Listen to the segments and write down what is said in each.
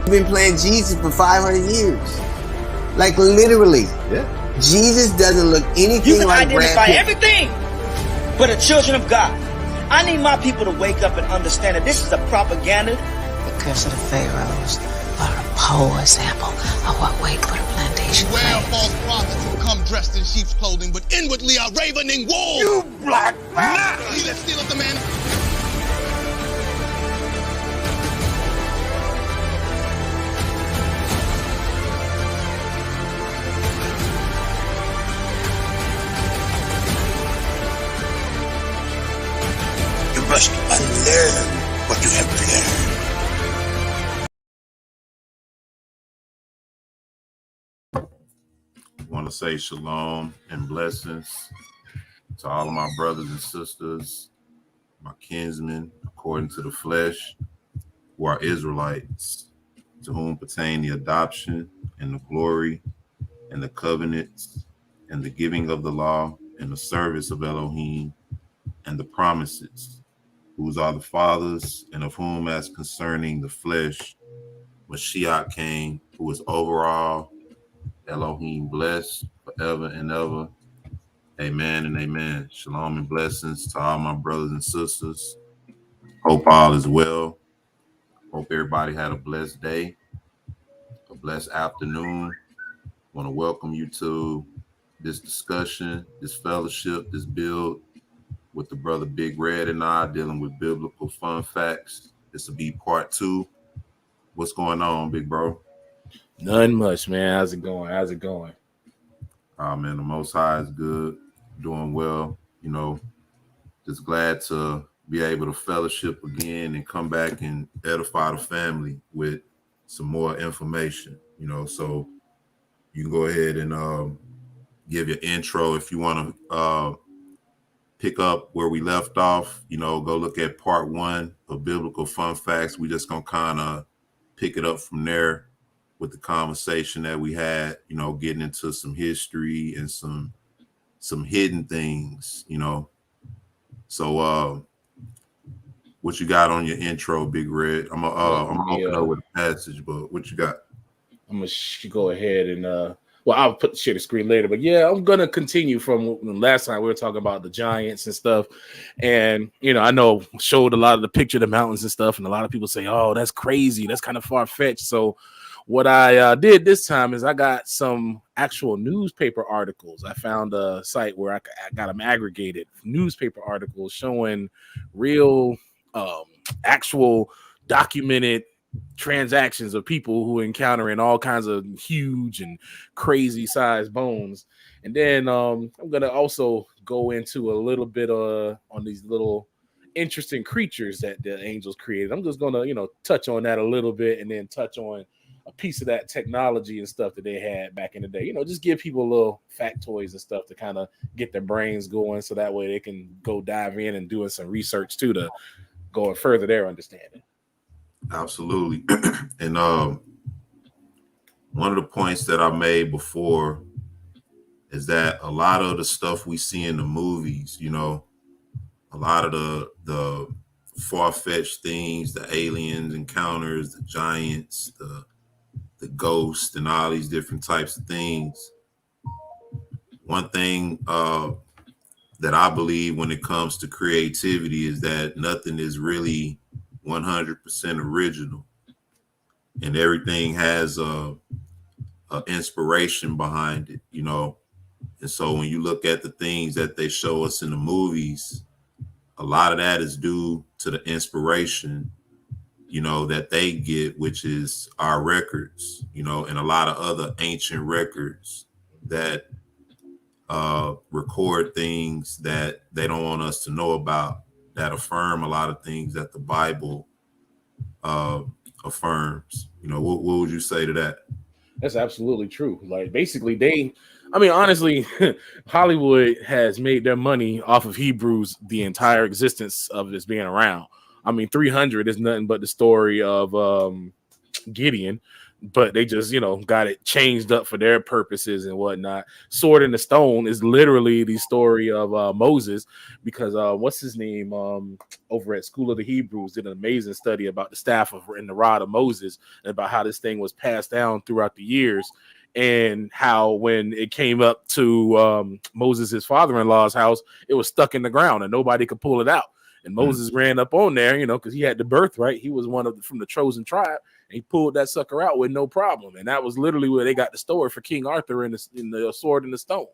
We've been playing Jesus for 500 years. Like literally. Yeah. Jesus doesn't look anything like Brad Pitt. You can identify everything but the children of God. I need my people to wake up and understand that this is a propaganda. The curse of the pharaohs are a poor example of what Wakewater Plantation Beware claims. false prophets who come dressed in sheep's clothing, but inwardly are ravening wolves. You black man! He that stealeth the man. You must unlearn what you have learned. I want to say shalom and blessings to all of my brothers and sisters, my kinsmen, according to the flesh, who are Israelites, to whom pertain the adoption and the glory and the covenants and the giving of the law and the service of Elohim and the promises, whose are the fathers, and of whom, as concerning the flesh, Mashiach came, who is over all, Elohim blessed forever and ever. Amen and amen. Shalom and blessings to all my brothers and sisters. Hope all is well. Hope everybody had a blessed day, a blessed afternoon. Want to welcome you to this discussion, this fellowship, this build with the brother Big Red and I, dealing with biblical fun facts. This will be part 2. What's going on, big bro? Nothing much, man. How's it going? How's it going? Man, the Most High is good, doing well. You know, just glad to be able to fellowship again and come back and edify the family with some more information. You know, so you can go ahead and give your intro if you want to pick up where we left off. You know, go look at part 1 of biblical fun facts. We just gonna kind of pick it up from there with the conversation that we had, you know, getting into some history and some hidden things, you know. So what you got on your intro, Big Red? I'm gonna open up with a passage, but what you got? I'm gonna go ahead and well, I'll share the screen later, but yeah, I'm gonna continue from last time we were talking about the giants and stuff. And you know, I know showed a lot of the picture of the mountains and stuff, and a lot of people say, oh, that's crazy, that's kind of far-fetched. So what I did this time is I got some actual newspaper articles. I found a site where I got them aggregated newspaper articles showing real actual documented transactions of people who are encountering all kinds of huge and crazy sized bones. And then I'm gonna also go into a little bit on these little interesting creatures that the angels created. I'm just gonna, you know, touch on that a little bit and then touch on a piece of that technology and stuff that they had back in the day. You know, just give people a little factoids and stuff to kind of get their brains going, so that way they can go dive in and doing some research too to go and further their understanding. Absolutely. And one of the points that I made before is that a lot of the stuff we see in the movies, you know, a lot of the far-fetched things, the aliens encounters, the giants, the ghosts, and all these different types of things. One thing that I believe when it comes to creativity is that nothing is really 100% original, and everything has a inspiration behind it, you know. And so when you look at the things that they show us in the movies, a lot of that is due to the inspiration, you know, that they get, which is our records, you know, and a lot of other ancient records that record things that they don't want us to know about, that affirm a lot of things that the Bible affirms. You know, what would you say to that? That's absolutely true. Like basically honestly, Hollywood has made their money off of Hebrews the entire existence of this being around. I mean, 300 is nothing but the story of Gideon. but they just, got it changed up for their purposes and whatnot. Sword in the Stone is literally the story of Moses, because what's his name over at School of the Hebrews did an amazing study about the staff and the rod of Moses, and about how this thing was passed down throughout the years, and how when it came up to Moses' father-in-law's house, it was stuck in the ground and nobody could pull it out. And Moses ran up on there, because he had the birthright. He was from the chosen tribe. And he pulled that sucker out with no problem. And that was literally where they got the story for King Arthur in the Sword in the Stone.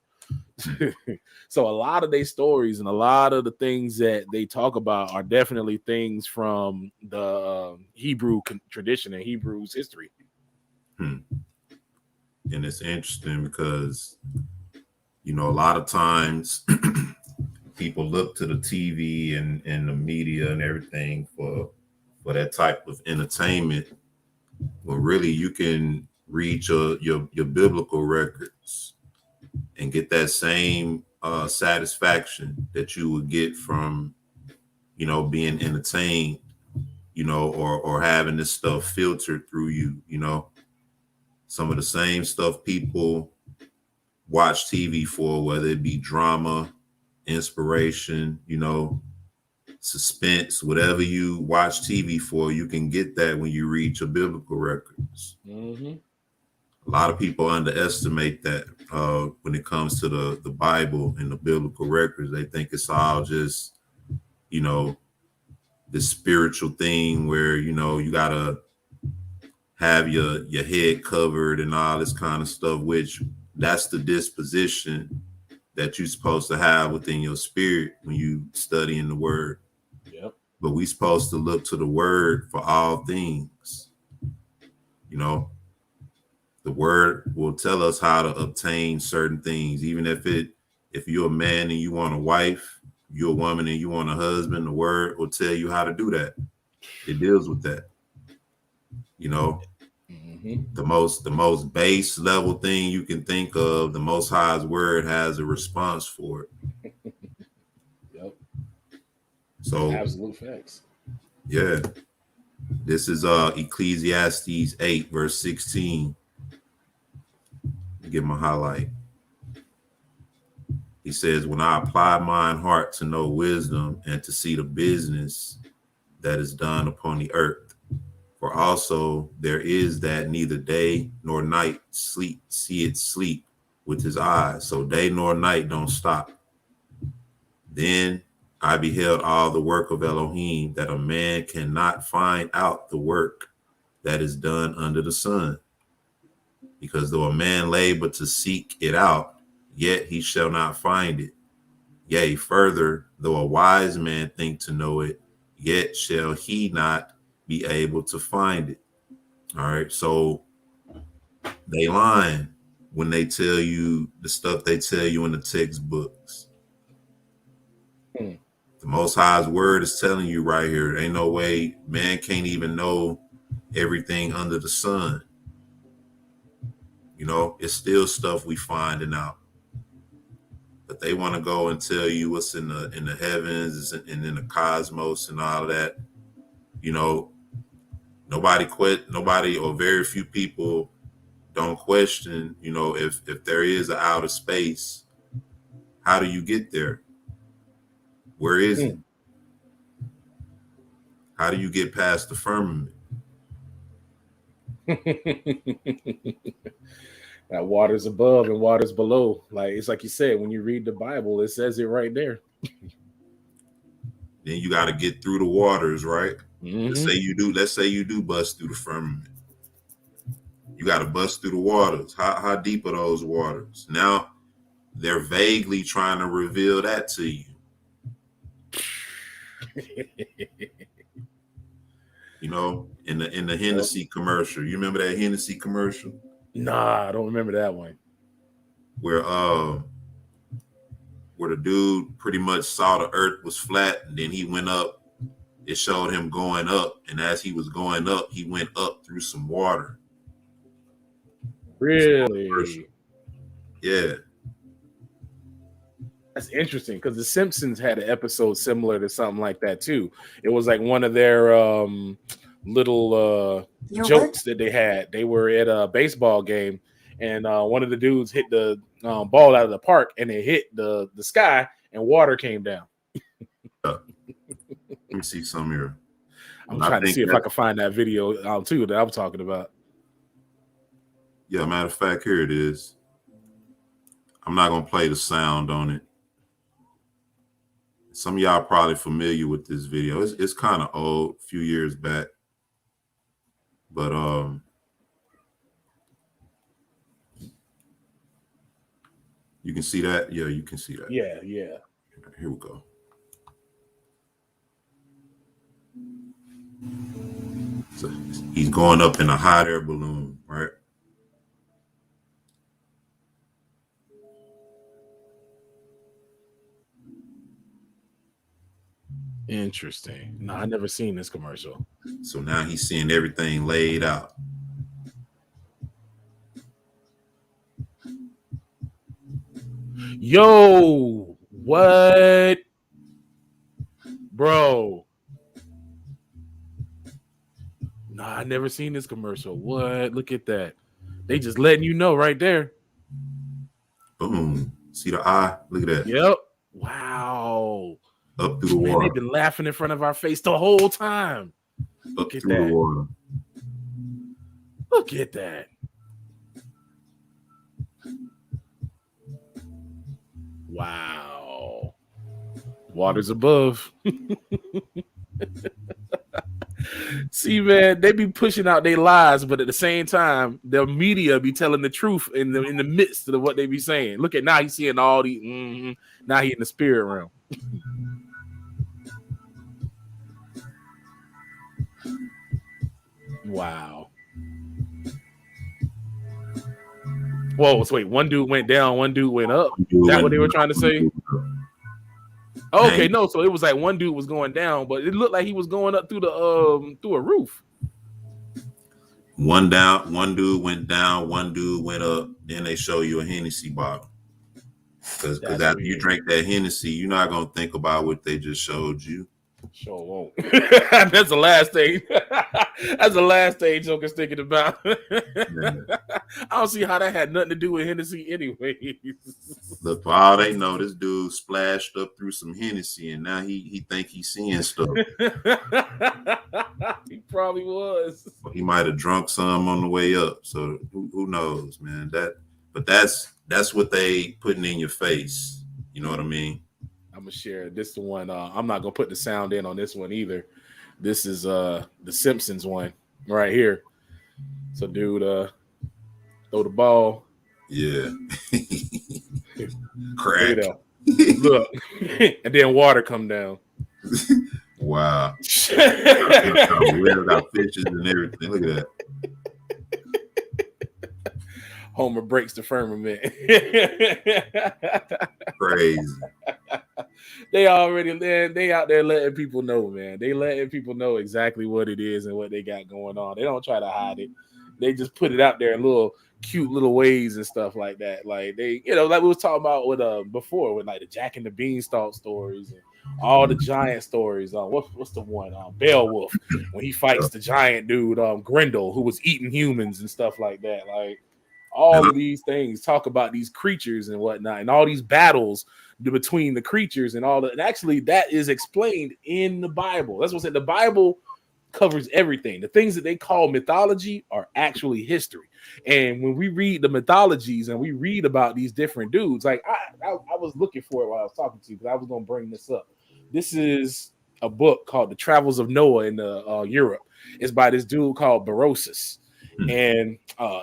So a lot of their stories and a lot of the things that they talk about are definitely things from the Hebrew tradition and Hebrew's history. And it's interesting because, a lot of times people look to the TV and the media and everything for that type of entertainment. Well, really, you can read your biblical records and get that same satisfaction that you would get from, being entertained, or having this stuff filtered through you. Some of the same stuff people watch TV for, whether it be drama, inspiration, suspense, whatever you watch TV for, you can get that when you read your biblical records. Mm-hmm. A lot of people underestimate that when it comes to the Bible and the biblical records. They think it's all just, this spiritual thing where, you gotta have your head covered and all this kind of stuff, which that's the disposition that you're supposed to have within your spirit when you studying the word. Yep. But we supposed to look to the word for all things. The word will tell us how to obtain certain things. Even if you're a man and you want a wife, you're a woman and you want a husband, the word will tell you how to do that. It deals with that. Mm-hmm. The most base level thing you can think of, the Most High's word has a response for it. Yep. So absolute facts. Yeah. This is Ecclesiastes 8, verse 16. Give him a highlight. He says, when I apply mine heart to know wisdom and to see the business that is done upon the earth, for also there is that neither day nor night see it sleep with his eyes. So day nor night don't stop. Then I beheld all the work of Elohim, that a man cannot find out the work that is done under the sun. Because though a man labor to seek it out, yet he shall not find it. Yea, further, though a wise man think to know it, yet shall he not be able to find it. All right, so they lying when they tell you the stuff they tell you in the textbooks. The Most High's word is telling you right here, there ain't no way man can't even know everything under the sun. It's still stuff we finding out. But they want to go and tell you what's in the heavens and in the cosmos and all of that. Nobody or very few people don't question, if there is an outer space, how do you get there? Where is it? How do you get past the firmament? That water's above and water's below. It's like you said, when you read the Bible, it says it right there. Then you got to get through the waters, right? Mm-hmm. Let's say you do bust through the firmament. You got to bust through the waters. How deep are those waters? Now they're vaguely trying to reveal that to you. In the Hennessy commercial. You remember that Hennessy commercial? Nah, I don't remember that one. Where the dude pretty much saw the earth was flat, and then he went up. It showed him going up, and as he was going up, he went up through some water. Really? Yeah. That's interesting, because The Simpsons had an episode similar to something like that too. It was like one of their little jokes that they had. They were at a baseball game, and one of the dudes hit the ball out of the park, and it hit the sky, and water came down. Let me see some here. I'm trying to see if I can find that video out too that I'm talking about. Yeah, matter of fact, here it is. I'm not gonna play the sound on it. Some of y'all probably familiar with this video. It's kind of old, a few years back, but you can see that. Yeah, you can see that. Yeah. Here we go. So he's going up in a hot air balloon, right? Interesting. No, I never seen this commercial. So now he's seeing everything laid out. Yo, what? Bro. Nah, I never seen this commercial. What? Look at that. They just letting you know right there. Boom. See the eye? Look at that. Yep. Wow. Up through the water. They've been laughing in front of our face the whole time. Up through the water. Look at that. Wow. Water's above. See, man, they be pushing out their lies, but at the same time, the media be telling the truth in the midst of what they be saying. Look at now, he's seeing all the. Now he in the spirit realm. Wow. Whoa, so wait, one dude went down, one dude went up. Is that what they were trying to say? Okay, no, so it was like one dude was going down, but it looked like he was going up through the through a roof. One down, one dude went down, one dude went up. Then they show you a Hennessy bottle. Because after you drink that Hennessy, you're not gonna think about what they just showed you. Sure won't. That's the last thing. That's the last thing Joker's thinking about. I don't see how that had nothing to do with Hennessy anyway. Look, for all they know, this dude splashed up through some Hennessy, and now he think he's seeing stuff. He probably was. He might have drunk some on the way up. So who knows, man? But that's what they putting in your face. You know what I mean? I'm gonna share this the one. I'm not gonna put the sound in on this one either. This is the Simpsons one right here. So dude throw the ball. Yeah. Crack. Look. And then water come down. Wow. Got fishes and everything. Look at that. Homer breaks the firmament. Crazy. They out there letting people know, man. They letting people know exactly what it is and what they got going on. They don't try to hide it. They just put it out there in little cute little ways and stuff like that. Like they, like we was talking about with before with like the Jack and the Beanstalk stories and all the giant stories. What's the one? Beowulf, when he fights the giant dude, Grendel, who was eating humans and stuff like that. Like all of these things talk about these creatures and whatnot, and all these battles between the creatures and all that. And actually, that is explained in the Bible. That's what I said. The Bible covers everything. The things that they call mythology are actually history. And when we read the mythologies and we read about these different dudes, like I was looking for it while I was talking to you because I was going to bring this up. This is a book called The Travels of Noah in Europe. It's by this dude called Berosus. And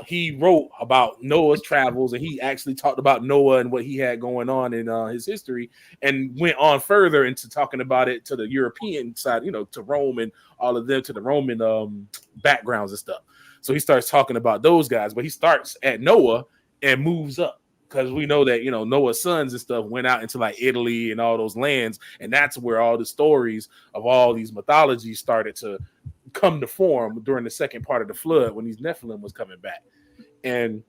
he wrote about Noah's travels, and he actually talked about Noah and what he had going on in his history, and went on further into talking about it to the European side, to Rome and all of them, to the Roman backgrounds and stuff. So he starts talking about those guys, but he starts at Noah and moves up because we know that, Noah's sons and stuff went out into like Italy and all those lands. And that's where all the stories of all these mythologies started to come to form during the second part of the flood when these Nephilim was coming back. And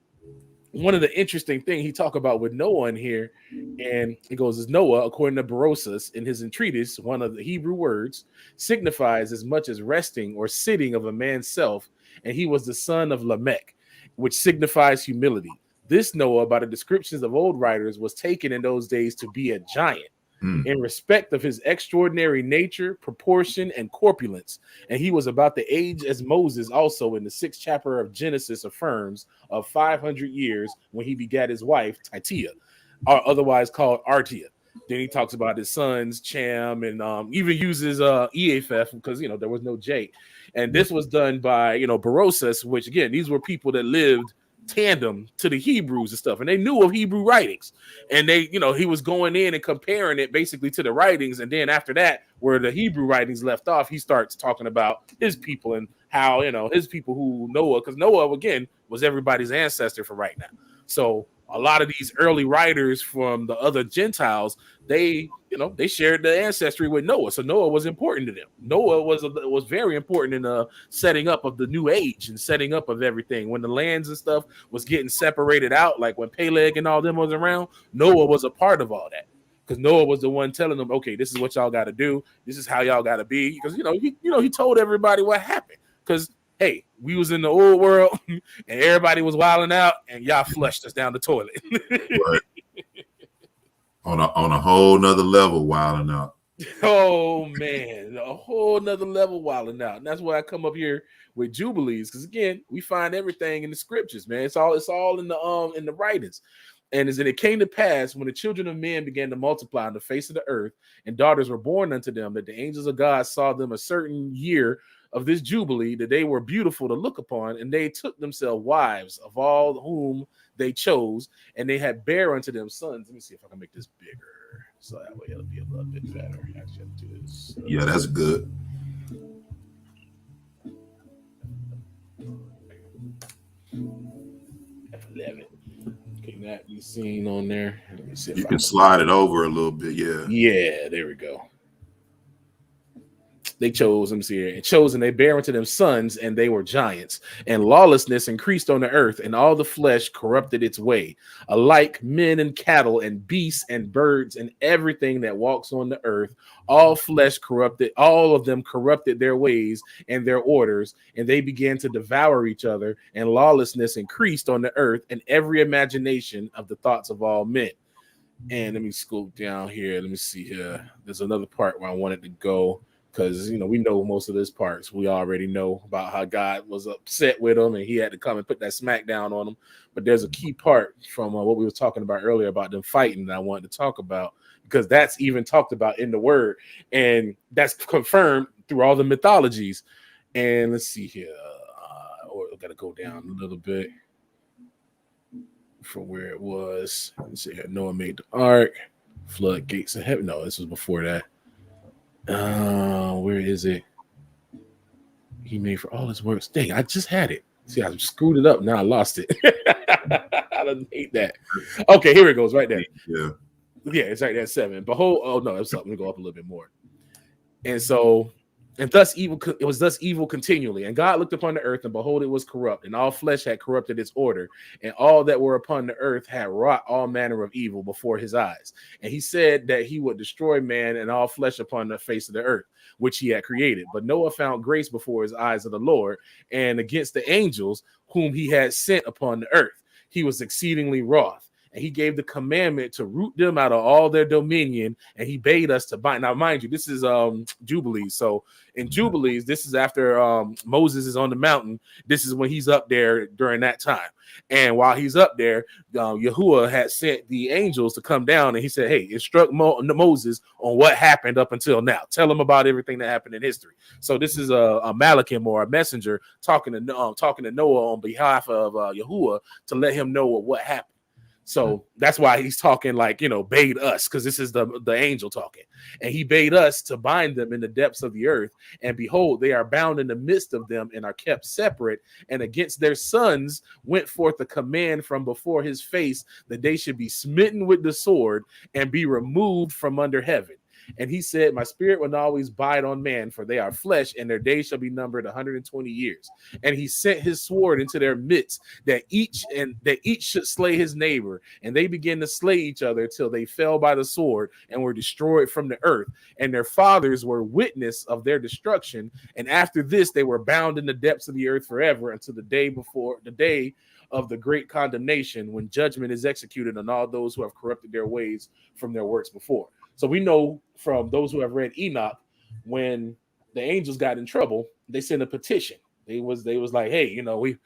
one of the interesting things he talk about with Noah in here, and he goes, is Noah, according to Berosus in his treatise, one of the Hebrew words, signifies as much as resting or sitting of a man's self, and he was the son of Lamech, which signifies humility. This Noah, by the descriptions of old writers, was taken in those days to be a giant in respect of his extraordinary nature, proportion, and corpulence. And he was about the age as Moses also in the 6th chapter of Genesis affirms of 500 years when he begat his wife, Titia, or otherwise called Artia. Then he talks about his sons, Cham, and even uses Eapheth because, there was no J. And this was done by, Berosus, which, again, these were people that lived tandem to the Hebrews and stuff, and they knew of Hebrew writings, and they, he was going in and comparing it basically to the writings, and then after that, where the Hebrew writings left off, he starts talking about his people and how, his people who Noah, because Noah, again, was everybody's ancestor for right now. So a lot of these early writers from the other Gentiles, they shared the ancestry with Noah. So Noah was important to them. Noah was very important in the setting up of the new age and setting up of everything. When the lands and stuff was getting separated out, like when Peleg and all them was around, Noah was a part of all that. Because Noah was the one telling them, okay, this is what y'all got to do. This is how y'all got to be. Because, he told everybody what happened. Because, hey, we was in the old world and everybody was wilding out and y'all flushed us down the toilet. Right. On a whole nother level wilding out. Oh, man, a whole nother level wilding out. And that's why I come up here with Jubilees. Because, again, we find everything in the scriptures, man. It's all in the writings. And it came to pass when the children of men began to multiply on the face of the earth, and daughters were born unto them, that the angels of God saw them a certain year of this jubilee, that they were beautiful to look upon, and they took themselves wives of all whom they chose, and they had bare unto them sons. Let me see if I can make this bigger, so that way it'll be a little bit better. Actually, I'll do this. Yeah, that's good. F11. Can that be seen on there? Let me see if you can slide it over a little bit. Yeah, there we go. They chose, let me see here, and chose, and they bare unto them sons, and they were giants. And lawlessness increased on the earth, and all the flesh corrupted its way, alike men and cattle and beasts and birds and everything that walks on the earth. All flesh corrupted, all of them corrupted their ways and their orders, and they began to devour each other, and lawlessness increased on the earth, and every imagination of the thoughts of all men. And let me scoop down here. Let me see here. There's another part where I wanted to go. Because, we know most of this parts. We already know about how God was upset with him and he had to come and put that smack down on him. But there's a key part from what we were talking about earlier about them fighting that I wanted to talk about, because that's even talked about in the word. And that's confirmed through all the mythologies. And let's see here. We've got to go down a little bit from where it was. Let's see here. Noah made the ark. Floodgates of heaven. No, this was before that. Where is it? He made for all his works. Dang, I just had it. See, I screwed it up. Now I lost it. I don't hate that. Okay, here it goes, right there. Yeah, it's right there, 7. Behold, oh no, that's something. Let me go up a little bit more. And so, and thus evil, it was thus evil continually. And God looked upon the earth, and behold, it was corrupt, and all flesh had corrupted its order, and all that were upon the earth had wrought all manner of evil before his eyes. And he said that he would destroy man and all flesh upon the face of the earth, which he had created. But Noah found grace before his eyes of the Lord, and against the angels whom he had sent upon the earth, he was exceedingly wroth. And he gave the commandment to root them out of all their dominion, and he bade us to bind. Now, mind you, this is Jubilees. So in Jubilees, this is after Moses is on the mountain. This is when he's up there during that time. And while he's up there, Yahuwah had sent the angels to come down, and he said, hey, instruct Moses on what happened up until now. Tell him about everything that happened in history. So this is a Malachim, or a messenger, talking to Noah on behalf of Yahuwah to let him know what happened. So that's why he's talking like, bade us, because this is the angel talking. And he bade us to bind them in the depths of the earth. And behold, they are bound in the midst of them and are kept separate. And against their sons went forth a command from before his face, that they should be smitten with the sword and be removed from under heaven. And he said, my spirit will not always bide on man, for they are flesh, and their days shall be numbered 120 years. And he sent his sword into their midst, that each should slay his neighbor. And they began to slay each other till they fell by the sword and were destroyed from the earth. And their fathers were witness of their destruction. And after this, they were bound in the depths of the earth forever until the day of the great condemnation, when judgment is executed on all those who have corrupted their ways from their works before. So we know from those who have read Enoch, when the angels got in trouble, they sent a petition. They was like, hey, you know, we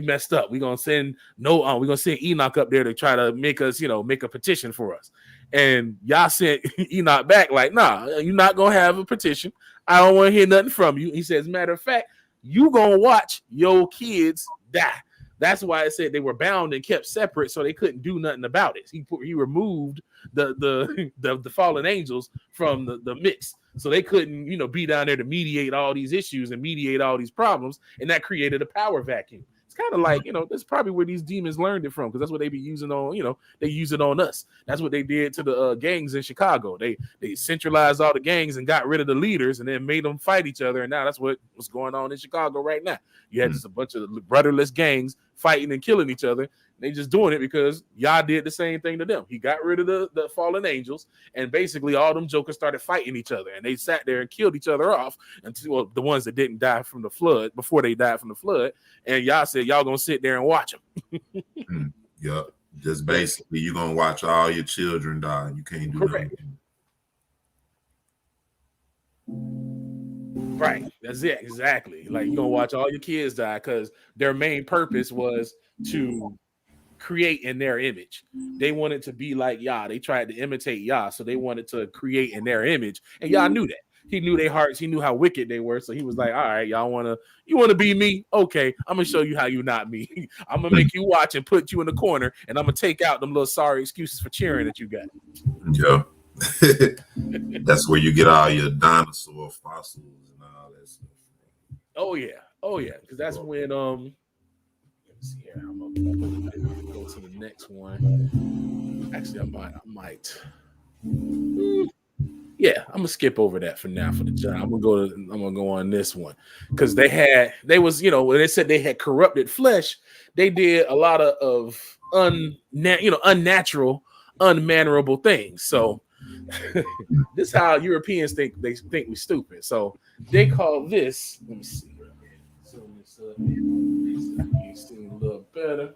messed up. We're gonna send Enoch up there to try to make us, you know, make a petition for us. And y'all sent Enoch back like, nah, you're not gonna have a petition. I don't want to hear nothing from you. He says, matter of fact, you gonna watch your kids die. That's why I said they were bound and kept separate, so they couldn't do nothing about it. He removed the fallen angels from the mix, so they couldn't, you know, be down there to mediate all these issues and mediate all these problems, and that created a power vacuum. It's kind of like, you know, that's probably where these demons learned it from, because that's what they be using on, you know, they use it on us. That's what they did to the gangs in Chicago. They centralized all the gangs and got rid of the leaders, and then made them fight each other. And now that's what's going on in Chicago right now. You had just a bunch of brotherless gangs fighting and killing each other. They just doing it because y'all did the same thing to them. He got rid of the fallen angels, and basically all them jokers started fighting each other, and they sat there and killed each other off until the ones that didn't die from the flood, before they died from the flood. And y'all said y'all gonna sit there and watch them. Yep. Just basically you're gonna watch all your children die. You can't do Correct. nothing. Right. That's it. Exactly. Like, you're gonna watch all your kids die, because their main purpose was to create in their image. They wanted to be like Yah. They tried to imitate Yah, so they wanted to create in their image. And Yah knew that. He knew their hearts. He knew how wicked they were. So he was like, all right, y'all you want to be me? Okay, I'm gonna show you how you not me. I'm gonna make you watch and put you in the corner, and I'm gonna take out them little sorry excuses for cheering that you got. Yeah. That's where you get all your dinosaur fossils and all that stuff. Oh yeah, because that's when let me see here. I'm gonna go to the next one. Actually, I might. Yeah, I'm gonna skip over that for now for the job. I'm gonna go on this one, because when they said they had corrupted flesh, they did a lot of unnatural, unmannerable things. So this is how Europeans think we stupid. So they call this. Let me see. So this a little better.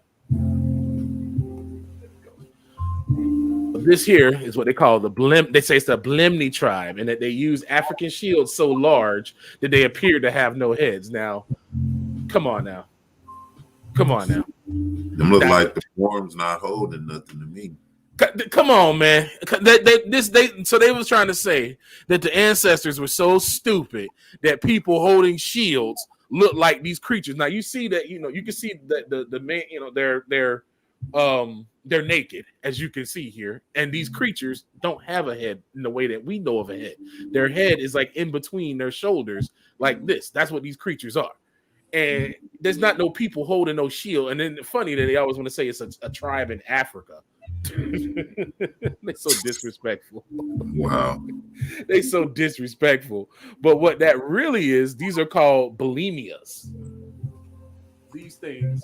This here is what they call the Blim. They say it's the Blimni tribe, and that they use African shields so large that they appear to have no heads. Now, come on now. Them look like the forms not holding nothing to me. Come on, man. So they was trying to say that the ancestors were so stupid that people holding shields look like these creatures. Now you see that, you can see that the main, they're naked, as you can see here, and these creatures don't have a head in the way that we know of a head. Their head is like in between their shoulders, like this. That's what these creatures are. And there's not no people holding no shield. And then funny that they always want to say it's a tribe in Africa. They're so disrespectful. Wow. They so disrespectful. But what that really is, these are called bulimias. These things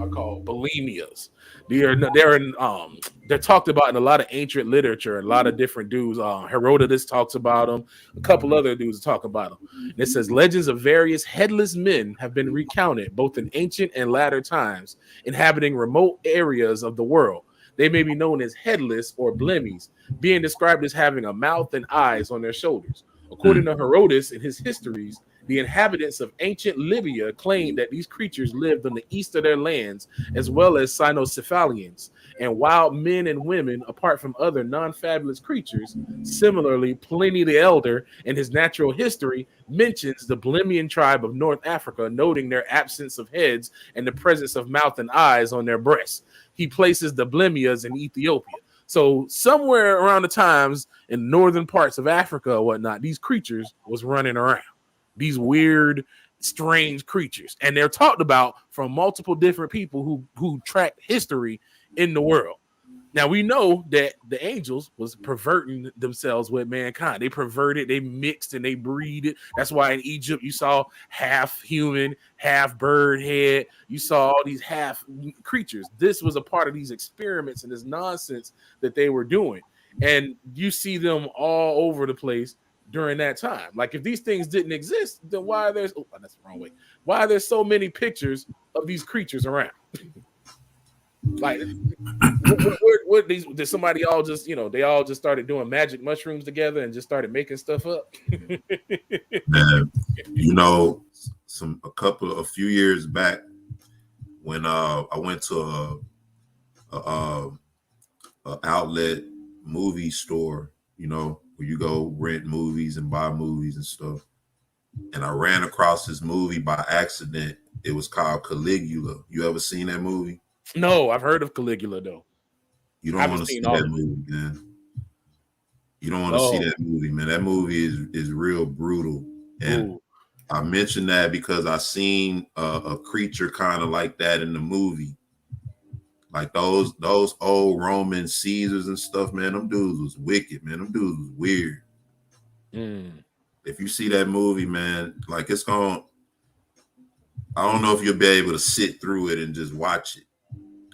are called bulimias. They're talked about in a lot of ancient literature. A lot of different dudes. Herodotus talks about them. A couple other dudes talk about them. And it says legends of various headless men have been recounted both in ancient and latter times, inhabiting remote areas of the world. They may be known as headless or blemmies, being described as having a mouth and eyes on their shoulders. According to Herodotus in his histories, the inhabitants of ancient Libya claimed that these creatures lived on the east of their lands, as well as cynocephalians and wild men and women, apart from other non-fabulous creatures. Similarly, Pliny the Elder, in his natural history, mentions the Blemian tribe of North Africa, noting their absence of heads and the presence of mouth and eyes on their breasts. He places the Blemias in Ethiopia. So somewhere around the times in northern parts of Africa or whatnot, these creatures was running around. These weird, strange creatures. And they're talked about from multiple different people who track history in the world. Now we know that the angels was perverting themselves with mankind. They perverted, they mixed, and they breeded. That's why in Egypt you saw half human, half bird head. You saw all these half creatures. This was a part of these experiments and this nonsense that they were doing. And you see them all over the place during that time. Like if these things didn't exist, then why are there? Oh, that's the wrong way. Why are there so many pictures of these creatures around? Like, what these did somebody all just they all just started doing magic mushrooms together and just started making stuff up? Man, a few years back when I went to a outlet movie store, where you go rent movies and buy movies and stuff. And I ran across this movie by accident. It was called Caligula. You ever seen that movie? No, I've heard of Caligula though. You don't want to see that movie, man. You don't want to see that movie, man. That movie is real brutal. And I mentioned that because I seen a creature kind of like that in the movie. Like those old Roman Caesars and stuff, man. Them dudes was wicked, man. Them dudes was weird. If you see that movie, man, like I don't know if you'll be able to sit through it and just watch it.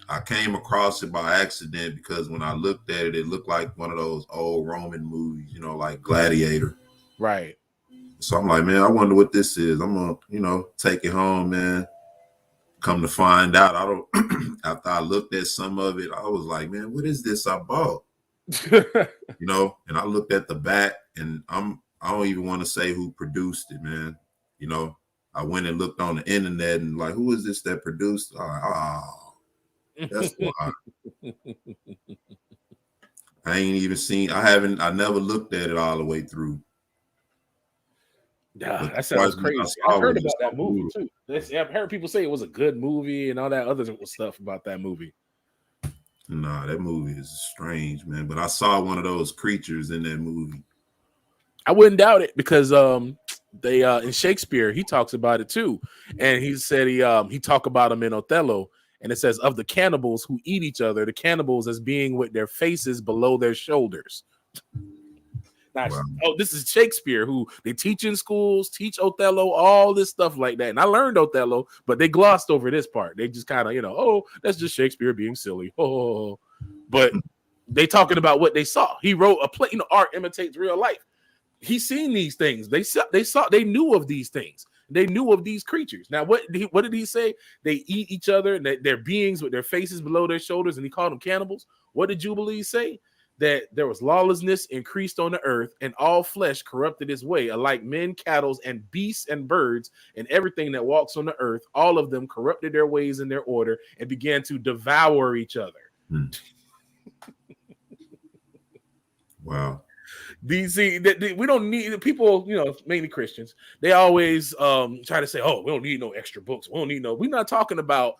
I came across it by accident because when I looked at it, it looked like one of those old Roman movies, like Gladiator. Right. So I'm like, man, I wonder what this is. I'm gonna, take it home, man. Come to find out, after I looked at some of it, I was like, man, what is this I bought? And I looked at the back and I don't even want to say who produced it, man. I went and looked on the internet and like, who is this that produced? That's why. I ain't even seen. I never looked at it all the way through. Yeah, that sounds crazy. I've heard about that movie too. I've heard people say it was a good movie and all that other stuff about that movie. Nah, that movie is strange, man. But I saw one of those creatures in that movie. I wouldn't doubt it because they in Shakespeare he talks about it too, and he said he talked about them in Othello, and it says of the cannibals who eat each other, the cannibals as being with their faces below their shoulders. Now, this is Shakespeare who they teach in schools, teach Othello, all this stuff like that. And I learned Othello, but they glossed over this part. They just kind of, that's just Shakespeare being silly. But they talking about what they saw. He wrote a play, art imitates real life. He's seen these things. They knew of these things. They knew of these creatures. Now, what did he say? They eat each other and they're beings with their faces below their shoulders, and he called them cannibals. What did Jubilee say? That there was lawlessness increased on the earth, and all flesh corrupted its way, alike men, cattle, and beasts and birds, and everything that walks on the earth. All of them corrupted their ways and their order, and began to devour each other. Wow. We don't need people, mainly Christians. They always try to say, "Oh, we don't need no extra books. We don't need no." We're not talking about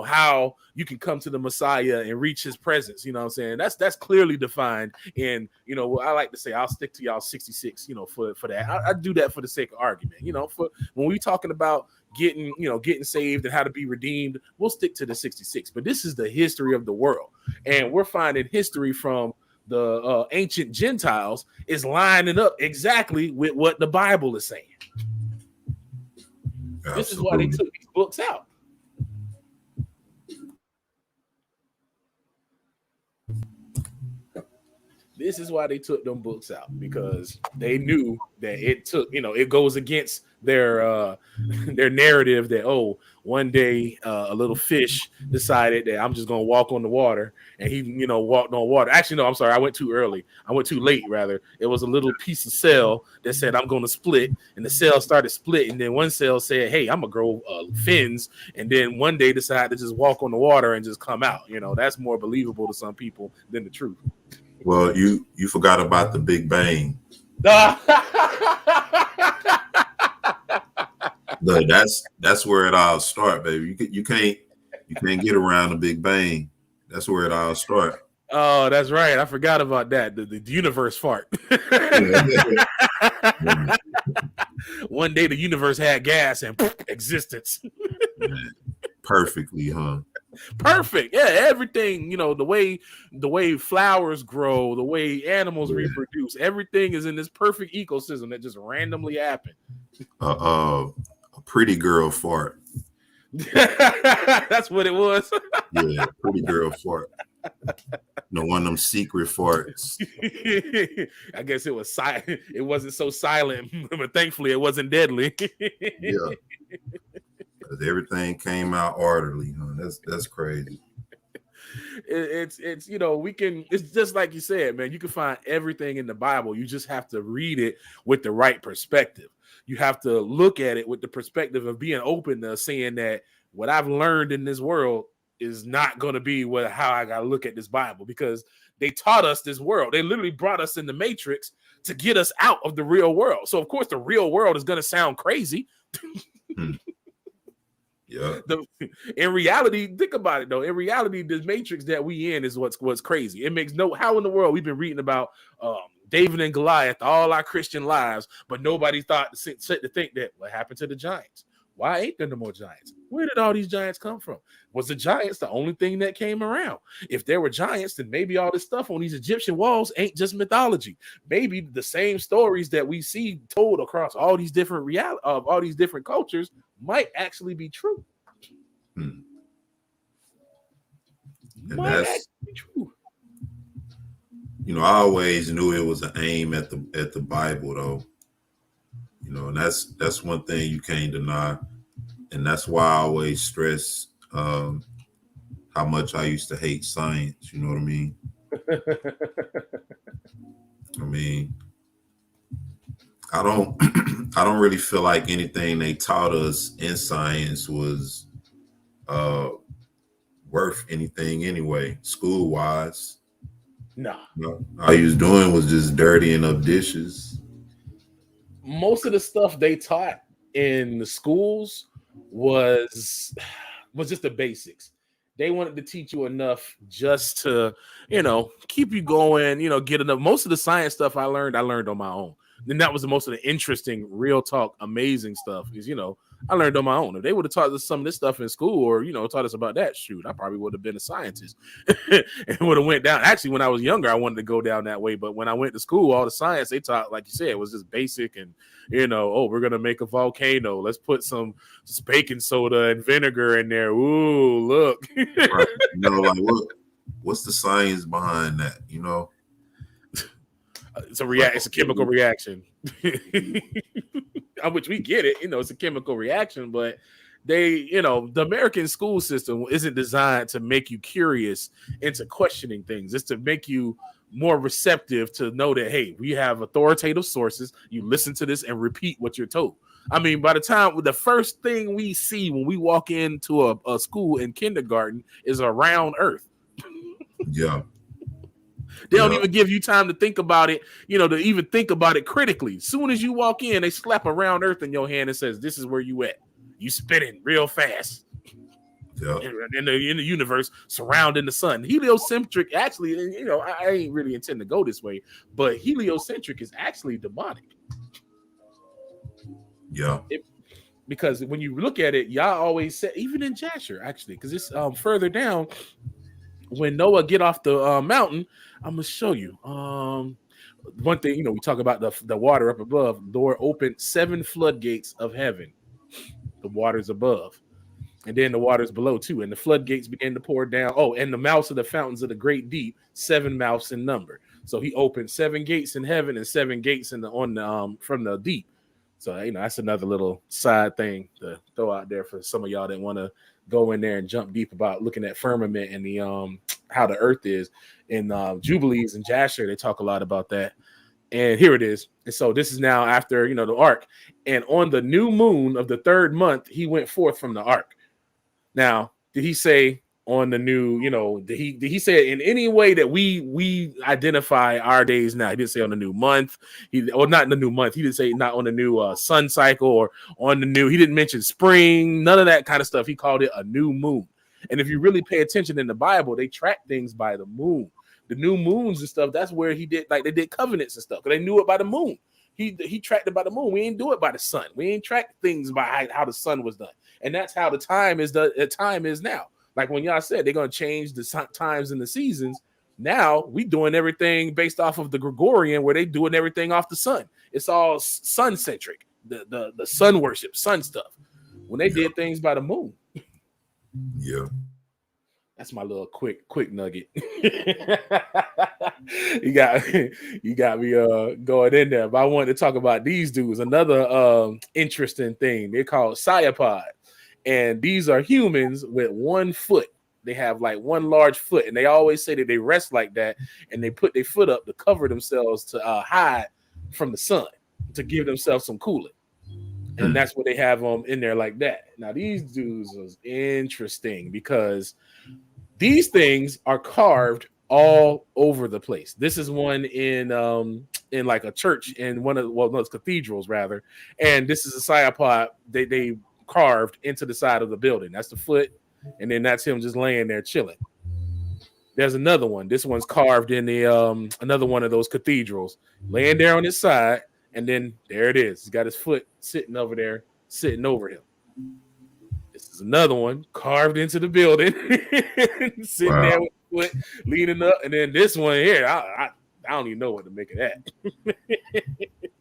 how you can come to the Messiah and reach his presence. You know what I'm saying? That's clearly defined. And I like to say I'll stick to y'all 66. For that, I do that for the sake of argument. For when we talking about getting saved and how to be redeemed, we'll stick to the 66. But this is the history of the world, and we're finding history from the ancient Gentiles is lining up exactly with what the Bible is saying. Absolutely. This is why they took these books out. This is why they took them books out, because they knew that it goes against their narrative that one day a little fish decided that I'm just gonna walk on the water, and he walked on water. Actually, no, I'm sorry, I went too early. I went too late, rather. It was a little piece of cell that said I'm gonna split, and the cell started splitting. Then one cell said, "Hey, I'm gonna grow fins," and then one day decided to just walk on the water and just come out. That's more believable to some people than the truth. Well, you forgot about the Big Bang. Look, that's where it all starts, baby. You can't get around the Big Bang. That's where it all starts. Oh, that's right. I forgot about that. The universe fart. One day the universe had gas and existence. Perfectly, huh? Perfect. Yeah, everything, the way flowers grow, the way animals reproduce, everything is in this perfect ecosystem that just randomly happened. A pretty girl fart. That's what it was. Yeah, pretty girl fart. One of them secret farts. I guess it was silent. It wasn't so silent, but thankfully it wasn't deadly. Yeah. Everything came out orderly. That's crazy. It's it's just like you said, man. You can find everything in the Bible. You just have to read it with the right perspective. You have to look at it with the perspective of being open to saying that what I've learned in this world is not going to be how I got to look at this Bible, because they taught us this world. They literally brought us in the Matrix to get us out of the real world. So of course the real world is going to sound crazy. Yeah. In reality, think about it though. In reality, the Matrix that we in is what's crazy. It makes how in the world we've been reading about David and Goliath all our Christian lives, but nobody thought to think that what happened to the giants? Why ain't there no more giants? Where did all these giants come from? Was the giants the only thing that came around? If there were giants, then maybe all this stuff on these Egyptian walls ain't just mythology. Maybe the same stories that we see told across all these different all these different cultures might actually be true. And might actually be true. I always knew it was an aim at the Bible, though. And that's one thing you can't deny, and that's why I always stress how much I used to hate science. You know what I mean? I don't really feel like anything they taught us in science was worth anything anyway, school wise. No. All you was doing was just dirtying up dishes. Most of the stuff they taught in the schools was just the basics. They wanted to teach you enough just to, keep you going, get enough. Most of the science stuff I learned on my own. And that was the most of the interesting, real talk, amazing stuff is, I learned on my own. If they would have taught us some of this stuff in school or, taught us about that, shoot, I probably would have been a scientist and would have went down. Actually, when I was younger, I wanted to go down that way. But when I went to school, all the science they taught, like you said, was just basic and, we're going to make a volcano. Let's put some baking soda and vinegar in there. Ooh, look. Right. What's the science behind that, It's a chemical reaction. Which we get it, it's a chemical reaction, but the American school system isn't designed to make you curious into questioning things. It's to make you more receptive to know that, hey, we have authoritative sources. You listen to this and repeat what you're told. By the time the first thing we see when we walk into a school in kindergarten is a round earth. Yeah. They don't even give you time to think about it, to even think about it critically. As soon as you walk in, they slap a round earth in your hand and says, this is where you at. You spinning real fast. Yeah. In the universe surrounding the sun. Heliocentric, actually, I ain't really intend to go this way, but heliocentric is actually demonic. Yeah. Because when you look at it, y'all always say, even in Jasher, actually, because it's further down, when Noah get off the mountain, I'm going to show you. One thing, we talk about the water up above. Lord opened 7 floodgates of heaven. The water's above. And then the water's below too. And the floodgates began to pour down. Oh, and the mouths of the fountains of the great deep, 7 mouths in number. So he opened 7 gates in heaven and 7 gates from the deep. So, that's another little side thing to throw out there for some of y'all that want to go in there and jump deep about looking at firmament and the how the earth is. In Jubilees and Jasher, they talk a lot about that. And here it is. And so this is now after, the ark. And on the new moon of the 3rd month, he went forth from the ark. Now, did he say on the new, did he say it in any way that we identify our days now? He didn't say on the new month. Not in the new month. He didn't say not on the new sun cycle or on the new. He didn't mention spring, none of that kind of stuff. He called it a new moon. And if you really pay attention in the Bible, they track things by the moon. The new moons and stuff, that's where they did covenants and stuff, because they knew it by the moon. He tracked it by the moon. We ain't do it by the sun. We ain't track things by how the sun was done. And that's how the time is now. Like when y'all said they're gonna change the times and the seasons. Now we doing everything based off of the Gregorian, where they doing everything off the sun. It's all sun centric. The sun worship, sun stuff. When they did things by the moon. Yeah. That's my little quick nugget. you got me going in there. But I wanted to talk about these dudes. Another interesting thing. They're called Cyapod. And these are humans with 1 foot. They have like one large foot, and they always say that they rest like that, and they put their foot up to cover themselves to hide from the sun, to give themselves some cooling. And that's what they have them in there like that. Now, these dudes was interesting because these things are carved all over the place. This is one in like a church in one of those cathedrals rather, and this is a cyapod they carved into the side of the building. That's the foot, and then that's him just laying there chilling. There's another one. This one's carved in the another one of those cathedrals, laying there on his side, and then there it is. He's got his foot sitting over there, sitting over him. This is another one carved into the building, sitting there with the foot leaning up, and then this one here, I don't even know what to make of that.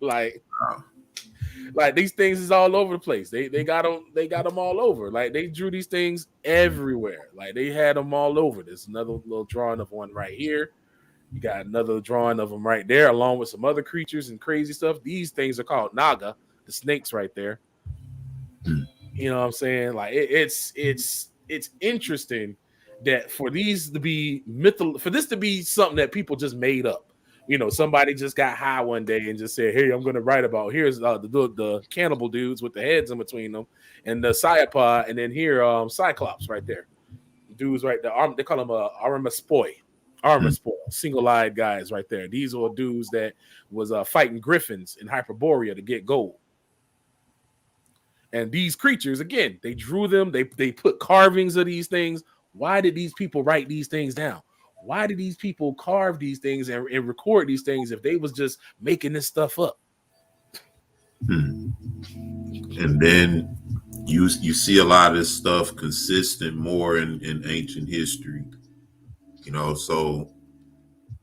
like these things is all over the place. They got them all over. Like they drew these things everywhere. Like they had them all over. There's another little drawing of one right here. You got another drawing of them right there, along with some other creatures and crazy stuff. These things are called Naga, the snakes right there. You know what I'm saying? Like it's interesting that for these to be for this to be something that people just made up. You know, somebody just got high one day and just said, "Hey, I'm going to write about here's the cannibal dudes with the heads in between them, and the Cyapod, and then here Cyclops right there, dudes right there. They call them Armaspoi, single-eyed guys right there. These are dudes that was fighting griffins in Hyperborea to get gold." And these creatures, again, they drew them. They put carvings of these things. Why did these people write these things down? Why did these people carve these things and record these things if they was just making this stuff up? And then you see a lot of this stuff consistent more in ancient history. You know, so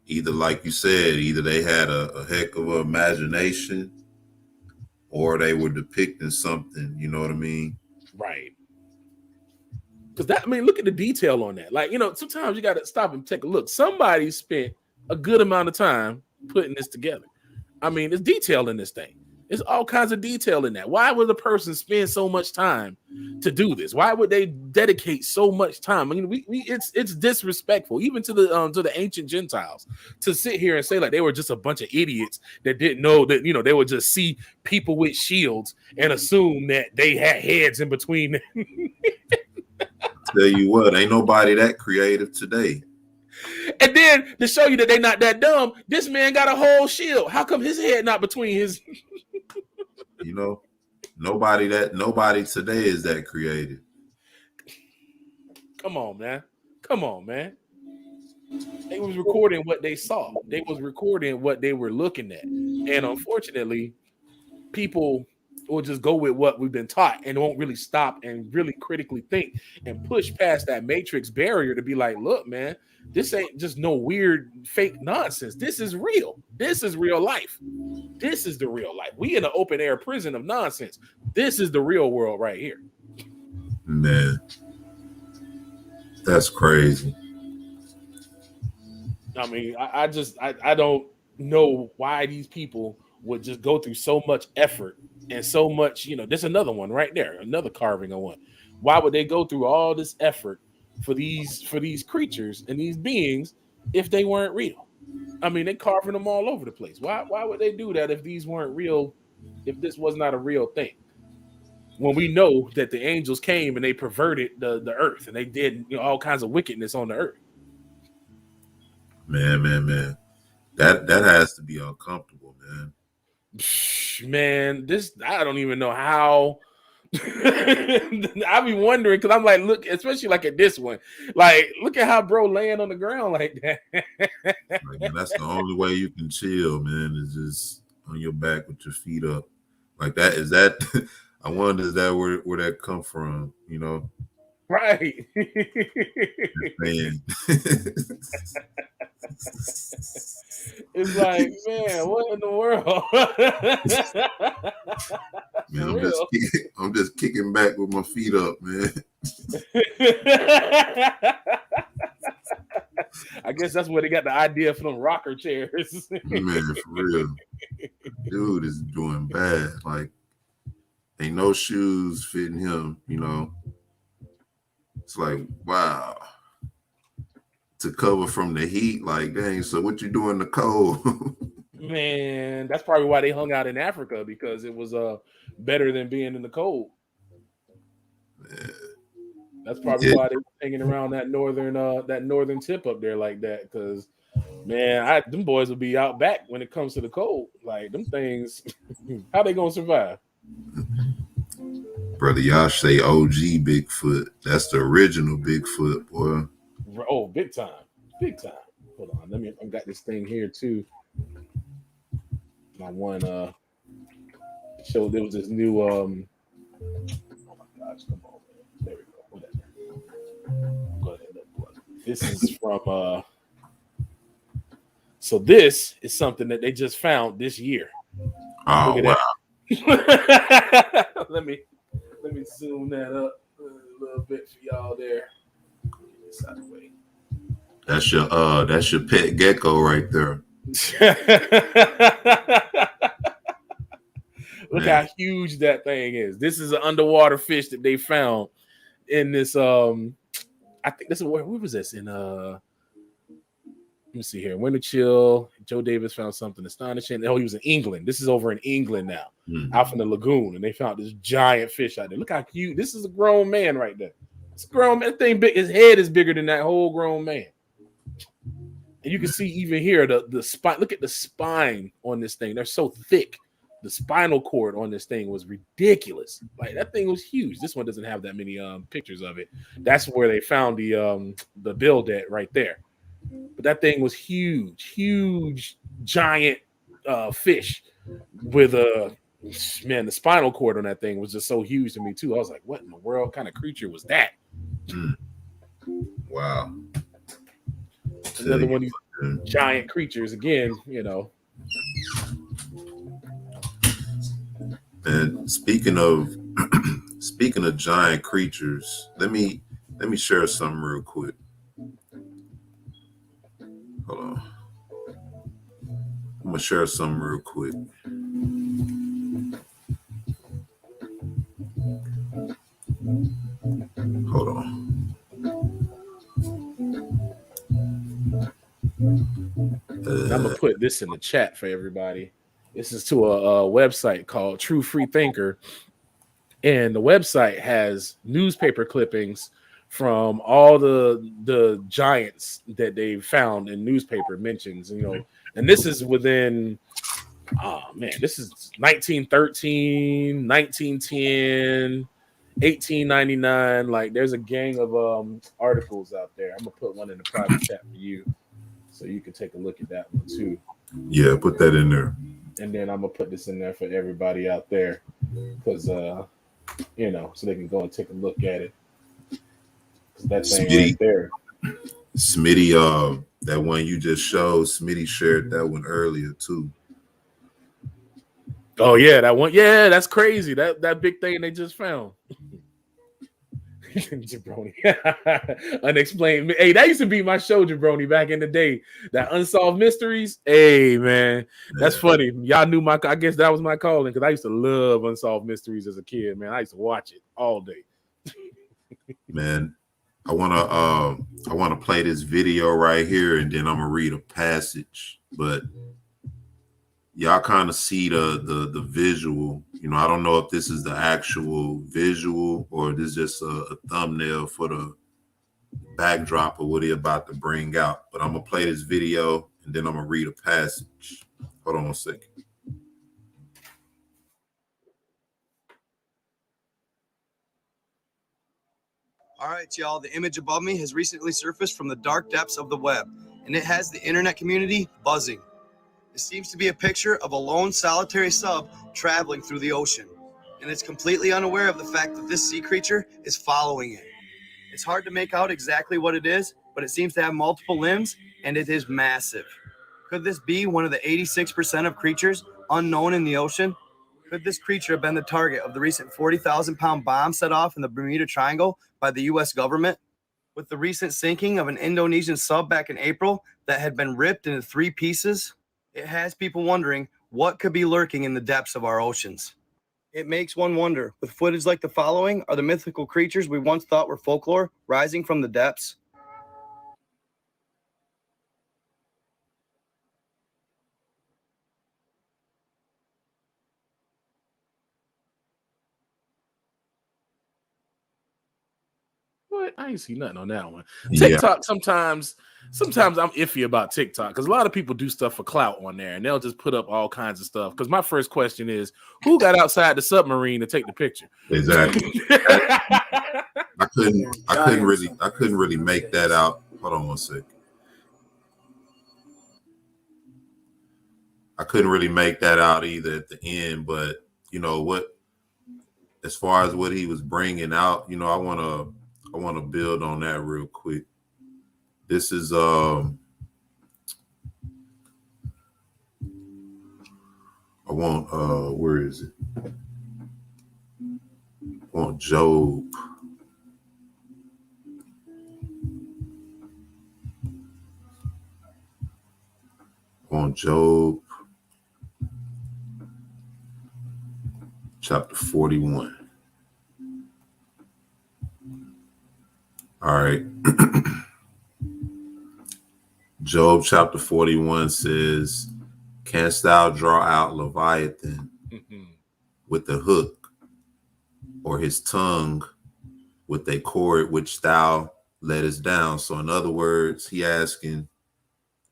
either like you said, either they had a heck of an imagination, or they were depicting something, you know what I mean? Right. Because that, I mean, look at the detail on that. Like, you know, sometimes you got to stop and take a look. Somebody spent a good amount of time putting this together. I mean, there's detail in this thing. There's all kinds of detail in that. Why would a person spend so much time to do this? Why would they dedicate so much time? I mean, it's disrespectful, even to the ancient Gentiles, to sit here and say like they were just a bunch of idiots that didn't know that, you know, they would just see people with shields and assume that they had heads in between them. Tell you what, ain't nobody that creative today. And then to show you that they're not that dumb, this man got a whole shield. How come his head not between his? You know, nobody today is that creative. Come on, man. They was recording what they saw. They was recording what they were looking at. And unfortunately, people will just go with what we've been taught and won't really stop and really critically think and push past that matrix barrier to be like, look, man, this ain't just no weird fake nonsense. This is real. This is real life. This is the real life. We in an open air prison of nonsense. This is the real world right here. Man, that's crazy. I mean, I don't know why these people would just go through so much effort and so much, you know, there's another one right there, another carving of one. Why would they go through all this effort for these creatures and these beings if they weren't real? I mean, they carving them all over the place. Why would they do that if these weren't real, if this was not a real thing? When we know that the angels came and they perverted the earth and they did, you know, all kinds of wickedness on the earth. Man. That has to be uncomfortable, man. Man, this, I don't even know how. I be wondering, because I'm like, look, especially like at this one, like, look at how bro laying on the ground like that. Like, man, that's the only way you can chill, man, is just on your back with your feet up like that. Is that I wonder, is that where that come from, you know? Right. Man. It's like, man, what in the world? Man, I'm just kicking back with my feet up, man. I guess that's where they got the idea for them rocker chairs. Man, for real. Dude is doing bad. Like, ain't no shoes fitting him, you know. It's like, wow. To cover from the heat, like, dang, so what you doing in the cold? Man, that's probably why they hung out in Africa, because it was better than being in the cold. Man. That's probably why they were hanging around that northern tip up there like that. Because, man, them boys will be out back when it comes to the cold. Like, them things, how they gonna survive? Brother Yash say OG Bigfoot. That's the original Bigfoot, boy. Oh, big time. Hold on, I've got this thing here too. My one show, there was this new oh my gosh, come on, man. There we go. Whatever. Go ahead, look. This is from so this is something that they just found this year. Oh wow. Let me zoom that up a little bit for y'all there. Get this out of the way. That's your pet gecko right there. Look how huge that thing is. This is an underwater fish that they found in this. I think this is where was this in? Let me see here. Winter Chill. Joe Davis found something astonishing. Oh, he was in England. This is over in England now, out in the lagoon, and they found this giant fish out there. Look how cute. This is a grown man right there. It's a grown man. That thing big. His head is bigger than that whole grown man. And you can see even here the spine. Look at the spine on this thing. They're so thick. The spinal cord on this thing was ridiculous. Like, that thing was huge. This one doesn't have that many pictures of it. That's where they found the build at right there. But that thing was huge, giant fish with the spinal cord on that thing was just so huge to me too. I was like, what in the world kind of creature was that? Wow. Another one of these giant creatures again, you know. And speaking of giant creatures, let me share something real quick. Hold on. I'm gonna share something real quick. Hold on. I'm gonna put this in the chat for everybody. This is to a website called True Free Thinker, and the website has newspaper clippings from all the giants that they found in newspaper mentions, you know. And this is within, this is 1913, 1910, 1899. Like, there's a gang of articles out there. I'm gonna put one in the private chat for you, so you can take a look at that one too. Yeah, put that in there. And then I'm gonna put this in there for everybody out there, because you know, so they can go and take a look at it. That thing right there. Smitty, that one you just showed, Smitty shared that one earlier too. Oh yeah, that one. Yeah, that's crazy. That big thing they just found. Jabroni. Unexplained. Hey, that used to be my show, Jabroni, back in the day. That Unsolved Mysteries. Hey, man, that's funny. Y'all knew I guess that was my calling, because I used to love Unsolved Mysteries as a kid, man. I used to watch it all day. Man, I wanna play this video right here, and then I'm gonna read a passage. But y'all kind of see the visual. You know, I don't know if this is the actual visual or this is just a thumbnail for the backdrop of what they're about to bring out. But I'm gonna play this video and then I'm gonna read a passage. Hold on a second. All right, y'all, the image above me has recently surfaced from the dark depths of the web, and it has the internet community buzzing. It seems to be a picture of a lone solitary sub traveling through the ocean, and it's completely unaware of the fact that this sea creature is following it. It's hard to make out exactly what it is, but it seems to have multiple limbs, and it is massive. Could this be one of the 86% of creatures unknown in the ocean? Could this creature have been the target of the recent 40,000-pound bomb set off in the Bermuda Triangle by the U.S. government? With the recent sinking of an Indonesian sub back in April that had been ripped into 3 pieces, it has people wondering what could be lurking in the depths of our oceans. It makes one wonder, with footage like the following, are the mythical creatures we once thought were folklore rising from the depths? What? I ain't see nothing on that one. Yeah. TikTok, sometimes I'm iffy about TikTok because a lot of people do stuff for clout on there and they'll just put up all kinds of stuff. Because my first question is, who got outside the submarine to take the picture? Exactly. I couldn't really make that out. Hold on one sec. I couldn't really make that out either at the end, but you know what? As far as what he was bringing out, you know, I want to build on that real quick. This is I want where is it? I want Job. On Job chapter 41. All right. Job chapter 41 says, canst thou draw out Leviathan with a hook, or his tongue with a cord which thou lettest down? So in other words, he asking,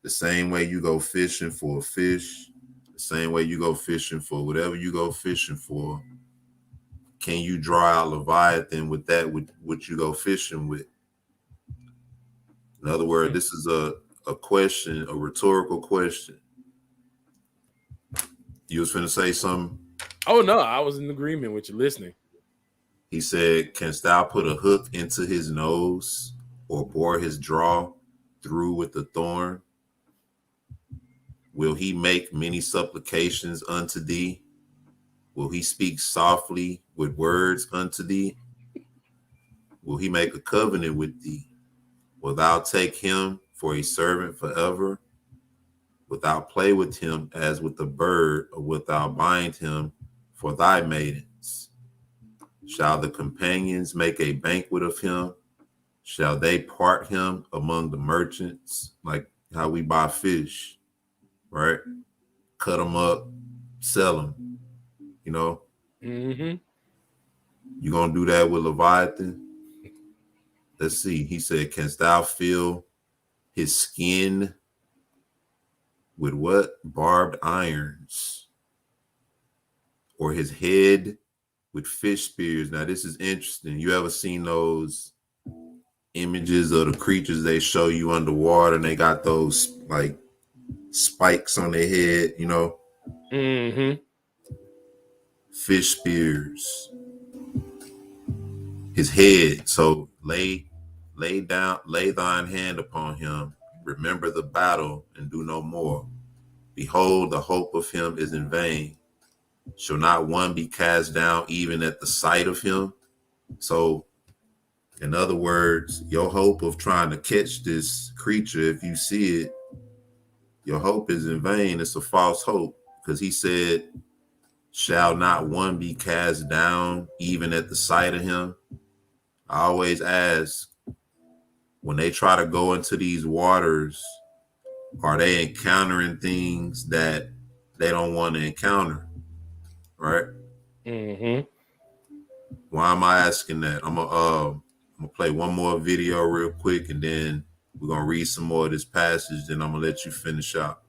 the same way you go fishing for a fish, the same way you go fishing for whatever you go fishing for, can you draw out Leviathan with that, with what you go fishing with? In other words, this is a question, a rhetorical question. You was finna say something? Oh, no, I was in agreement with you listening. He said, canst thou put a hook into his nose or bore his jaw through with a thorn? Will he make many supplications unto thee? Will he speak softly with words unto thee? Will he make a covenant with thee? Wilt thou take him for a servant forever? Wilt thou play with him as with a bird, or wilt thou bind him for thy maidens? Shall the companions make a banquet of him? Shall they part him among the merchants, like how we buy fish, right? Cut them up, sell them, you know? Mm-hmm. You gonna do that with Leviathan? Let's see. He said, canst thou feel his skin with what? Barbed irons, or his head with fish spears? Now, this is interesting. You ever seen those images of the creatures they show you underwater and they got those like spikes on their head, you know? Mm-hmm. Fish spears. His head. So lay thine hand upon him. Remember the battle and do no more. Behold, the hope of him is in vain. Shall not one be cast down even at the sight of him? So, in other words, your hope of trying to catch this creature, if you see it, your hope is in vain. It's a false hope, because he said, shall not one be cast down even at the sight of him? I always ask, when they try to go into these waters, are they encountering things that they don't want to encounter? Right? Mm-hmm. Why am I asking that? I'm gonna play one more video real quick, and then we're gonna read some more of this passage. Then I'm gonna let you finish out.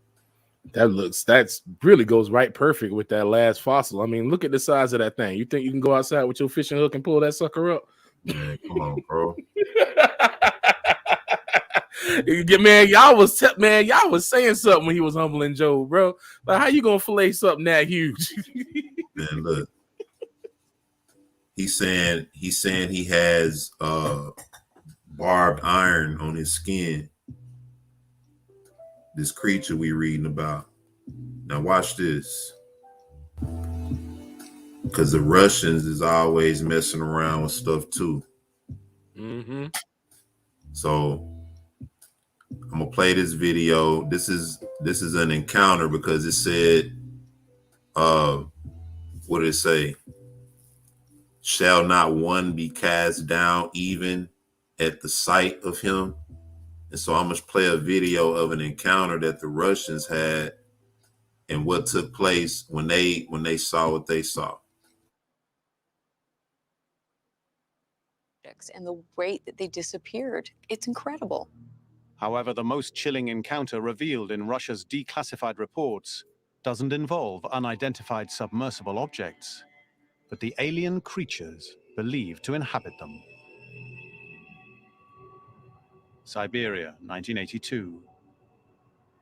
That's really goes right perfect with that last fossil. I mean, look at the size of that thing. You think you can go outside with your fishing hook and pull that sucker up? Man, come on, bro. Man, y'all was saying something when he was humbling Job, bro. Like, how you gonna fillet something that huge? Man, look. He's saying he has barbed iron on his skin. This creature we reading about. Now watch this. Because the Russians is always messing around with stuff too. Mm-hmm. So I'm gonna play this video. This is an encounter because it said, what did it say? Shall not one be cast down even at the sight of him? And so I'm gonna play a video of an encounter that the Russians had and what took place when they saw what they saw. And the rate that they disappeared, it's incredible. However, the most chilling encounter revealed in Russia's declassified reports doesn't involve unidentified submersible objects, but the alien creatures believed to inhabit them. Siberia, 1982.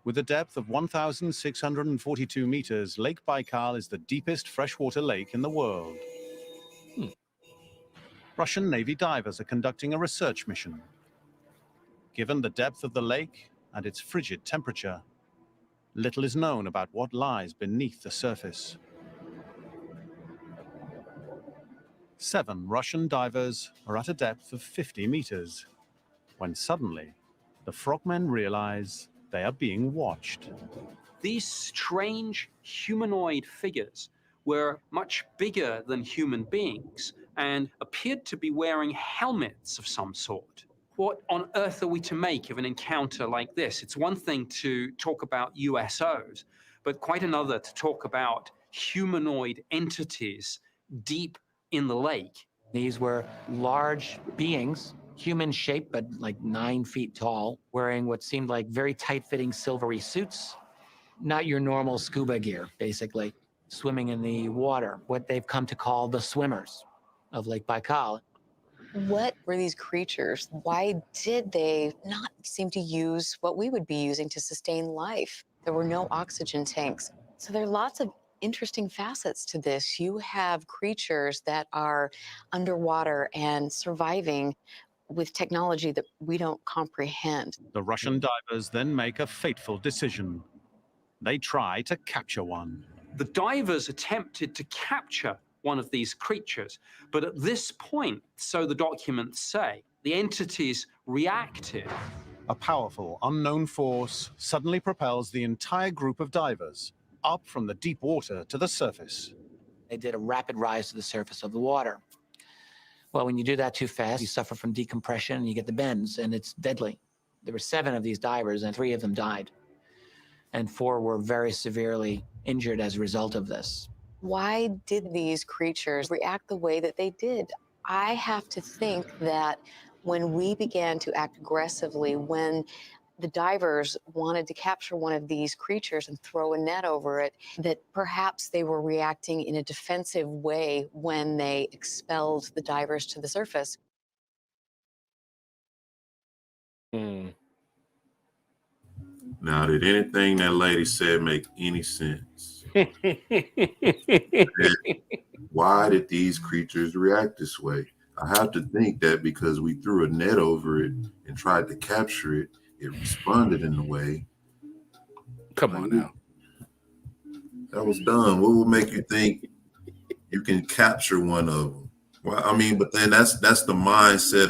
With a depth of 1,642 meters, Lake Baikal is the deepest freshwater lake in the world. Russian Navy divers are conducting a research mission. Given the depth of the lake and its frigid temperature, little is known about what lies beneath the surface. 7 Russian divers are at a depth of 50 meters, when suddenly the frogmen realize they are being watched. These strange humanoid figures were much bigger than human beings and appeared to be wearing helmets of some sort. What on earth are we to make of an encounter like this? It's one thing to talk about USOs, but quite another to talk about humanoid entities deep in the lake. These were large beings, human shaped, but like 9 feet tall, wearing what seemed like very tight-fitting silvery suits. Not your normal scuba gear, basically. Swimming in the water, what they've come to call the swimmers of Lake Baikal. What were these creatures? Why did they not seem to use what we would be using to sustain life? There were no oxygen tanks. So there are lots of interesting facets to this. You have creatures that are underwater and surviving with technology that we don't comprehend. The Russian divers then make a fateful decision. They try to capture one. The divers attempted to capture one of these creatures, but at this point, so the documents say, the entities reacted. A powerful, unknown force suddenly propels the entire group of divers up from the deep water to the surface. They did a rapid rise to the surface of the water. Well, when you do that too fast, you suffer from decompression and you get the bends, and it's deadly. There were 7 of these divers, and 3 of them died. And 4 were very severely injured as a result of this. Why did these creatures react the way that they did? I have to think that when we began to act aggressively, when the divers wanted to capture one of these creatures and throw a net over it, that perhaps they were reacting in a defensive way when they expelled the divers to the surface. Now, did anything that lady said make any sense? Why did these creatures react this way? I have to think that because we threw a net over it and tried to capture it, it responded in a way. Come on now. That was dumb. What would make you think you can capture one of them? Well, I mean, but then that's the mindset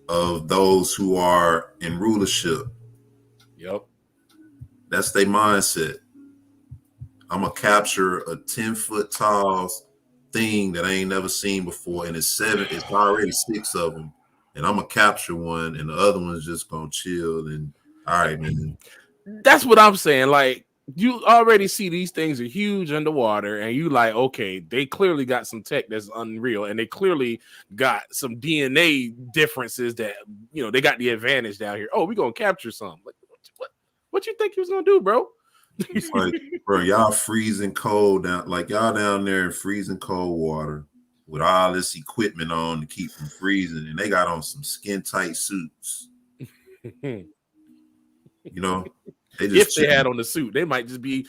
of those who are in rulership. Yep. That's their mindset. I'm gonna capture a 10-foot tall thing that I ain't never seen before, and it's already 6 of them, and I'm gonna capture one, and the other one's just gonna chill. And all right, man. That's what I'm saying. Like, you already see these things are huge underwater, and you like, okay, they clearly got some tech that's unreal, and they clearly got some DNA differences that, you know, they got the advantage down here. Oh, we're gonna capture some. Like, what you think you was gonna do, bro? Like, bro, y'all freezing cold down, like y'all down there in freezing cold water with all this equipment on to keep from freezing, and they got on some skin tight suits. You know, If they had on the suit, they might just be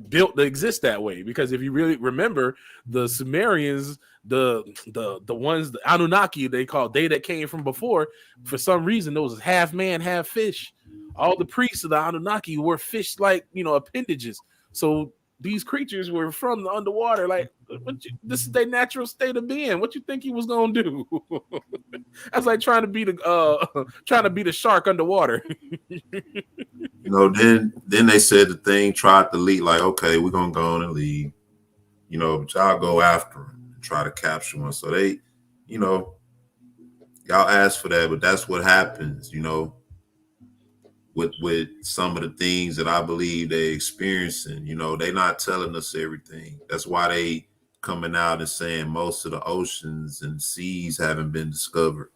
built to exist that way. Because if you really remember, the Sumerians, the ones, the Anunnaki, they that came from before, for some reason, those half man, half fish. All the priests of the Anunnaki were fish-like, appendages. So these creatures were from the underwater. Like, this is their natural state of being. What you think he was gonna do? That's like trying to beat a shark underwater. Then they said the thing tried to leave. Like, okay, we're gonna go on and leave. But y'all go after him and try to capture one. So they, y'all asked for that, but that's what happens. With some of the things that I believe they experiencing, they not telling us everything. That's why they coming out and saying most of the oceans and seas haven't been discovered.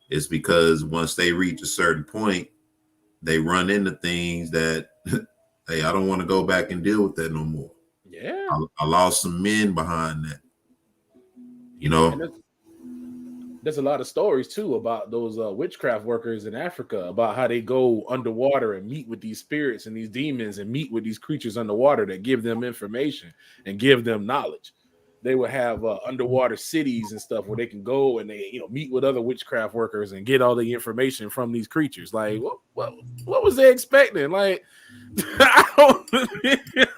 It's because once they reach a certain point, they run into things that, hey, I don't want to go back and deal with that no more. Yeah. I lost some men behind that. There's a lot of stories too about those witchcraft workers in Africa, about how they go underwater and meet with these spirits and these demons and meet with these creatures underwater that give them information and give them knowledge. They would have underwater cities and stuff where they can go and they, meet with other witchcraft workers and get all the information from these creatures. Like, what was they expecting? Like,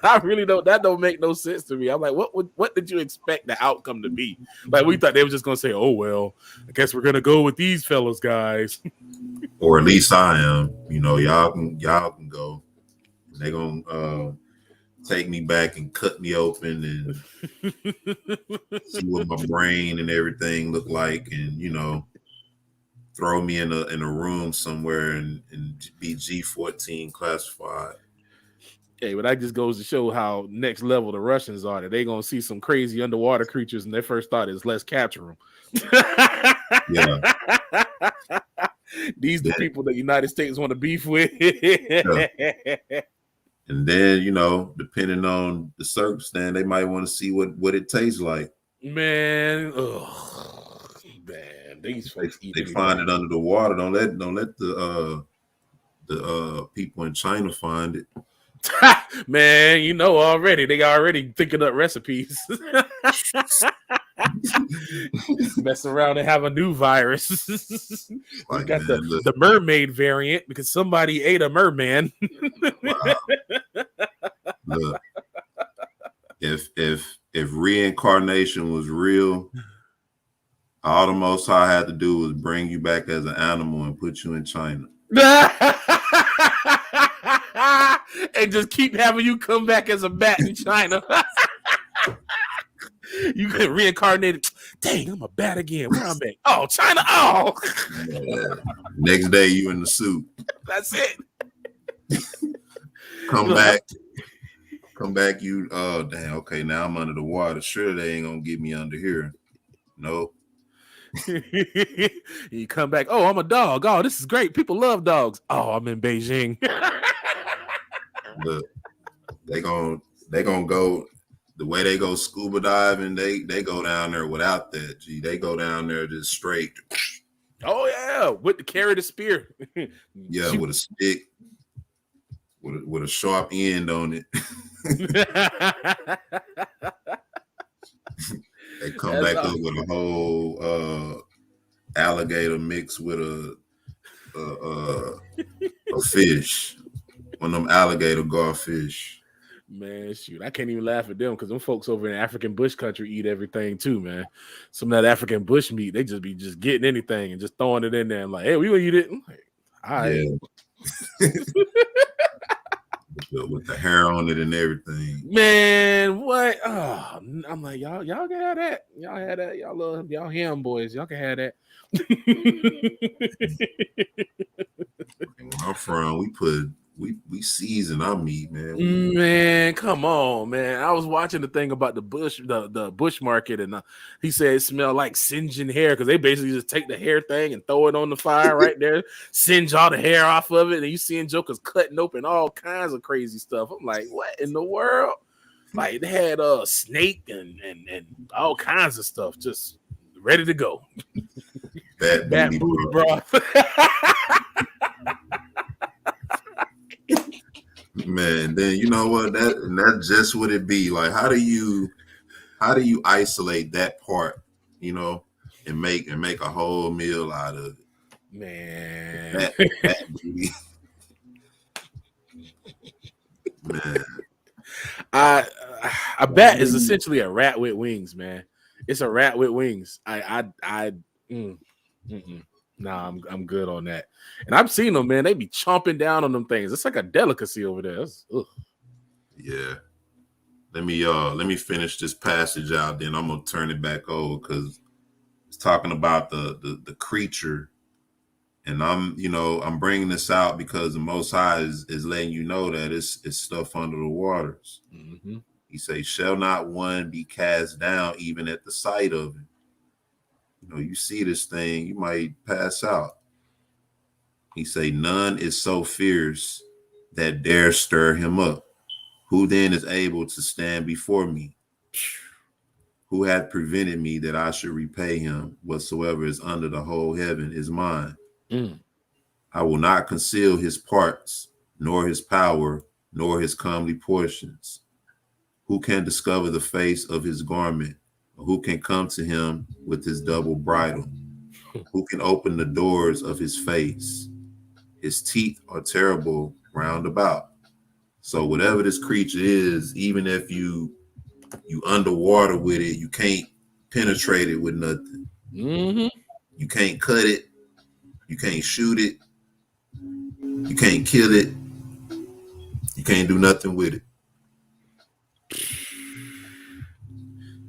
I really don't. That don't make no sense to me. I'm like, what did you expect the outcome to be? Like, we thought they were just gonna say, "Oh well, I guess we're gonna go with these fellows, guys." Or at least I am. Y'all can go. They gonna take me back and cut me open and see what my brain and everything look like, and throw me in a room somewhere and be G14 classified. Hey, but that just goes to show how next level the Russians are. That they gonna see some crazy underwater creatures, and their first thought is, let's capture them. Yeah. These the people that the United States want to beef with. Yeah. And then, depending on the circumstance, they might want to see what it tastes like. Man, these folks they find it under the water. Don't let the people in China find it. Man, already they already thinking up recipes. Mess around and have a new virus. We got the mermaid variant because somebody ate a merman. Wow. Look, if reincarnation was real, all the Most High had to do was bring you back as an animal and put you in China. And just keep having you come back as a bat in China. You get reincarnated. Dang, I'm a bat again. Where I'm at? Oh, China. Oh. Next day, you in the suit. That's it. Come back. You. Oh, damn. Okay, now I'm under the water. Sure, they ain't gonna get me under here. Nope. You come back. Oh, I'm a dog. Oh, this is great. People love dogs. Oh, I'm in Beijing. Look, they gonna go the way they go scuba diving. They go down there without that. Gee, they go down there just straight. Oh yeah, with the carry the spear. Yeah, with a stick, with a sharp end on it. They come back up with a whole alligator mixed with a fish. One of them alligator garfish. Man, shoot, I can't even laugh at them because them folks over in African bush country eat everything too, man. Some of that African bush meat, they just be getting anything and just throwing it in there and like, hey, we gonna eat it. I'm like, all right. Yeah. With the hair on it and everything. Man, what? Oh, I'm like, y'all can have that. Y'all have that. Y'all love y'all ham boys. Y'all can have that. Where I'm from, we season our meat, man. Man, come on, man. I was watching the thing about the bush market, and he said it smelled like singeing hair because they basically just take the hair thing and throw it on the fire right there, singe all the hair off of it, and you seeing jokers cutting open all kinds of crazy stuff. I'm like, what in the world? Like they had a snake and all kinds of stuff just ready to go. Bad booty broth. Man, then you know what? That's just what it be. Like, how do you isolate that part, you know, and make a whole meal out of it? Man. That booty. Man. A bat is essentially a rat with wings, man. It's a rat with wings. Nah, I'm good on that. And I've seen them, man. They be chomping down on them things. It's like a delicacy over there. Yeah. Let me finish this passage out, then I'm gonna turn it back over because it's talking about the creature. And I'm bringing this out because the Most High is letting you know that it's stuff under the waters. Mm-hmm. He says, shall not one be cast down even at the sight of it? You know, you see this thing, you might pass out. He say, none is so fierce that dare stir him up. Who then is able to stand before me? Who hath prevented me that I should repay him? Whatsoever is under the whole heaven is mine. I will not conceal his parts, nor his power, nor his comely portions. Who can discover the face of his garment? Or who can come to him with his double bridle? Who can open the doors of his face? His teeth are terrible round about. So whatever this creature is, even if you underwater with it, you can't penetrate it with nothing. Mm-hmm. You can't cut it. You can't shoot it. You can't kill it. You can't do nothing with it.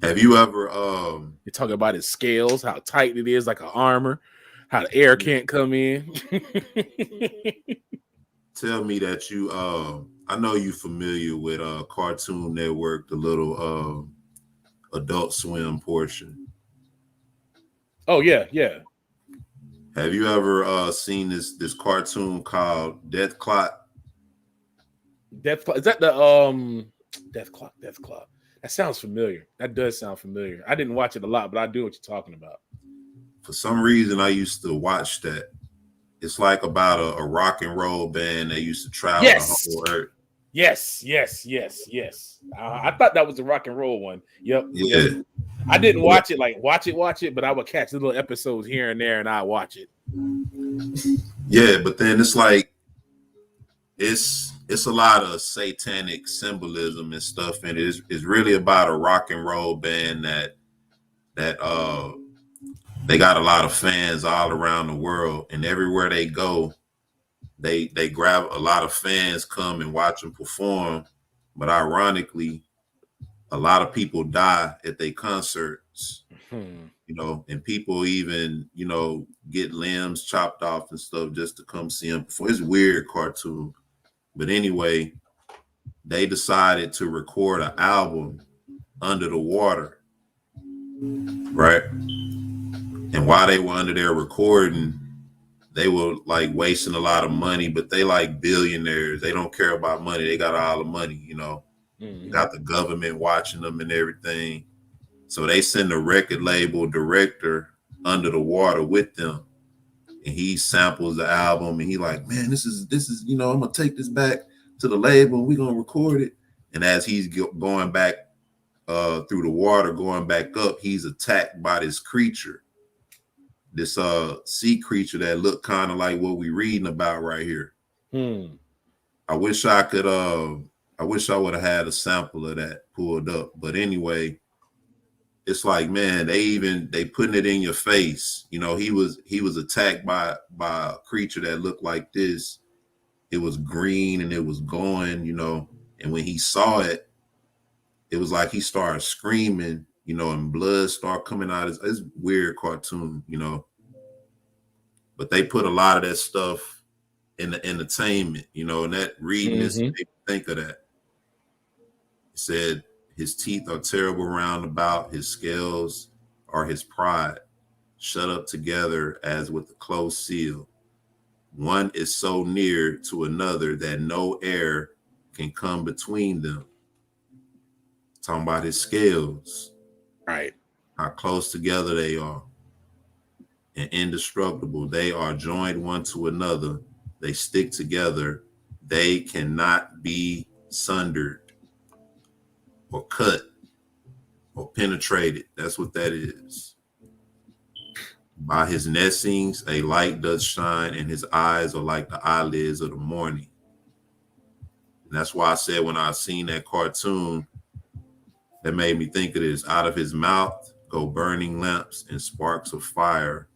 Have you ever you talking about its scales, how tight it is, like an armor, how the air can't come in? Tell me that you I know you familiar with Cartoon Network, the little Adult Swim portion. Oh yeah. Have you ever seen this cartoon called Death Clock? Death Clock. Is that the Death Clock? That sounds familiar. That does sound familiar. I didn't watch it a lot, but I do what you're talking about. For some reason, I used to watch that. It's like about a rock and roll band that used to travel the whole earth. Yes. I thought that was the rock and roll one. Yep. Yeah. Yep. I didn't watch it, watch it, but I would catch little episodes here and there, and I watch it. Yeah, but then it's like it's a lot of satanic symbolism and stuff, and it's really about a rock and roll band that they got a lot of fans all around the world, and everywhere they go, they grab a lot of fans come and watch them perform. But ironically, a lot of people die at their concerts, you know, and people even, you know, get limbs chopped off and stuff just to come see them perform. It's a weird cartoon. But anyway, they decided to record an album under the water, right? And while they were under there recording, they were like wasting a lot of money, but they like billionaires. They don't care about money. They got all the money, you know. Mm-hmm. Got the government watching them and everything. So they send a record label director under the water with them. And he samples the album and he like, man, this is, you know, I'm going to take this back to the label and we're going to record it. And as he's going back through the water, going back up, he's attacked by this creature. This sea creature that looked kind of like what we're reading about right here. I wish I could I wish I would have had a sample of that pulled up. But anyway, it's like, man, they putting it in your face. You know, he was attacked by a creature that looked like this. It was green and it was going, you know, and when he saw it, it was like he started screaming, you know, and blood started coming out. It's weird cartoon, you know. But they put a lot of that stuff in the entertainment, you know, and that reading this made me think of that. It said, his teeth are terrible round about, his scales are his pride, shut up together as with a closed seal. One is so near to another that no air can come between them. Talking about his scales. Right. How close together they are. And indestructible. They are joined one to another. They stick together. they cannot be sundered or cut or penetrated. That's what that is. By his nestings, a light does shine, and his eyes are like the eyelids of the morning. And that's why I said when I seen that cartoon, that made me think of this. Out of his mouth go burning lamps, and sparks of fire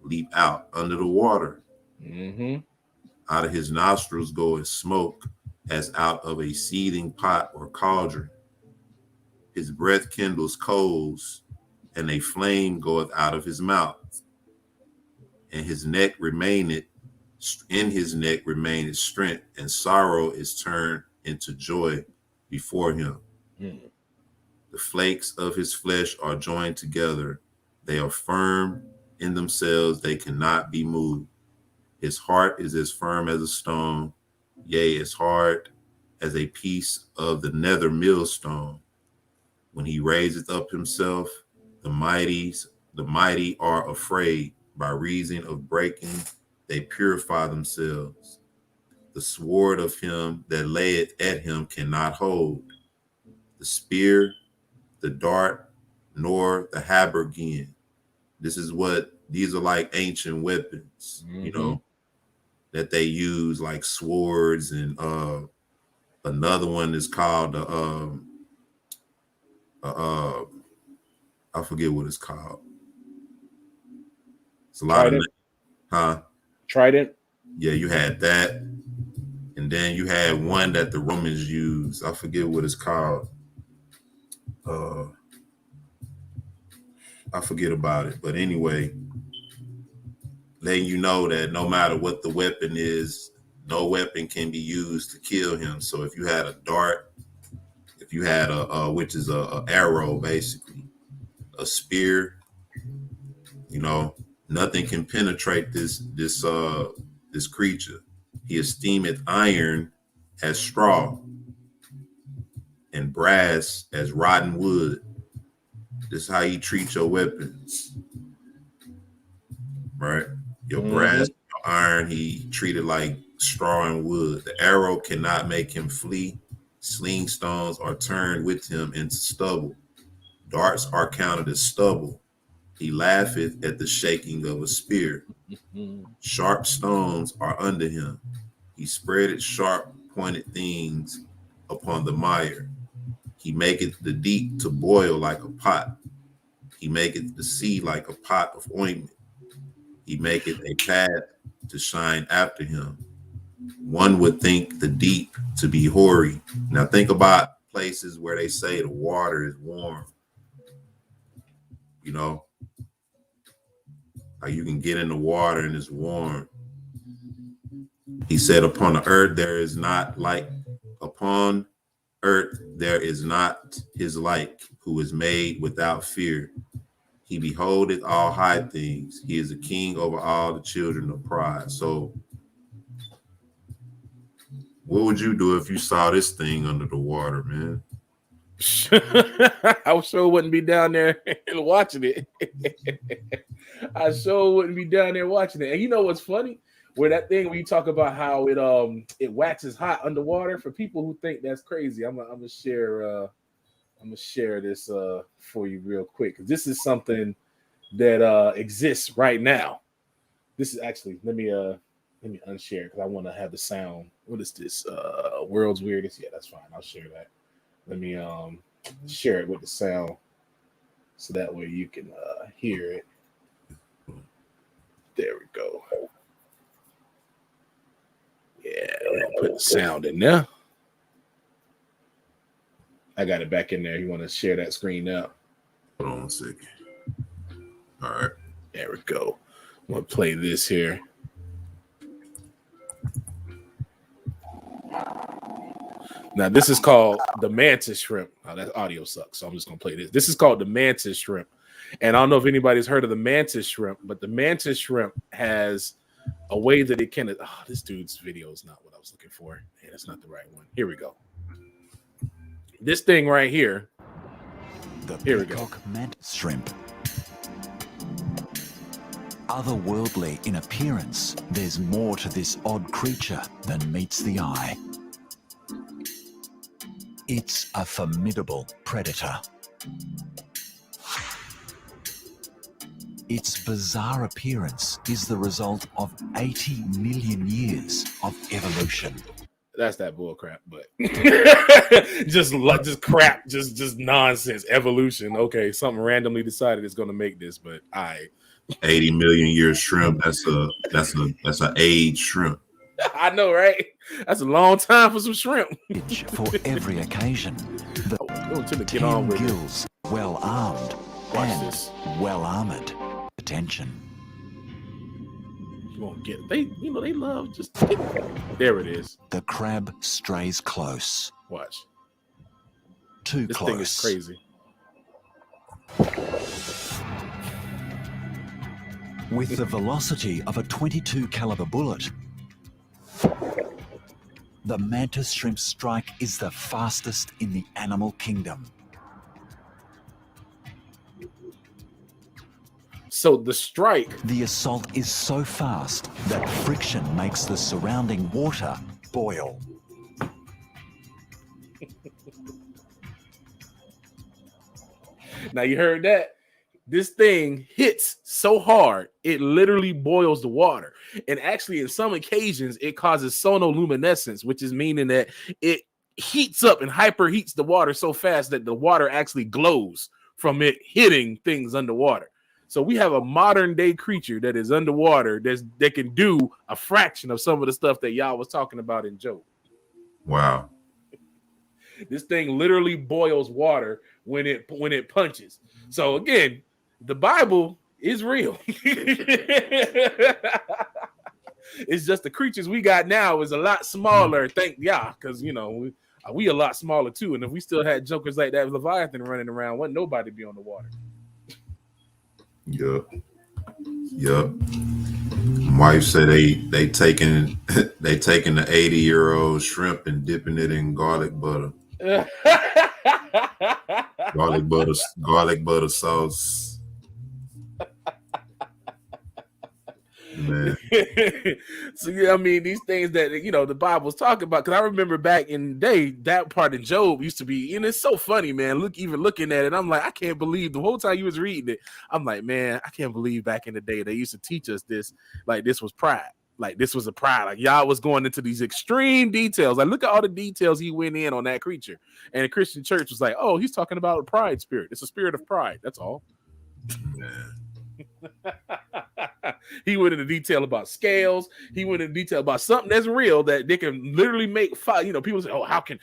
leap out under the water. Mm-hmm. Out of his nostrils goeth smoke, as out of a seething pot or cauldron. His breath kindles coals, and a flame goeth out of his mouth. And his neck remaineth, in his neck remaineth strength, and sorrow is turned into joy before him. Mm. The flakes of his flesh are joined together. They are firm in themselves, they cannot be moved. His heart is as firm as a stone, yea, as hard as a piece of the nether millstone. When he raiseth up himself, the mighty are afraid. By reason of breaking, they purify themselves. The sword of him that layeth at him cannot hold. The spear, the dart, nor the habergeon. These are like ancient weapons, you know, that they use, like swords, and another one is called I forget what it's called. It's a lot Trident. of Trident. Yeah, you had that, and then you had one that the Romans used. I forget what it's called. I forget about it, but anyway, letting you know that no matter what the weapon is, no weapon can be used to kill him. So if you had a dart, if you had which is a arrow, basically, a spear, you know, nothing can penetrate this creature. He esteemeth iron as straw, and brass as rotten wood. This is how you treat your weapons, right? Your brass, your iron, he treated like straw and wood. The arrow cannot make him flee. Sling stones are turned with him into stubble. Darts are counted as stubble. He laugheth at the shaking of a spear. Sharp stones are under him. He spreadeth sharp pointed things upon the mire. He maketh the deep to boil like a pot. He maketh the sea like a pot of ointment. He maketh a path to shine after him. One would think the deep to be hoary. Now think about places where they say the water is warm. You know, how you can get in the water and it's warm. He said, upon the earth there is not like, upon earth there is not his like, who is made without fear. He beholdeth all high things. He is a king over all the children of pride. So what would you do if you saw this thing under the water, man? I sure wouldn't be down there watching it. I sure wouldn't be down there watching it. And you know what's funny? Where that thing, when you talk about how it waxes hot underwater, for people who think that's crazy, I'm gonna share this for you real quick, because this is something that exists right now. This is actually, let me unshare, because I want to have the sound. What is this? World's Weirdest? Yeah, that's fine. I'll share that. Let me share it with the sound, so that way you can hear it. There we go. Yeah, we're gonna put the sound in there. I got it back in there. You want to share that screen now? Hold on a second. All right. There we go. I'm gonna play this here. Now, this is called the mantis shrimp. Now, that audio sucks, so I'm just going to play this. This is called the mantis shrimp. And I don't know if anybody's heard of the mantis shrimp, but the mantis shrimp has a way that it can... Oh, this dude's video is not what I was looking for. Yeah, that's not the right one. Here we go. This thing right here. Here we go. Mantis shrimp. Otherworldly in appearance, there's more to this odd creature than meets the eye. It's a formidable predator. Its bizarre appearance is the result of 80 million years of evolution. That's that bull crap, but just crap, just nonsense. Evolution. Okay, something randomly decided it's going to make this, but 80 million year shrimp. That's an aged shrimp. I know, right? That's a long time for some shrimp. For every occasion, the to get 10 on with gills, well armed and this. well armored. Attention. You won't get they love just there it is. The crab strays close. Watch. Too this close. Thing is crazy. With the velocity of a .22 caliber bullet, the mantis shrimp strike is the fastest in the animal kingdom. So the strike. The assault is so fast that friction makes the surrounding water boil. Now you heard that? This thing hits so hard, it literally boils the water. And actually, in some occasions, it causes sonoluminescence, which is meaning that it heats up and hyperheats the water so fast that the water actually glows from it hitting things underwater. So we have a modern day creature that is underwater that can do a fraction of some of the stuff that y'all was talking about in Job. Wow. This thing literally boils water when it punches. So again, the Bible is real. It's just the creatures we got now is a lot smaller. Thank y'all, because we a lot smaller too. And if we still had jokers like that Leviathan running around, wouldn't nobody be on the water. Yup. My wife said they taking the 80-year-old shrimp and dipping it in garlic butter. garlic butter sauce. Man. So yeah, I mean, these things that the Bible's talking about, because I remember back in the day that part in Job used to be, and it's so funny, man. Looking at it, I'm like, I can't believe the whole time you was reading it. I'm like, man, I can't believe back in the day they used to teach us this, like this was pride. Like this was a pride. Like y'all was going into these extreme details. Like look at all the details he went in on that creature. And the Christian church was like, oh, he's talking about a pride spirit. It's a spirit of pride. That's all. He went into detail about scales. He went into detail about something that's real that they can literally make fire. People say, oh, how can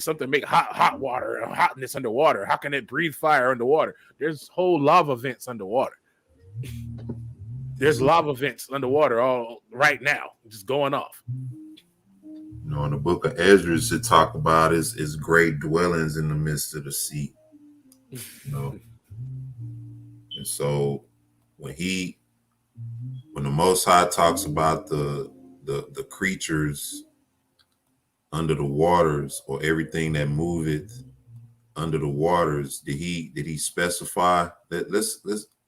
something make hot water or hotness underwater? How can it breathe fire underwater? There's whole lava vents underwater. There's lava vents underwater all right now, just going off. In the book of Ezra, it talk about is great dwellings in the midst of the sea. And so when the Most High talks about the creatures under the waters, or everything that moveth under the waters, did he specify that?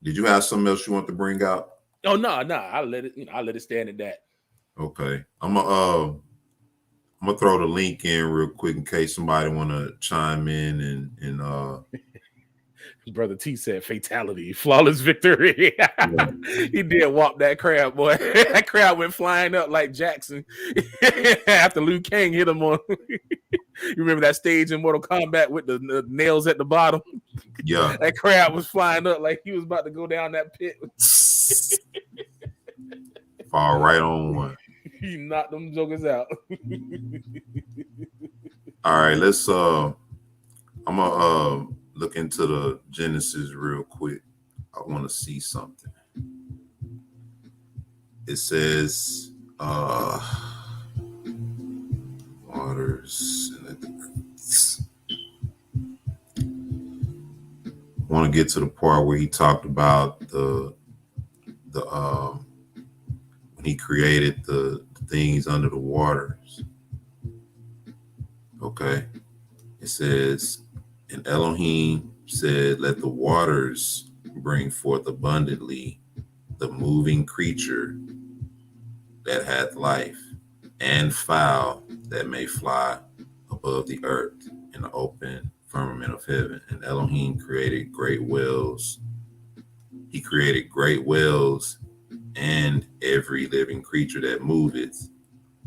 Did you have something else you want to bring out? Oh no, I let it stand at that. Okay, I'm gonna throw the link in real quick in case somebody want to chime in and Brother T said fatality, flawless victory. Yeah. He did whop that crab, boy. That crab went flying up like Jackson after Liu Kang hit him on. You remember that stage in Mortal Kombat with the nails at the bottom? Yeah. That crab was flying up like he was about to go down that pit. Fall right on one. He knocked them jokers out. All right, let's I'm gonna look into the Genesis real quick. I want to see something. It says waters. I want to get to the part where he talked about the when he created the things under the waters. Okay. It says, and Elohim said, let the waters bring forth abundantly the moving creature that hath life, and fowl that may fly above the earth in the open firmament of heaven. And Elohim created great whales. He created great whales and every living creature that moveth,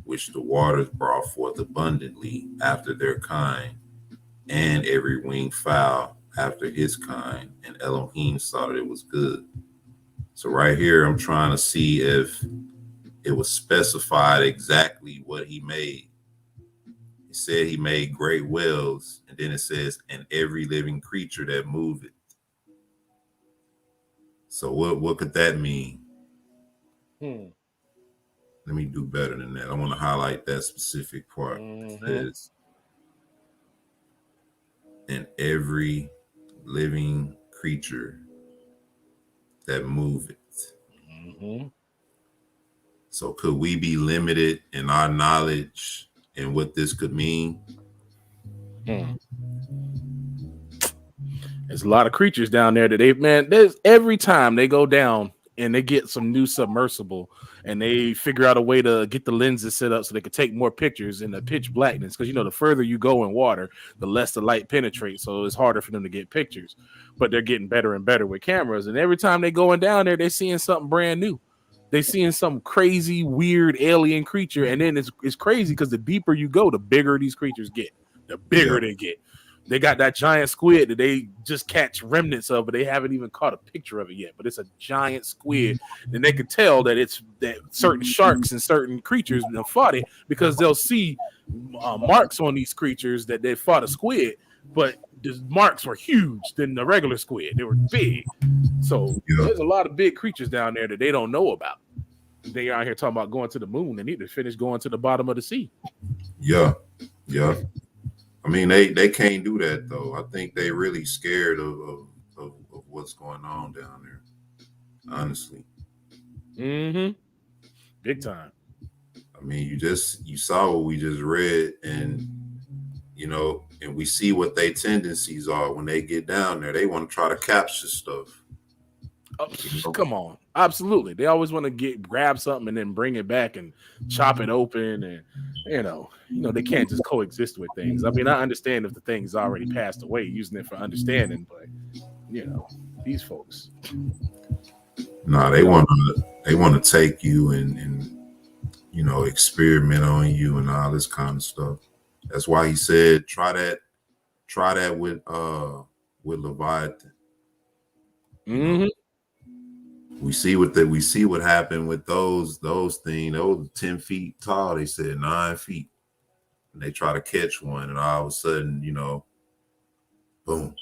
which the waters brought forth abundantly after their kind, and every winged fowl after his kind. And Elohim saw that it was good. So right here, I'm trying to see if it was specified exactly what he made. He said he made great whales, and then it says, and every living creature that moveth. So what could that mean? Let me do better than that. I want to highlight that specific part. It says, and every living creature that moveth. So could we be limited in our knowledge and what this could mean? There's a lot of creatures down there that there's every time they go down and they get some new submersible and they figure out a way to get the lenses set up so they could take more pictures in the pitch blackness. Because, the further you go in water, the less the light penetrates. So it's harder for them to get pictures. But they're getting better and better with cameras. And every time they're going down there, they're seeing something brand new. They're seeing some crazy, weird alien creature. And then it's crazy because the deeper you go, the bigger these creatures get. The bigger they get. They got that giant squid that they just catch remnants of, but they haven't even caught a picture of it yet. But it's a giant squid, and they can tell that that certain sharks and certain creatures have fought it because they'll see marks on these creatures that they fought a squid, but the marks were huge than the regular squid. They were big. So there's a lot of big creatures down there that they don't know about. They out here talking about going to the moon. They need to finish going to the bottom of the sea. Yeah. I mean, they can't do that though. I think they really scared of what's going on down there. Honestly. Big time. I mean, you saw what we just read, and and we see what their tendencies are when they get down there. They want to try to capture stuff. Come on. Absolutely. They always want to grab something and then bring it back and chop it open. And, they can't just coexist with things. I mean, I understand if the thing's already passed away, using it for understanding, but, these folks. No, they want to take you and experiment on you and all this kind of stuff. That's why he said, try that with Leviathan. We see what happened with those things. Those 10 feet tall. They said 9 feet, and they try to catch one, and all of a sudden, boom,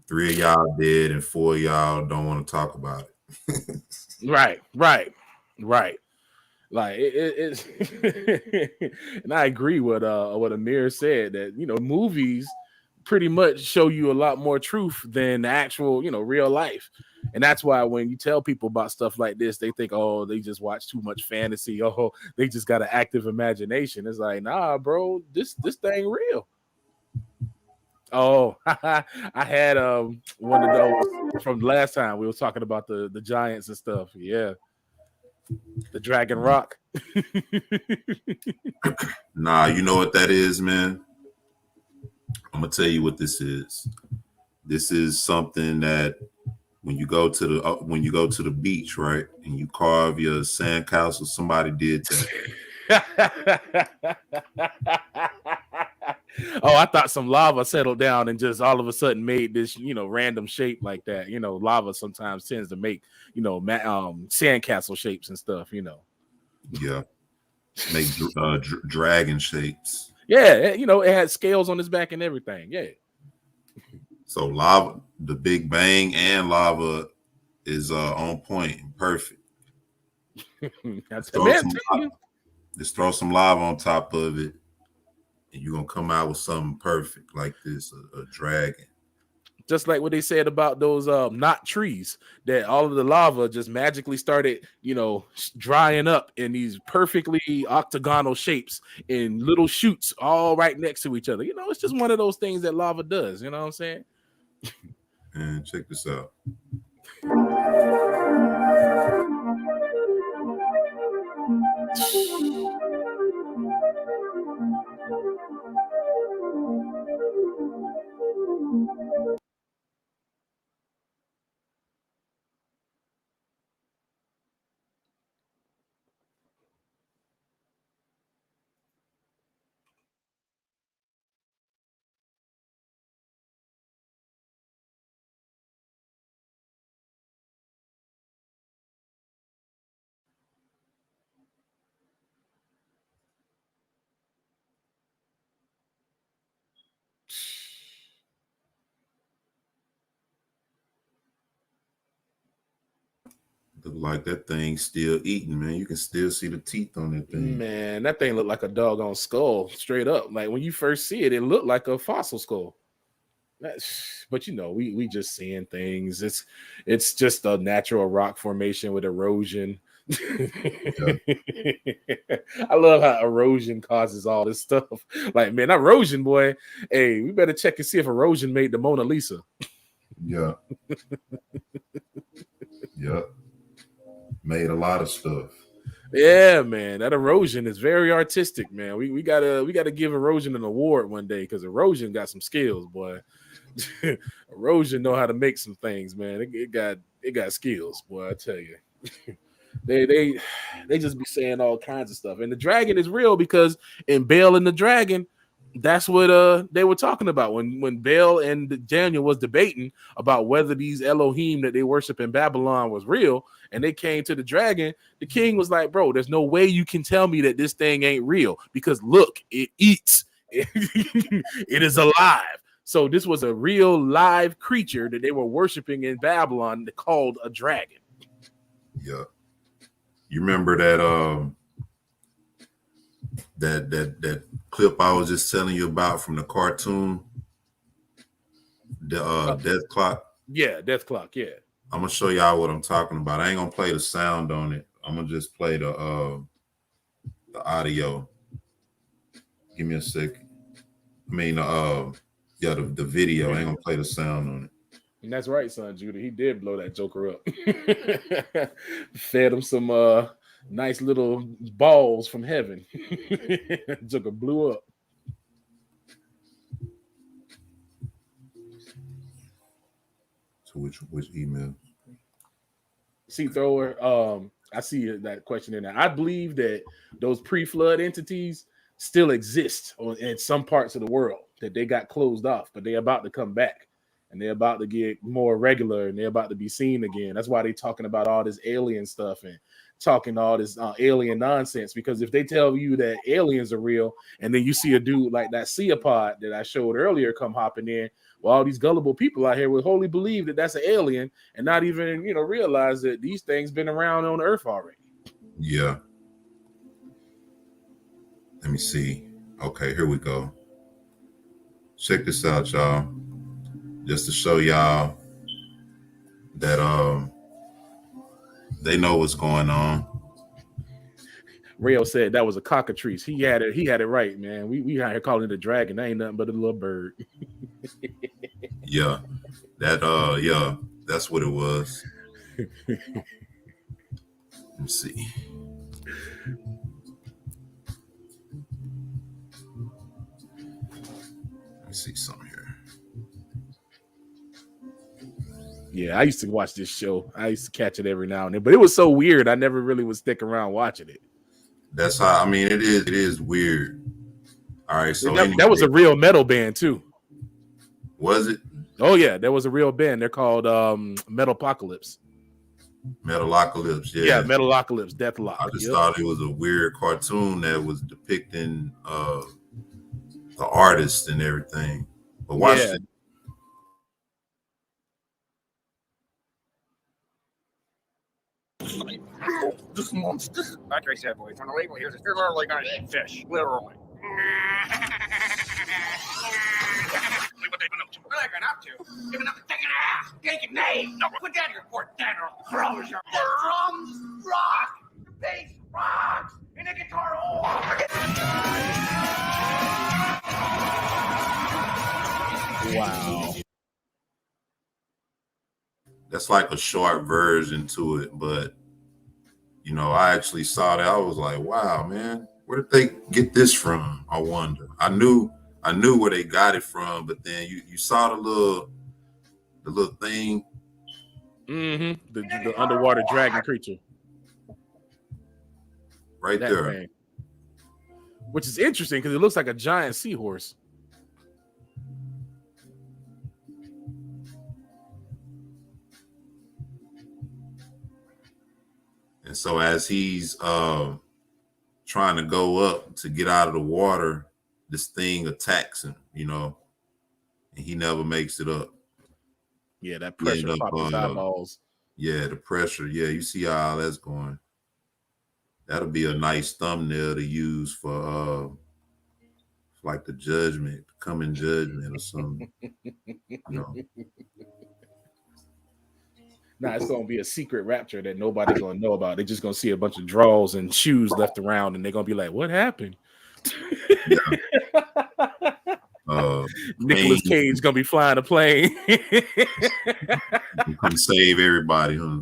3 of y'all dead, and 4 of y'all don't want to talk about it. Right. Like it's and I agree with what Amir said that movies pretty much show you a lot more truth than the actual real life. And that's why when you tell people about stuff like this, they think, oh, they just watch too much fantasy. Oh, they just got an active imagination. It's like, nah, bro, this thing real. Oh, I had one of those from last time we were talking about the giants and stuff. Yeah. The Dragon Rock. Nah, you know what that is, man? I'm gonna tell you what this is. This is something that when you go to the beach, right, and you carve your sandcastle, somebody did that. Oh, I thought some lava settled down and just all of a sudden made this, random shape like that. Lava sometimes tends to make, sandcastle shapes and stuff, Yeah. Make dragon shapes. Yeah, it had scales on its back and everything. Yeah. So lava, the Big Bang and lava is on point and perfect. Just throw some lava on top of it, and you're gonna come out with something perfect like this, a dragon. Just like what they said about those knot trees, that all of the lava just magically started, drying up in these perfectly octagonal shapes in little shoots all right next to each other. It's just one of those things that lava does. You know what I'm saying? And check this out. Look like that thing's still eating, man. You can still see the teeth on that thing. Man, that thing looked like a doggone skull, straight up. Like when you first see it, it looked like a fossil skull. But you know, we just seeing things. It's just a natural rock formation with erosion. I love how erosion causes all this stuff. Like, man, erosion, boy. Hey, we better check and see if erosion made the Mona Lisa. Yeah. Yep. Made a lot of stuff. Yeah, man. That erosion is very artistic, man. We gotta give erosion an award one day because erosion got some skills, boy. Erosion know how to make some things, man. It got skills, boy. I tell you. They just be saying all kinds of stuff. And the dragon is real because in Baal and the Dragon, that's what they were talking about when Baal and Daniel was debating about whether these Elohim that they worship in Babylon was real, and they came to the dragon. The king was like, bro, there's no way you can tell me that this thing ain't real because look, it eats. It is alive. So this was a real live creature that they were worshiping in Babylon called a dragon. Yeah. You remember that clip I was just telling you about from the cartoon, the Death Clock? Yeah, Death Clock, yeah. I'm gonna show y'all what I'm talking about. I ain't gonna play the sound on it. I'm gonna just play the audio. Give me a second. I mean, yeah, the video. I ain't gonna play the sound on it. And that's right, son, Judah. He did blow that joker up. Fed him some nice little balls from heaven. Joker blew up. So which email? See, thrower. I see that question in there. I believe that those pre-flood entities still exist in some parts of the world that they got closed off, but they're about to come back. And they're about to get more regular, and they're about to be seen again. That's why they're talking about all this alien stuff and talking all this alien nonsense. Because if they tell you that aliens are real, and then you see a dude like that Seapod that I showed earlier come hopping in, well, all these gullible people out here will wholly believe that that's an alien and not even, realize that these things been around on Earth already. Yeah. Let me see. Okay, here we go. Check this out, y'all. Just to show y'all that they know what's going on. Rayo said that was a cockatrice. He had it right, man. We out here calling it a dragon. That ain't nothing but a little bird. Yeah. Yeah, that's what it was. Let me see. Let me see something here. Yeah, I used to watch this show. I used to catch it every now and then, but it was so weird. I never really would stick around watching it. That's how, I mean, it is weird. All right, so that was a real metal band too. Was it? Oh yeah, there was a real band. They're called Metalocalypse. Metalocalypse, yeah. Yeah, Metalocalypse, Deathlock. I just thought it was a weird cartoon that was depicting the artist and everything. But watch it. This monster. Like I said, boys, on the label here, it's literally gonna eat fish. Literally. What they've been up to. What are they been up to? They've been up to taking ass, taking names. No, put down your report, Daniel. Close your drums rock, the bass rocks, and the guitar Wow. that's like a short version to it, but you know, I actually saw that. I was like, wow, man, where did they get this from? I wonder. I knew where they got it from, but then you saw the little thing. Mm-hmm. The underwater dragon creature. Right that there. Thing. Which is interesting because it looks like a giant seahorse. And so as he's trying to go up to get out of the water, this thing attacks him, you know, and he never makes it up. Yeah, that pressure popped his eyeballs. Yeah, the pressure. Yeah, you see how that's going. That'll be a nice thumbnail to use for like the judgment, coming judgment or something. You know. Nah, it's gonna be a secret rapture that nobody's gonna know about. They're just gonna see a bunch of drawers and shoes left around, and they're gonna be like, "What happened?" Nicolas Cage gonna be flying a plane. Come save everybody, huh?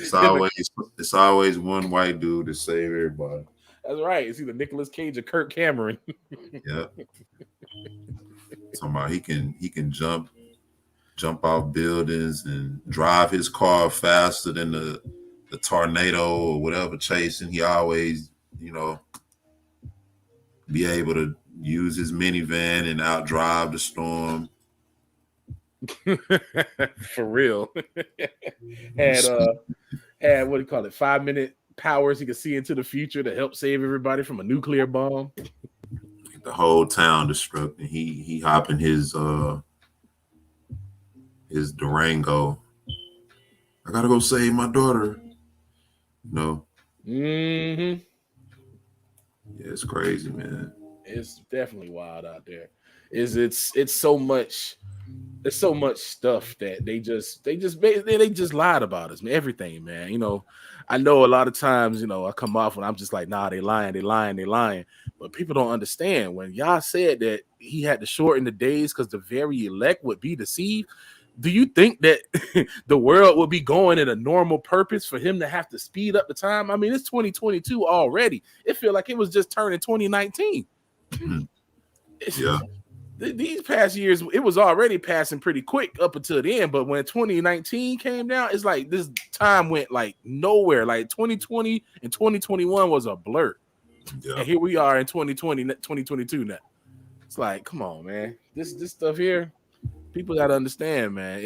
It's always one white dude to save everybody. That's right. It's either Nicolas Cage or Kirk Cameron. Yeah. Somebody he can jump off buildings and drive his car faster than the tornado or whatever chasing. He always, you know, be able to use his minivan and outdrive the storm. For real. had what do you call it? 5-minute powers he could see into the future to help save everybody from a nuclear bomb. The whole town destructed. He hop in his Durango. I gotta go save my daughter. No. Mm-hmm. Yeah, it's crazy, man. It's definitely wild out there. It's so much. There's so much stuff that they just lied about us, man. Everything, man. You know, I know a lot of times, you know, I come off when I'm just like, nah, they lying. But people don't understand when y'all said that he had to shorten the days because the very elect would be deceived. Do you think that the world would be going at a normal purpose for him to have to speed up the time? I mean, it's 2022 already. It feels like it was just turning 2019. Yeah. These past years, it was already passing pretty quick up until the end. But when 2019 came down, it's like this time went like nowhere. Like 2020 and 2021 was a blur. Yeah. And here we are in 2022 now. It's like, come on, man. This stuff here, people got to understand, man.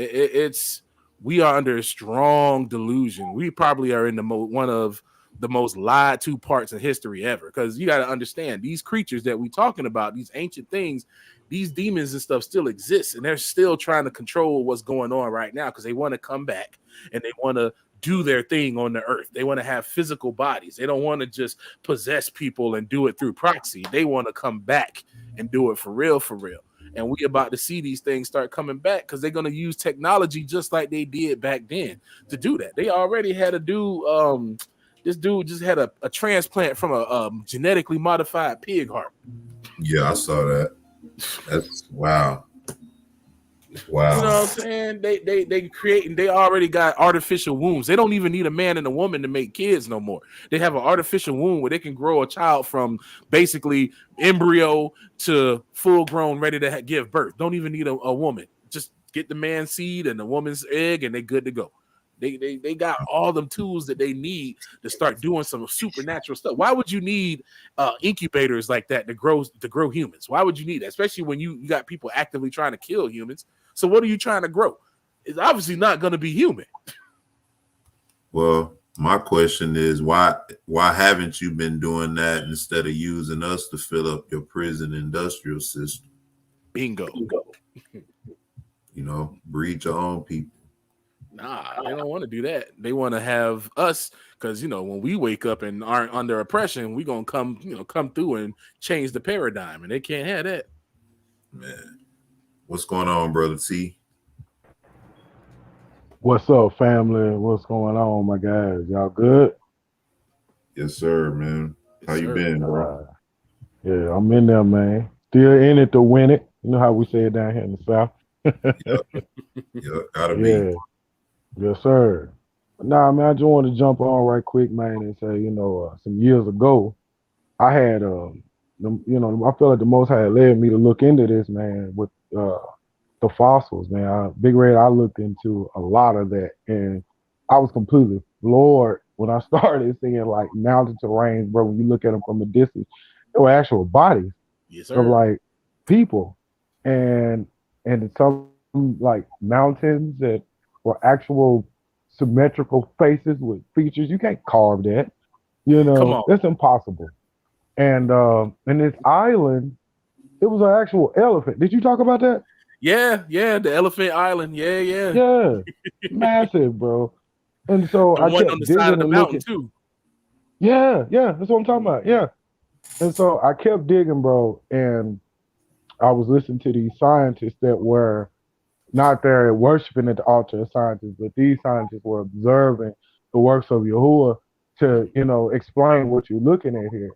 We are under a strong delusion. We probably are in one of the most lied to parts in history ever. Because you got to understand, these creatures that we're talking about, these ancient things, these demons and stuff still exist, and they're still trying to control what's going on right now because they want to come back and they want to do their thing on the earth. They want to have physical bodies. They don't want to just possess people and do it through proxy. They want to come back and do it for real. And we about to see these things start coming back because they're going to use technology just like they did back then to do that. They already had a dude. This dude just had a transplant from a genetically modified pig heart. Yeah, I saw that. That's wow. Wow. You know what I'm saying? They create and they already got artificial wombs. They don't even need a man and a woman to make kids no more. They have an artificial womb where they can grow a child from basically embryo to full grown, ready to give birth. Don't even need a woman. Just get the man's seed and the woman's egg, and they're good to go. They got all them tools that they need to start doing some supernatural stuff. Why would you need incubators like that to grow humans? Why would you need that? Especially when you got people actively trying to kill humans. So what are you trying to grow? It's obviously not going to be human. Well, my question is why haven't you been doing that instead of using us to fill up your prison industrial system? Bingo. You know, breed your own people. Nah, they don't want to do that. They want to have us because, you know, when we wake up and aren't under oppression, we're going to come through and change the paradigm, and they can't have that. Man, what's going on, Brother T? What's up, family? What's going on, my guys? Y'all good? Yes, sir, man. How you been, bro? Yeah, I'm in there, man. Still in it to win it. You know how we say it down here in the South. Yep, gotta be. Yes, sir. Nah, man, I just wanted to jump on right quick, man, and say, some years ago, I had, I feel like the Most High led me to look into this, man, with uh, the fossils, man. Big Red, I looked into a lot of that, and I was completely floored when I started seeing like mountain terrains, bro. When you look at them from a distance, they were actual bodies Yes, of sir. like people, and some like mountains that were actual symmetrical faces with features. You can't carve that, Come on. that's impossible. And this island, it was an actual elephant. Did you talk about that? Yeah, the Elephant Island. Yeah. Yeah, massive, bro. And so The I one on kept the side of digging the and mountain looking. too. Yeah, that's what I'm talking about. Yeah. And so I kept digging, bro, and I was listening to these scientists that were not there worshiping at the altar of scientists, but these scientists were observing the works of Yahuwah to, explain what you're looking at here.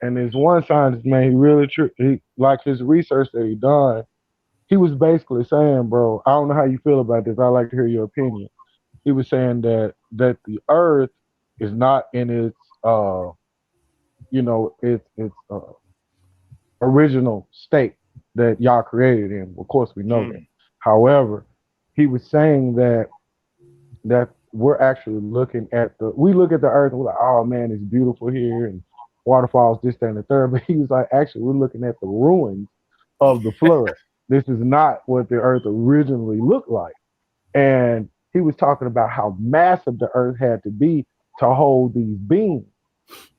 And there's one scientist, man, he really, he, like his research that he done, he was basically saying, bro, I don't know how you feel about this. I'd like to hear your opinion. He was saying that the earth is not in its, its original state that y'all created in. Of course, we know that. However, he was saying that we're actually looking at we look at the earth and we're like, oh man, it's beautiful here and waterfalls, this, that, and the third. But he was like, actually, we're looking at the ruins of the flood. This is not what the earth originally looked like. And he was talking about how massive the earth had to be to hold these beings.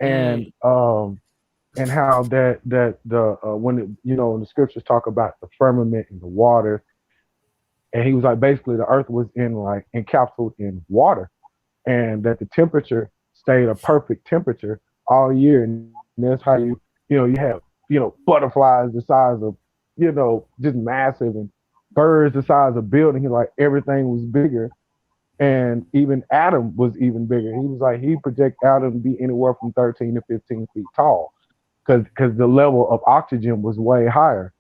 And how that the when when the scriptures talk about the firmament and the water, and he was like, basically the earth was in like encapsulated in water, and that the temperature stayed a perfect temperature all year. And that's how you have butterflies the size of just massive, and birds the size of buildings. Like everything was bigger, and even Adam was even bigger. He was like, he project Adam to be anywhere from 13 to 15 feet tall, because the level of oxygen was way higher,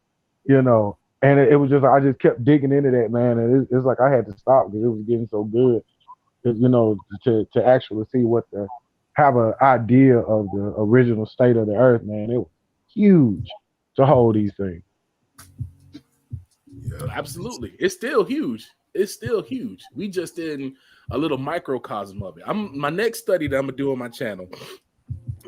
and it was just, I just kept digging into that, man, and it's like I had to stop because it was getting so good, to actually see have an idea of the original state of the earth, man. It was huge to hold these things. Yeah. Absolutely. It's still huge. We just in a little microcosm of it. My next study that I'm gonna do on my channel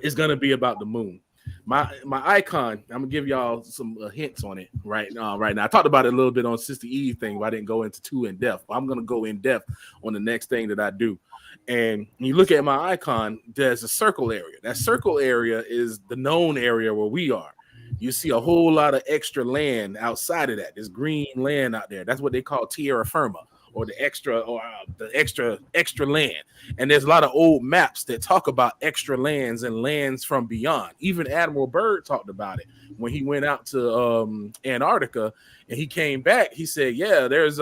is gonna be about the moon. My icon, I'm gonna give y'all some hints on it right now. I talked about it a little bit on Sister Eve thing, but I didn't go into too in depth. I'm gonna go in depth on the next thing that I do. And when you look at my icon, there's a circle area. That circle area is the known area where we are. You see a whole lot of extra land outside of that. There's green land out there. That's what they call terra firma, or the extra land. And there's a lot of old maps that talk about extra lands and lands from beyond. Even Admiral Byrd talked about it when he went out to Antarctica, and he came back. He said, yeah, there's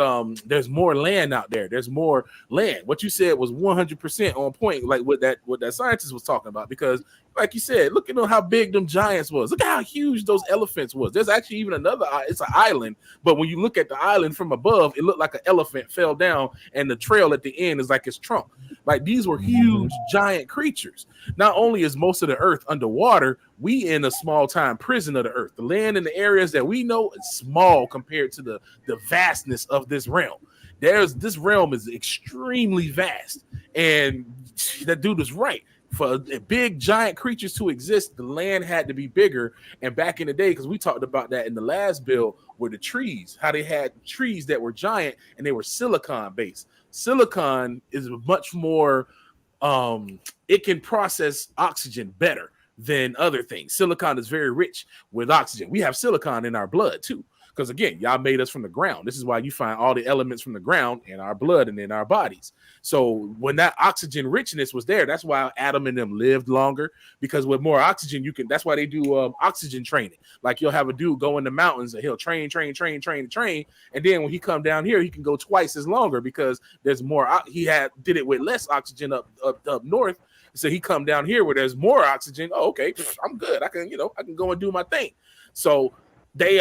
more land out there. There's more land. What you said was 100% on point, like what that scientist was talking about, because like you said, look at how big them giants was. Look at how huge those elephants was. There's actually even another, it's an island, but when you look at the island from above, it looked like an elephant fell down, and the trail at the end is like its trunk. Like, these were huge, giant creatures. Not only is most of the earth underwater, we in a small time prison of the earth. The land in the areas that we know is small compared to the vastness of this realm. This realm is extremely vast, and that dude is right. For big giant creatures to exist, the land had to be bigger. And back in the day, because we talked about that in the last bill, were the trees, how they had trees that were giant and they were silicon based. Silicon is much more, it can process oxygen better than other things. Silicon is very rich with oxygen. We have silicon in our blood too, because again, y'all made us from the ground. This is why you find all the elements from the ground in our blood and in our bodies. So when that oxygen richness was there, that's why Adam and them lived longer, because with more oxygen, that's why they do oxygen training. Like, you'll have a dude go in the mountains and he'll train. And then when he come down here, he can go twice as longer because there's more. Did it with less oxygen up north. So he come down here where there's more oxygen. Oh, okay, I'm good. I can go and do my thing. So they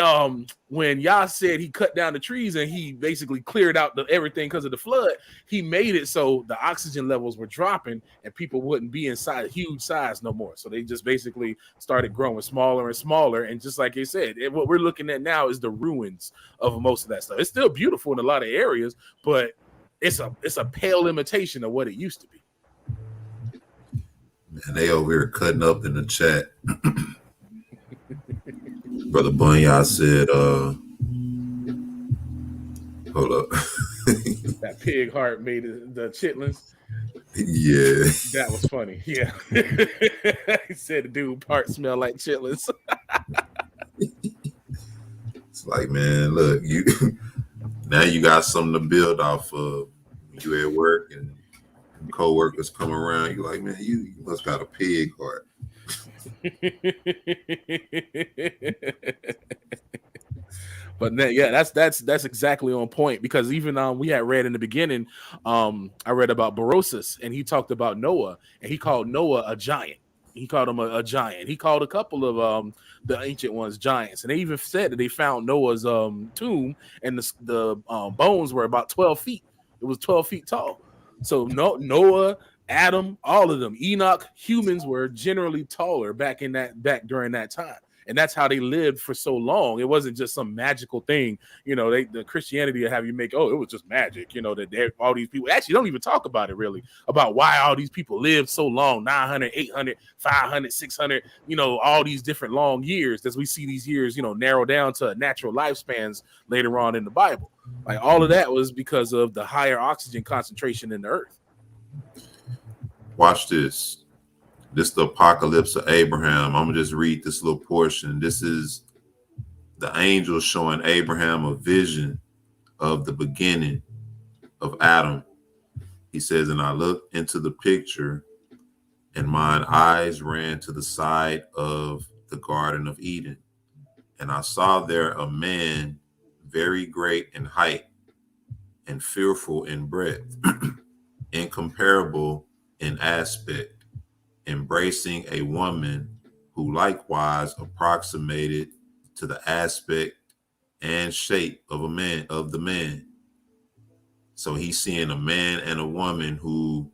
when Yah said he cut down the trees and he basically cleared out everything because of the flood, he made it so the oxygen levels were dropping and people wouldn't be inside huge size no more. So they just basically started growing smaller and smaller. And just like you said, what we're looking at now is the ruins of most of that stuff. It's still beautiful in a lot of areas, but it's a pale imitation of what it used to be. Man, they over here cutting up in the chat. Brother Bunyah said, hold up. That pig heart made the chitlins. Yeah. That was funny. Yeah. He said the dude part smell like chitlins. It's like, man, look, you now you got something to build off of. You at work and co-workers come around, you're like, man, you must got a pig heart. But yeah, that's exactly on point, because even we had read in the beginning, I read about Berosus, and he talked about Noah, and he called Noah a giant. He called him a giant. He called a couple of the ancient ones giants, and they even said that they found Noah's tomb, and the bones were about 12 feet. It was 12 feet tall. So Noah, Adam, all of them, Enoch, humans were generally taller back during that time. And that's how they lived for so long. It wasn't just some magical thing. You know, the Christianity will have you make, it was just magic. You know, that all these people actually don't even talk about it really, about why all these people lived so long, 900, 800, 500, 600, you know, all these different long years, as we see these years, you know, narrow down to natural lifespans later on in the Bible. Like all of that was because of the higher oxygen concentration in the earth. Watch this. This is the apocalypse of Abraham. I'm going to just read this little portion. This is the angel showing Abraham a vision of the beginning of Adam. He says, and I looked into the picture, and mine eyes ran to the side of the Garden of Eden. And I saw there a man very great in height and fearful in breadth, incomparable in aspect, embracing a woman who likewise approximated to the aspect and shape of the man. So he's seeing a man and a woman who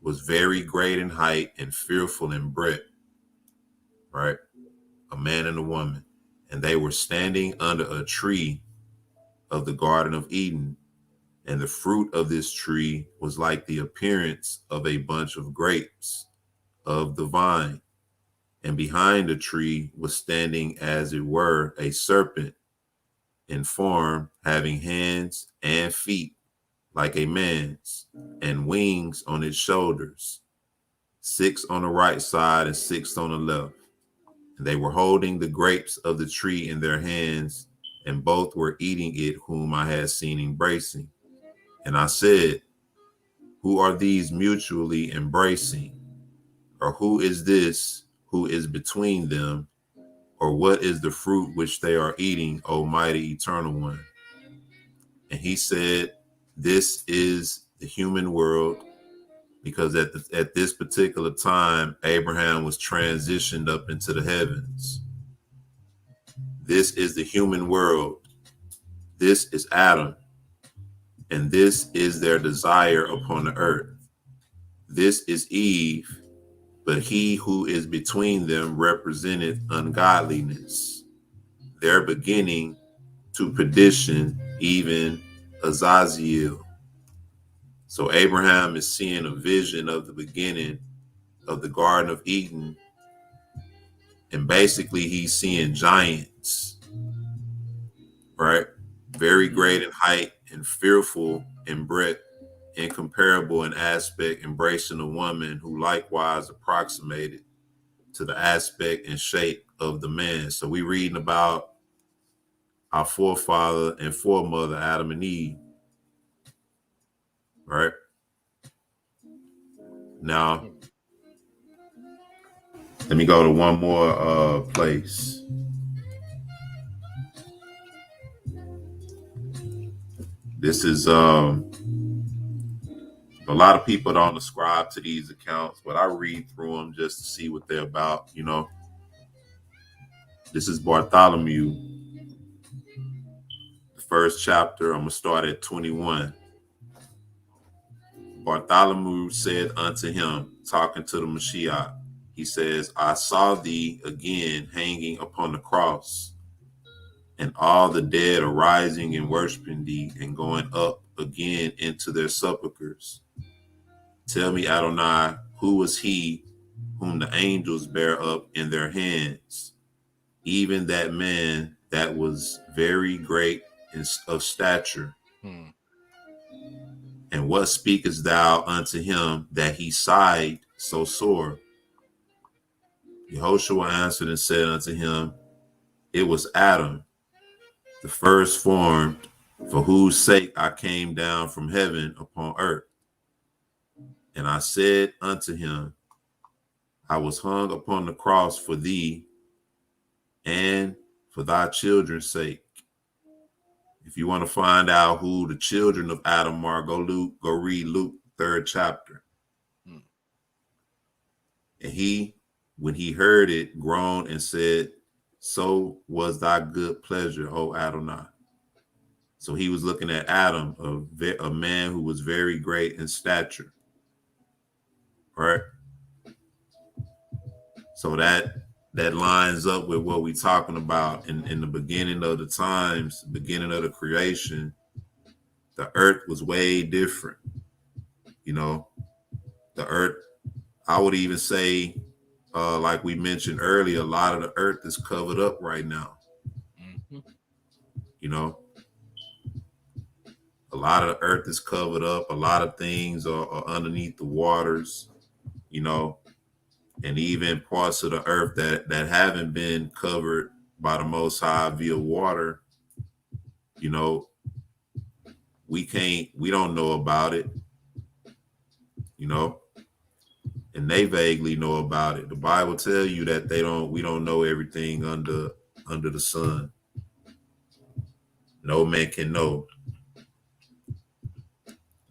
was very great in height and fearful in breadth, right? A man and a woman. And they were standing under a tree of the Garden of Eden. And the fruit of this tree was like the appearance of a bunch of grapes of the vine, and behind the tree was standing, as it were, a serpent in form, having hands and feet like a man's, and wings on its shoulders, 6 on the right side and 6 on the left. And they were holding the grapes of the tree in their hands, and both were eating it whom I had seen embracing. And I said, who are these mutually embracing? Or who is this who is between them? Or what is the fruit which they are eating, O mighty eternal one? And he said, this is the human world, because at this particular time, Abraham was transitioned up into the heavens. This is the human world. This is Adam. And this is their desire upon the earth. This is Eve. But he who is between them represented ungodliness, their beginning to perdition, even Azazel. So Abraham is seeing a vision of the beginning of the Garden of Eden. And basically he's seeing giants, right? Very great in height and fearful in breadth, incomparable in aspect, embracing a woman who likewise approximated to the aspect and shape of the man. So we reading about our forefather and foremother, Adam and Eve, right? Now, let me go to one more place. This is a lot of people don't ascribe to these accounts, but I read through them just to see what they're about, you know. This is Bartholomew first chapter. I'm gonna start at 21. Bartholomew said unto him, talking to the Mashiach, he says, I saw thee again hanging upon the cross, and all the dead arising and worshiping thee, and going up again into their sepulchres. Tell me, Adonai, who was he whom the angels bear up in their hands? Even that man that was very great of stature. And what speakest thou unto him that he sighed so sore? Yehoshua answered and said unto him, it was Adam, the first formed, for whose sake I came down from heaven upon earth. And I said unto him, I was hung upon the cross for thee and for thy children's sake. If you want to find out who the children of Adam are, go read Luke 3rd chapter. And he, when he heard it, groaned and said, so was thy good pleasure, O Adonai. So he was looking at Adam, a man who was very great in stature. Right? So that lines up with what we're talking about in the beginning of the times, beginning of the creation. The earth was way different. You know, the earth, I would even say, like we mentioned earlier, a lot of the earth is covered up right now. You know, a lot of the earth is covered up. A lot of things are underneath the waters, you know, and even parts of the earth that haven't been covered by the Most High via water, you know, we don't know about it, you know, and they vaguely know about it. The Bible tells you that we don't know everything under the sun. No man can know.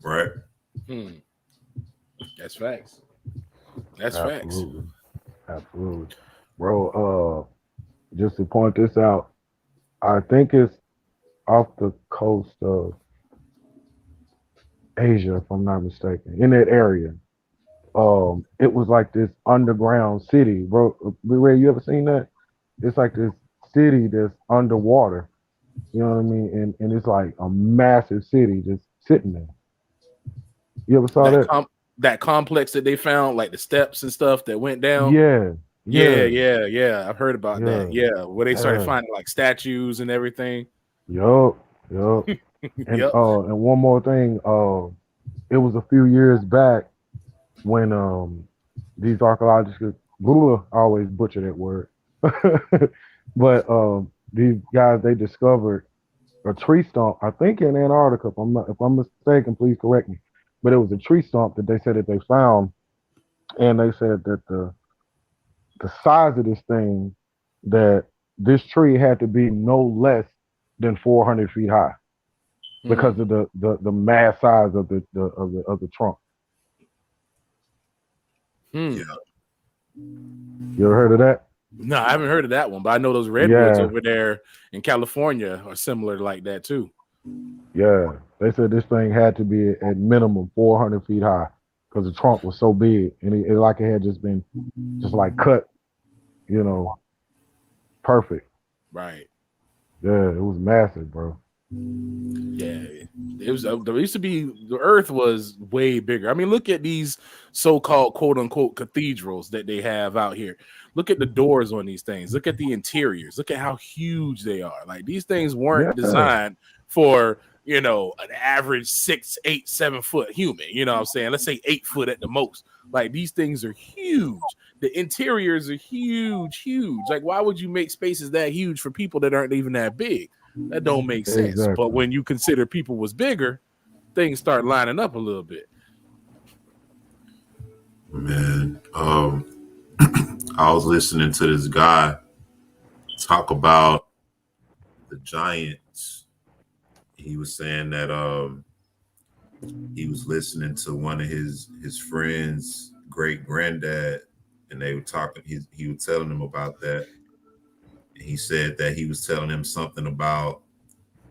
Right? That's facts. That's facts. Absolutely. Bro, just to point this out, I think it's off the coast of Asia, if I'm not mistaken, in that area. It was like this underground city, bro. Ray, you ever seen that? It's like this city that's underwater. You know what I mean? And it's like a massive city just sitting there. You ever saw that? That complex that they found, like the steps and stuff that went down. Yeah. I've heard about that. Yeah, where they started finding like statues and everything. Yup. And and one more thing, it was a few years back when these archaeologists, I always butcher that word, but these guys, they discovered a tree stump, I think in Antarctica. If I'm mistaken, please correct me. But it was a tree stump that they said that they found, and they said that the size of this thing, that this tree had to be no less than 400 feet high because of the mass size of the trunk. Yeah. You ever heard of that? No, I haven't heard of that one, but I know those redwoods over there in California are similar like that too. Yeah, they said this thing had to be at minimum 400 feet high because the trunk was so big, and it like it had just been like cut, you know, perfect. Right. Yeah, it was massive, bro. Yeah, it was. There used to be, the earth was way bigger. I mean, look at these so-called quote unquote cathedrals that they have out here. Look at the doors on these things. Look at the interiors. Look at how huge they are. Like, these things weren't designed for, you know, an average 6, 8, 7 foot human. You know what I'm saying? Let's say 8 foot at the most. Like, these things are huge. The interiors are huge. Like, why would you make spaces that huge for people that aren't even that big? That don't make sense. Exactly. But when you consider people was bigger, things start lining up a little bit. Man, I was listening to this guy talk about the giants. He was saying that he was listening to one of his friends' great granddad, and they were talking. He was telling him about that. And he said that he was telling him something about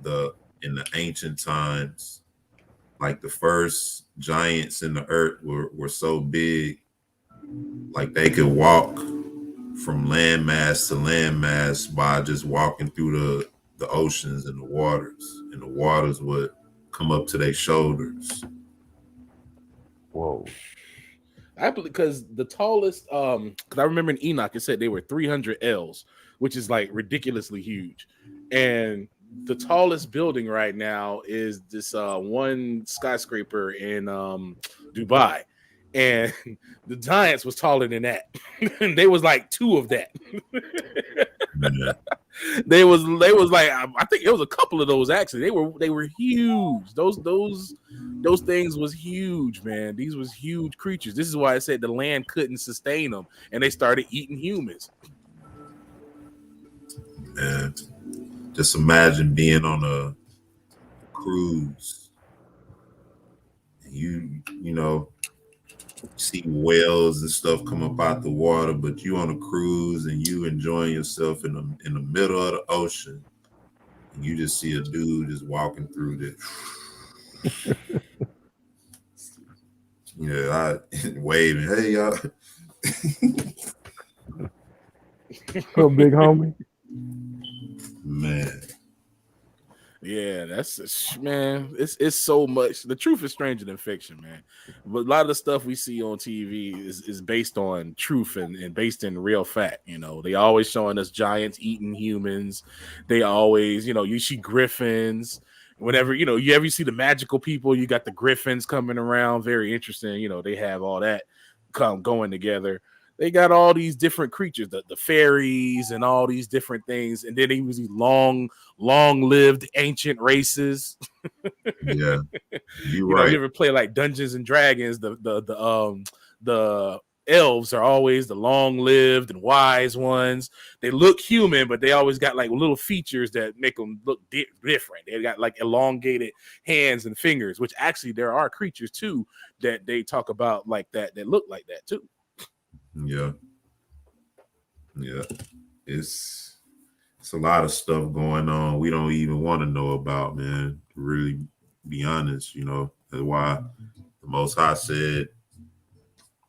the in the ancient times, like the first giants in the earth were so big, like they could walk from landmass to landmass by just walking through the oceans and the waters would come up to their shoulders. Whoa. I believe because the tallest, because I remember in Enoch it said they were 300 L's, which is like ridiculously huge, and the tallest building right now is this one skyscraper in Dubai, and the Giants was taller than that. They was like two of that. Yeah. They was like, I think it was a couple of those actually. They were huge. Those things was huge, man. These was huge creatures. This is why I said the land couldn't sustain them, and they started eating humans. And just imagine being on a cruise. You know, see whales and stuff come up out the water, but you on a cruise and you enjoying yourself in the middle of the ocean, and you just see a dude just walking through this. I waving, hey y'all. What's up, big homie? Man. Yeah, that's man. It's so much. The truth is stranger than fiction, man. But a lot of the stuff we see on TV is based on truth and based in real fact. You know, they always showing us giants eating humans. They always, you see griffins. Whenever you ever see the magical people, you got the griffins coming around. Very interesting. They have all that going together. They got all these different creatures, the fairies and all these different things. And then even these long-lived ancient races. Yeah, you ever play like Dungeons and Dragons? The elves are always the long-lived and wise ones. They look human, but they always got like little features that make them look different. They got like elongated hands and fingers, which actually there are creatures too that they talk about like that look like that too. Yeah. It's a lot of stuff going on we don't even want to know about, man. To really be honest, that's why the Most High said,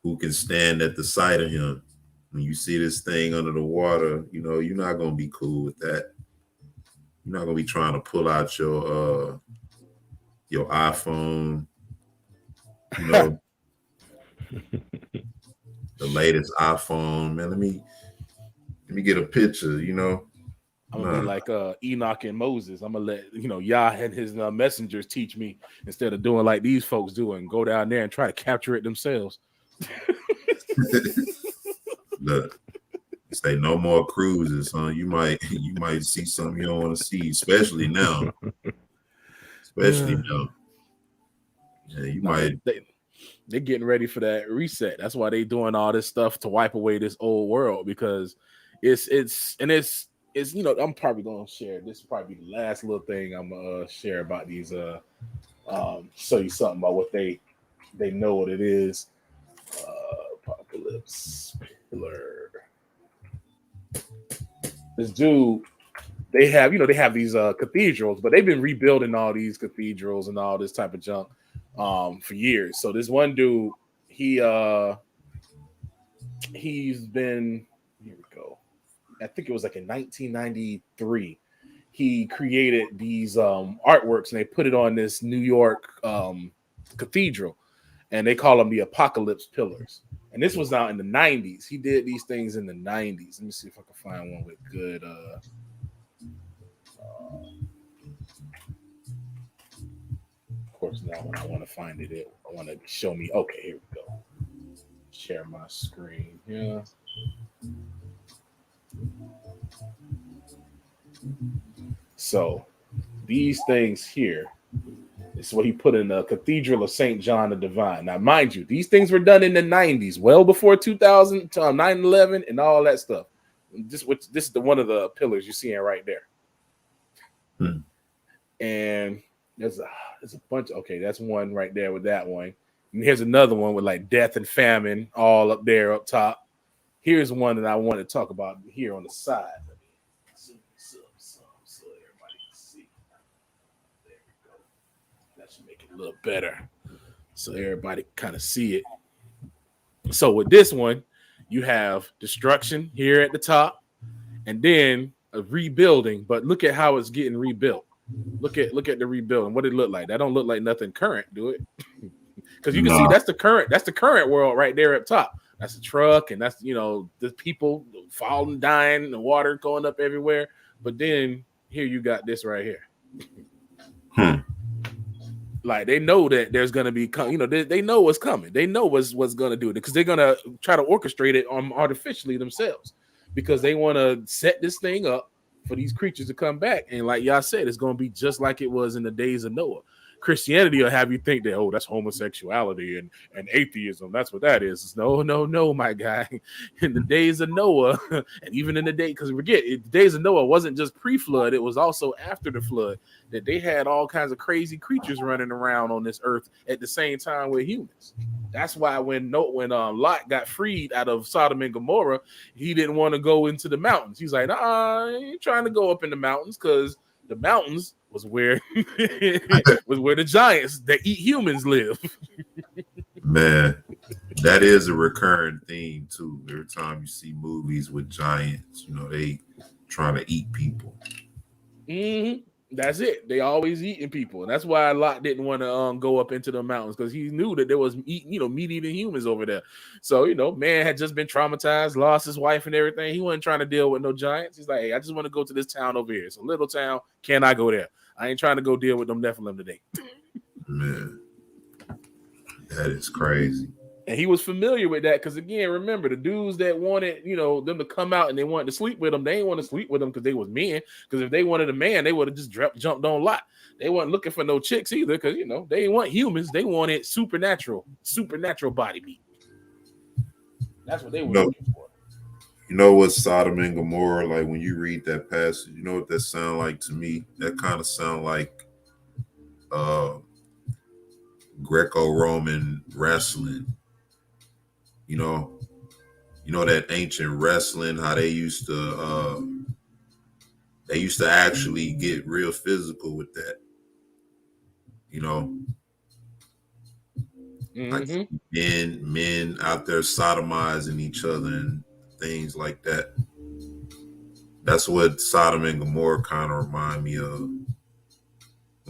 "Who can stand at the sight of him?" When you see this thing under the water, you're not gonna be cool with that. You're not gonna be trying to pull out your iPhone, the latest iPhone, man. Let me get a picture, I'm gonna be like Enoch and Moses. I'm gonna let Yah and his messengers teach me instead of doing like these folks do and go down there and try to capture it themselves. Look, say no more cruises, huh? You might see something you don't want to see, especially now. Yeah, you might. They're getting ready for that reset. That's why they doing all this stuff to wipe away this old world, because it's I'm probably gonna share. This will probably be the last little thing I'm gonna share about these. Show you something about what they know what it is. Apocalypse Pillar. This dude, they have these cathedrals, but they've been rebuilding all these cathedrals and all this type of junk for years. So this one dude, he's been, here we go. I think it was like in 1993. He created these artworks and they put it on this New York cathedral, and they call them the Apocalypse Pillars. And this was out in the 90s. He did these things in the 90s. Let me see if I can find one with good. Of course, now when I want to find it, I want to show me. Okay, here we go. Share my screen. Yeah. So these things here, this is what he put in the Cathedral of St. John the Divine. Now, mind you, these things were done in the 90s, well before 2000, 9/11, and all that stuff. This is one of the pillars you're seeing right there. And there's a bunch. Okay, that's one right there with that one. And here's another one with like death and famine all up there up top. Here's one that I want to talk about here on the side. So everybody can see. little better so everybody kind of see it. So with this one, you have destruction here at the top, and then a rebuilding. But look at how it's getting rebuilt. Look at the rebuilding. What it look like? That don't look like nothing current, do it? Because you can see that's the current world right there up top. That's the truck, and that's the people falling, dying, the water going up everywhere. But then here you got this right here. Like they know that there's gonna be, they know what's coming. They know what's gonna do it because they're gonna try to orchestrate it artificially themselves because they want to set this thing up for these creatures to come back. And like y'all said, it's gonna be just like it was in the days of Noah. Christianity will have you think that, that's homosexuality and atheism. That's what that is. No, my guy. In the days of Noah, and even in the day, because forget, the days of Noah wasn't just pre-flood, it was also after the flood that they had all kinds of crazy creatures running around on this earth at the same time with humans. That's why when Lot got freed out of Sodom and Gomorrah, he didn't want to go into the mountains. He's like, I ain't trying to go up in the mountains because the mountains was where the giants that eat humans live. Man, that is a recurring theme too. Every time you see movies with giants, they trying to eat people. Mm-hmm. That's it. They always eating people, and that's why Lot didn't want to go up into the mountains because he knew that there was meat-eating humans over there. So man had just been traumatized, lost his wife and everything. He wasn't trying to deal with no giants. He's like, hey, I just want to go to this town over here. It's a little town. Can I go there? I ain't trying to go deal with them Nephilim today. Man, that is crazy. And he was familiar with that because, again, remember, the dudes that wanted, them to come out and they wanted to sleep with them, they didn't want to sleep with them because they was men. Because if they wanted a man, they would have just jumped on Lot. They weren't looking for no chicks either because, they didn't want humans. They wanted supernatural body meat. That's what they were looking for. You know what Sodom and Gomorrah, like when you read that passage, you know what that sound like to me? That kind of sound like Greco-Roman wrestling. You know that ancient wrestling, how they used to actually get real physical with that. Like men out there sodomizing each other and things like that. That's what Sodom and Gomorrah kind of remind me of.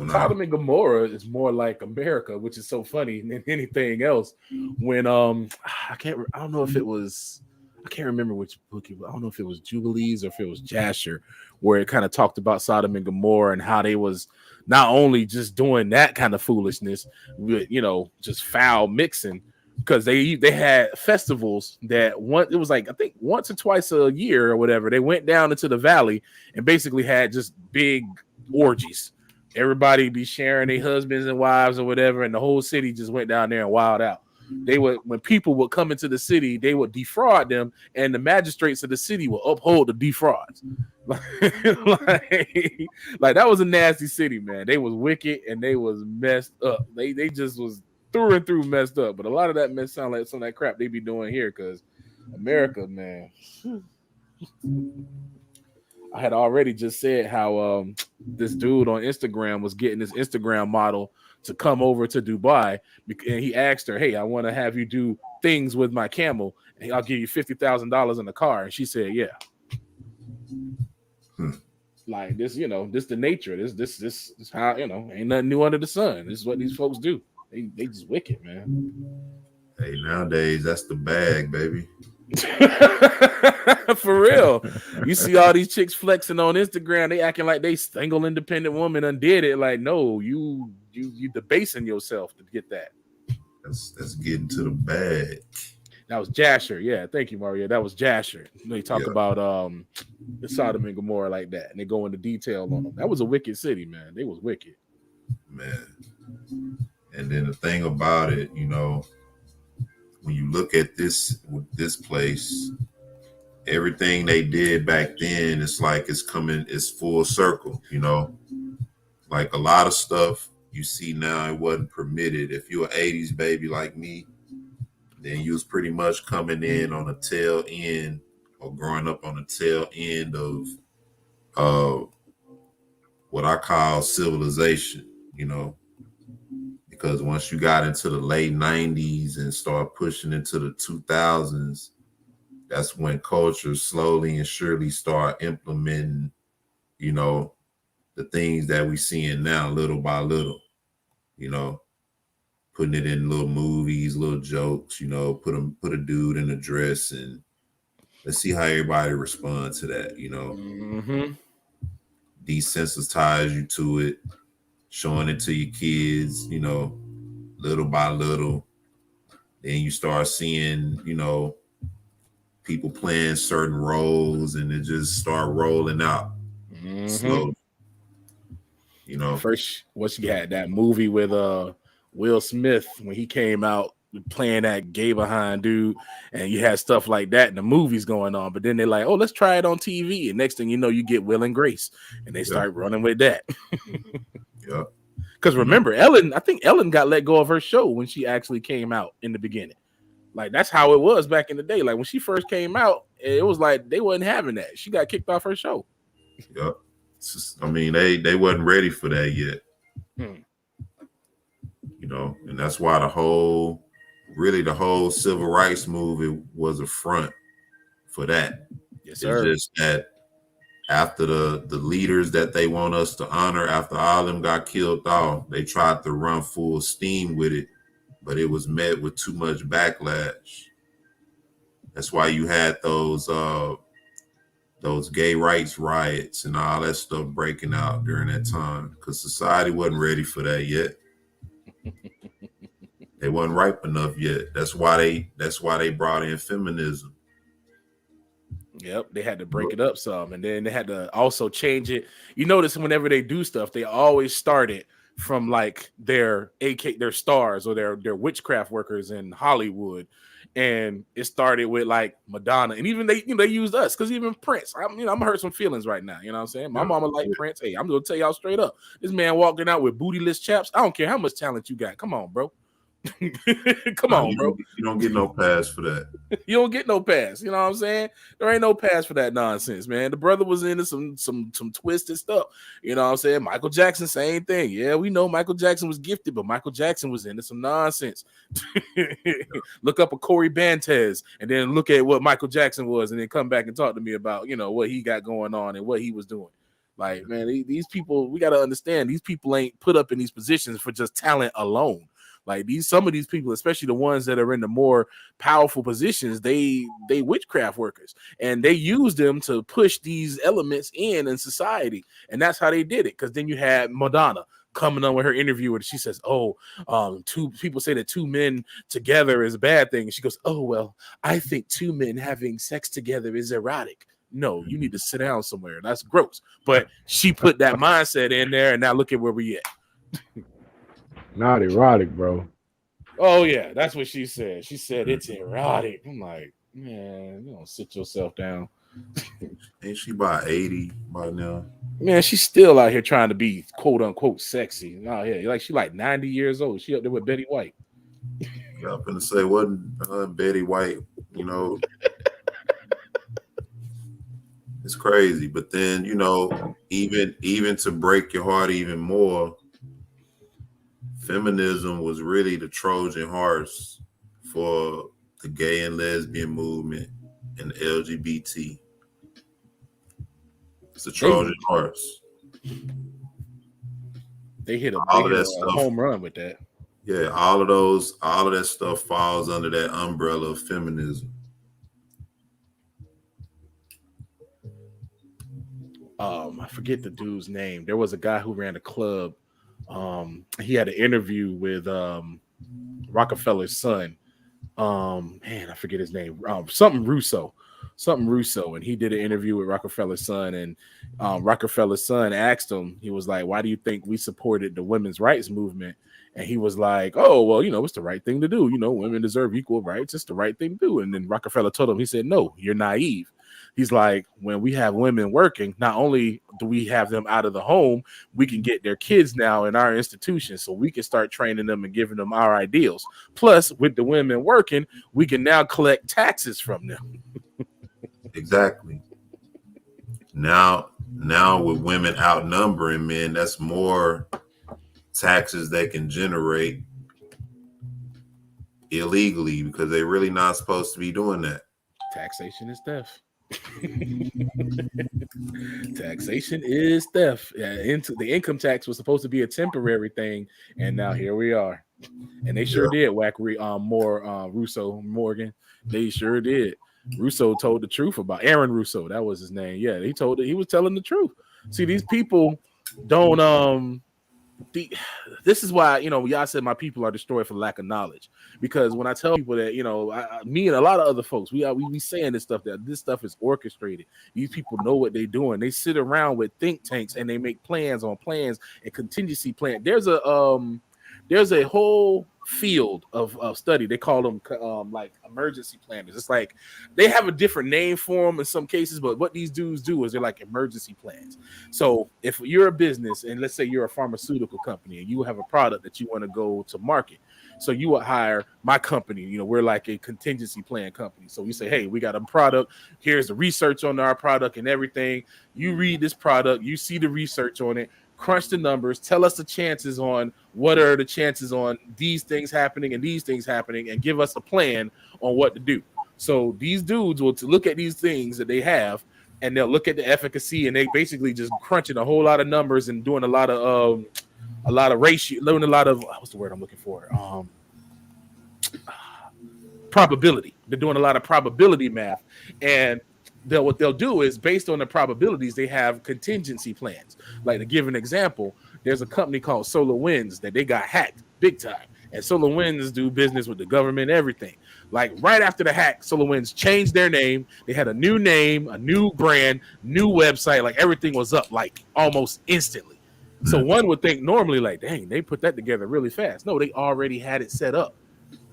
Sodom and Gomorrah is more like America, which is so funny than anything else. When I can't remember which book I don't know if it was Jubilees or if it was Jasher, where it kind of talked about Sodom and Gomorrah and how they was not only just doing that kind of foolishness, but just foul mixing, because they had festivals that it was like I think once or twice a year or whatever. They went down into the valley and basically had just big orgies. Everybody be sharing their husbands and wives or whatever, and the whole city just went down there and wild out. When people would come into the city, they would defraud them, and the magistrates of the city would uphold the defrauds. like that was a nasty city, man. They was wicked and they was messed up. They just was through and through messed up. But a lot of that mess sound like some of that crap they be doing here, because America, man. I had already just said how this dude on Instagram was getting this Instagram model to come over to Dubai, and he asked her, hey, I want to have you do things with my camel, and I'll give you $50,000 in the car. And she said, yeah. Like this, this the nature. This is how, ain't nothing new under the sun. This is what these folks do. They just wicked, man. Hey, nowadays that's the bag, baby. For real. You see all these chicks flexing on Instagram, they acting like they single independent woman undid it. Like, no, you debasing yourself to get that. That's getting to the bag. That was Jasher. Yeah, thank you, Mario. That was Jasher. They talk about the Sodom and Gomorrah like that, and they go into detail on them. That was a wicked city, man. They was wicked, man. And then the thing about it, when you look at this place, everything they did back then, it's like it's full circle, like a lot of stuff you see now, it wasn't permitted. If you're an 80s baby like me, then you was pretty much coming in on the tail end or growing up on the tail end of what I call civilization, because once you got into the late 90s and start pushing into the 2000s, that's when culture slowly and surely start implementing, you know, the things that we seeing now little by little, you know, putting it in little movies, little jokes, you know, put a dude in a dress and let's see how everybody responds to that, you know. Mm-hmm. Desensitize you to it, showing it to your kids, you know, little by little. Then you start seeing, you know, people playing certain roles and it just start rolling out slowly. You know, first once you had that movie with Will Smith when he came out playing that gay behind dude, and you had stuff like that in the movies going on, but then they're like, oh, let's try it on TV, and next thing you know, you get Will and Grace, and they start running with that. Yeah. Because remember, Ellen, I think Ellen got let go of her show when she actually came out in the beginning. Like that's how it was back in the day. Like when she first came out, it was like they wasn't having that. She got kicked off her show. Yep. I mean, they wasn't ready for that yet. You know, and that's why the whole civil rights movement was a front for that. Yes, sir. It's just that after the leaders that they want us to honor, after all of them got killed off, they tried to run full steam with it, but it was met with too much backlash. That's why you had those gay rights riots and all that stuff breaking out during that time, because society wasn't ready for that yet. They wasn't ripe enough yet. That's why they brought in feminism. Yep, they had to break it up some, and then they had to also change it. You notice whenever they do stuff, they always start it from like their stars or their witchcraft workers in Hollywood, and it started with like Madonna, and even they used us because even Prince. I'm gonna hurt some feelings right now. You know what I'm saying? My mama liked Prince. Hey, I'm gonna tell y'all straight up, this man walking out with bootyless chaps. I don't care how much talent you got. Come on, bro. Come on, bro. You don't get no pass for that. You don't get no pass. You know what I'm saying? There ain't no pass for that nonsense, man. The brother was into some twisted stuff. You know what I'm saying? Michael Jackson, same thing. Yeah, we know Michael Jackson was gifted, but Michael Jackson was into some nonsense. Look up a Corey Bantez and then look at what Michael Jackson was, and then come back and talk to me about, you know, what he got going on and what he was doing. Like, man, these people, we got to understand, these people ain't put up in these positions for just talent alone. Like some of these people, especially the ones that are in the more powerful positions, they witchcraft workers, and they use them to push these elements in society, and that's how they did it. Because then you had Madonna coming on with her interview, and she says, two people say that two men together is a bad thing, and she goes, oh well, I think two men having sex together is erotic. No, you need to sit down somewhere. That's gross. But she put that mindset in there, and now look at where we at. Not erotic, bro. Oh yeah, that's what she said. She said it's erotic. I'm like, man, you don't sit yourself down. Ain't she about 80 by now? Man, she's still out here trying to be quote unquote sexy. Oh yeah, like she like 90 years old. She up there with Betty White. Yeah, I'm gonna say wasn't Betty White, you know. It's crazy. But then, you know, even to break your heart even more, feminism was really the Trojan horse for the gay and lesbian movement and the LGBT. It's a Trojan horse. They hit a home run with that. Yeah, all of that stuff falls under that umbrella of feminism. I forget the dude's name. There was a guy who ran a club. He had an interview with Rockefeller's son. Man, I forget his name. Something Russo, and he did an interview with Rockefeller's son, and Rockefeller's son asked him, he was like, why do you think we supported the women's rights movement? And he was like, oh, well, you know, it's the right thing to do. You know, women deserve equal rights. It's the right thing to do. And then Rockefeller told him, he said, no, you're naive. He's like, when we have women working, not only do we have them out of the home, we can get their kids now in our institutions, so we can start training them and giving them our ideals. Plus, with the women working, we can now collect taxes from them. Exactly. Now with women outnumbering men, that's more taxes they can generate illegally because they're really not supposed to be doing that. Taxation is theft. Taxation is theft. Into the income tax was supposed to be a temporary thing, and now here we are. And they sure did whack Russo Morgan. They sure did. Russo told the truth about Aaron Russo. That was his name. Yeah, he told it. He was telling the truth. See, these people don't. This is why, y'all said my people are destroyed for lack of knowledge. Because when I tell people that, me and a lot of other folks, we saying this stuff, that this stuff is orchestrated. These people know what they're doing. They sit around with think tanks and they make plans on plans and contingency plan. There's a whole field of study. They call them like emergency planners. It's like they have a different name for them in some cases, but what these dudes do is they're like emergency plans. So if you're a business and let's say you're a pharmaceutical company and you have a product that you want to go to market, so you would hire my company. We're like a contingency plan company. So we say, hey, we got a product. Here's the research on our product and everything. You read this product, you see the research on it, crunch the numbers, tell us the chances on what are the chances on these things happening and these things happening, and give us a plan on what to do. So these dudes will look at these things that they have, and they'll look at the efficacy, and they basically just crunching a whole lot of numbers and doing a lot of ratio, learning a lot of what's the word I'm looking for? Probability. They're doing a lot of probability math, and what they'll do is based on the probabilities, they have contingency plans. Like to give an example, there's a company called Solar Winds that they got hacked big time. And Solar Winds do business with the government, everything. Like right after the hack, Solar Winds changed their name. They had a new name, a new brand, new website. Like everything was up like almost instantly. So one would think normally like, dang, they put that together really fast. No, they already had it set up.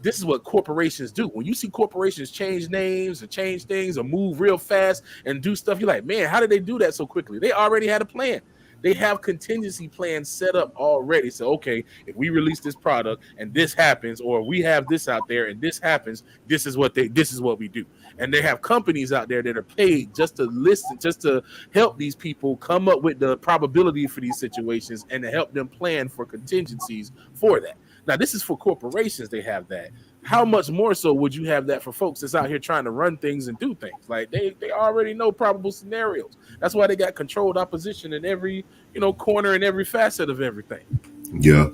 This is what corporations do. When you see corporations change names or change things or move real fast and do stuff, you're like, man, how did they do that so quickly? They already had a plan. They have contingency plans set up already. So, okay, if we release this product and this happens, or we have this out there and this happens, this is what we do. And they have companies out there that are paid just to listen, just to help these people come up with the probability for these situations and to help them plan for contingencies for that. Now, this is for corporations. They have that. How much more so would you have that for folks that's out here trying to run things and do things? Like they already know probable scenarios. That's why they got controlled opposition in every corner and every facet of everything. Yeah,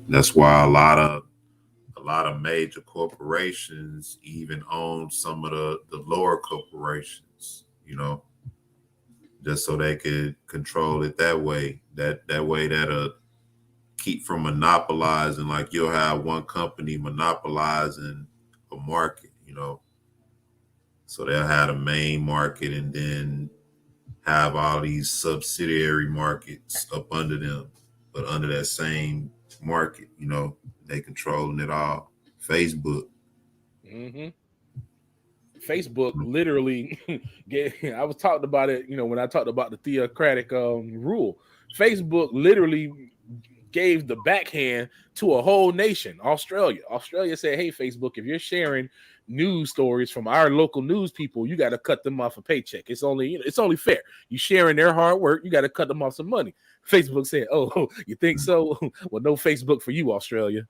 that's why a lot of major corporations even own some of the lower corporations. Just so they could control it that way. That way that'll keep from monopolizing. Like you'll have one company monopolizing a market, so they'll have a main market and then have all these subsidiary markets up under them, but under that same market, they controlling it all. Facebook. Facebook literally I was talking about it, when I talked about the theocratic rule. Facebook literally gave the backhand to a whole nation. Australia said, hey, Facebook, if you're sharing news stories from our local news people, you got to cut them off a paycheck. It's only fair. You sharing their hard work, you got to cut them off some money. Facebook said, oh, you think so? Well, no Facebook for you, Australia.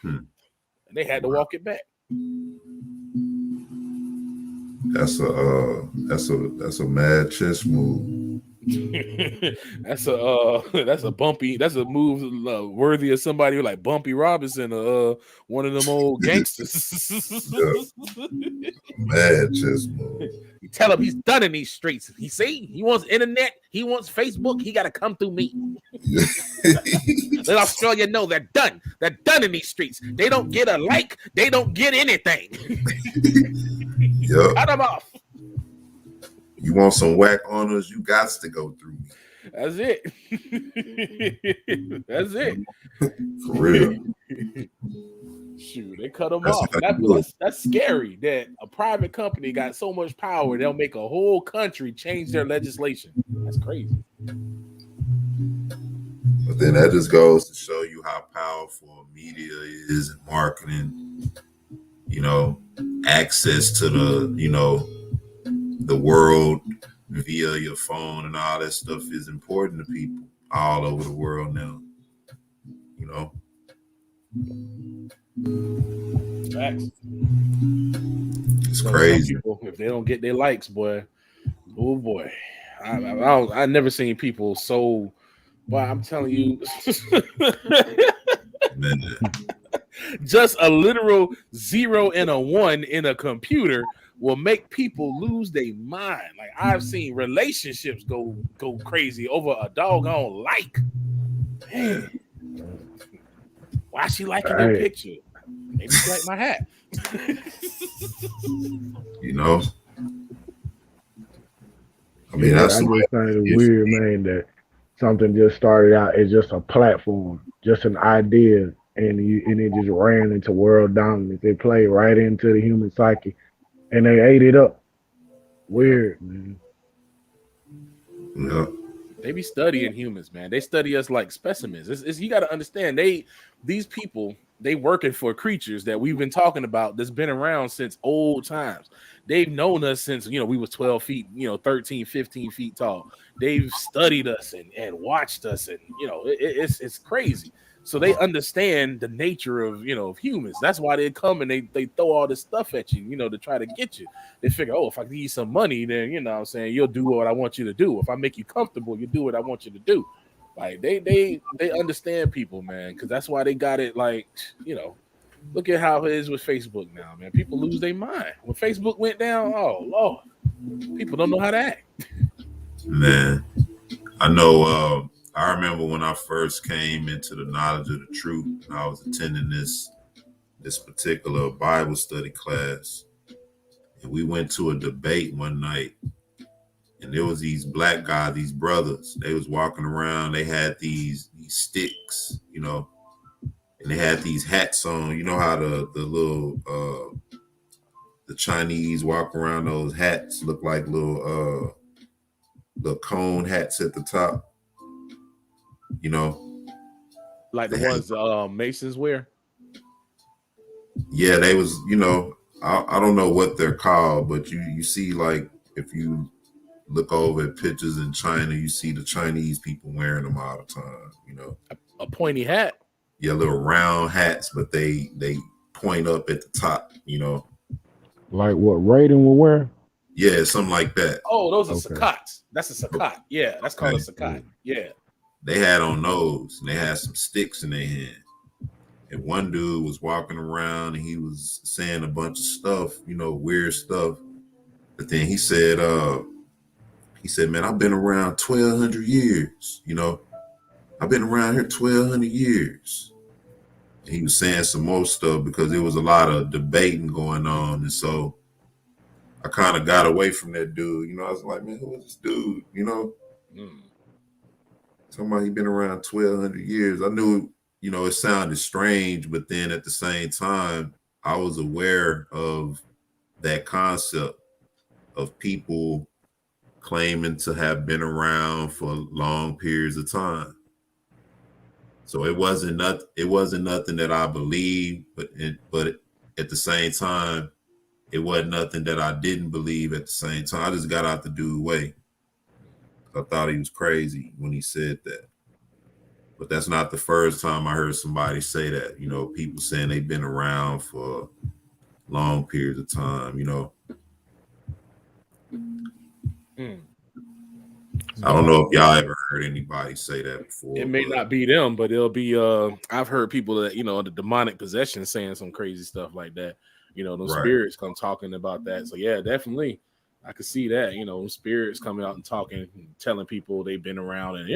And they had to walk it back. That's a mad chess move. That's a move worthy of somebody like Bumpy Robinson, one of them old gangsters. Mad chess move. You tell him he's done in these streets. He wants internet, he wants Facebook, he got to come through me. Let Australia know they're done. They're done in these streets. They don't get a like, they don't get anything. Yep. Cut them off. You want some whack on us, you got to go through me. That's it. That's it. For real. Shoot, they cut them off. That's scary that a private company got so much power, they'll make a whole country change their legislation. That's crazy. But then that just goes to show you how powerful media is in marketing, access to the world via your phone and all that stuff is important to people all over the world now. Facts. It's You know, crazy. some people, if they don't get their likes, boy, oh boy, I never seen people so. Boy, I'm telling you, just a literal 0 and a 1 in a computer will make people lose their mind. Like I've seen relationships go crazy over a doggone like. Man, why she liking your picture? Maybe she like my hat. You know, I mean, Yeah, that's I the way just find it it is. weird, man, that something just started out as just a platform, just an idea, and it just ran into world dominance. They played right into the human psyche, and they ate it up. Weird, man. Yeah. They be studying humans, man. They study us like specimens. It's you got to understand, these people, they working for creatures that we've been talking about that's been around since old times. They've known us since, we was 12 feet, 13, 15 feet tall. They've studied us and watched us, and it's crazy. So they understand the nature of of humans. That's why they come and they throw all this stuff at you, to try to get you. They figure, oh, if I give you some money, then what I'm saying, you'll do what I want you to do. If I make you comfortable, you do what I want you to do. Like they understand people, man, because that's why they got it. Like, look at how it is with Facebook now, man. People lose their mind when Facebook went down. Oh Lord, people don't know how to act. Man, I know. I remember when I first came into the knowledge of the truth, and I was attending this particular Bible study class, and we went to a debate one night, and there was these black guys, these brothers. They was walking around. They had these sticks, and they had these hats on. You know how the little the Chinese walk around, those hats look like little cone hats at the top. Like the ones Masons wear. Yeah, they was, I don't know what they're called, but you see, like, if you look over at pictures in China, you see the Chinese people wearing them all the time, A pointy hat. Yeah, little round hats, but they point up at the top, Like what Raiden will wear? Yeah, something like that. Oh, those are sakkats. That's a sakkat. Yeah, that's called a sakkat. Yeah. They had on those, and they had some sticks in their hand. And one dude was walking around, and he was saying a bunch of stuff, weird stuff. But then he said, man, I've been around 1,200 years, I've been around here 1,200 years. And he was saying some more stuff because there was a lot of debating going on. And so I kind of got away from that dude. I was like, man, who is this dude? Talking about he been around 1,200 years. I knew, it sounded strange, but then at the same time, I was aware of that concept of people claiming to have been around for long periods of time. So it wasn't nothing that I believed, but at the same time, it wasn't nothing that I didn't believe at the same time. I just got out the dude's way. I thought he was crazy when he said that. But that's not the first time I heard somebody say that. People saying they've been around for long periods of time, I don't know if y'all ever heard anybody say that before. It may not be them, but it'll be I've heard people that the demonic possession saying some crazy stuff like that. Those Right. spirits come talking about that. So yeah, definitely I could see that. Spirits coming out and talking, telling people they've been around, and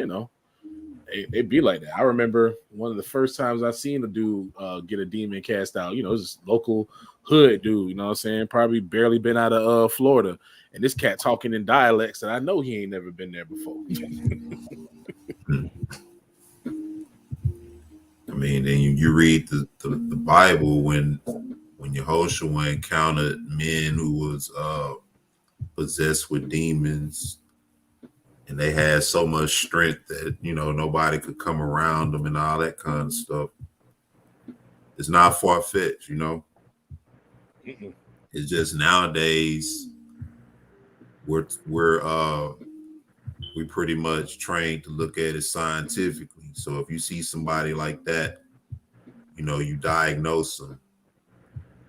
it'd be like that. I remember one of the first times I seen a dude get a demon cast out. It was this local hood dude, you know what I'm saying? Probably barely been out of Florida. And this cat talking in dialects that I know he ain't never been there before. I mean, then you read the Bible when Yehoshua encountered men who was possessed with demons, and they had so much strength that nobody could come around them and all that kind of stuff. It's not far-fetched, It's just nowadays we pretty much trained to look at it scientifically. So if you see somebody like that, you diagnose them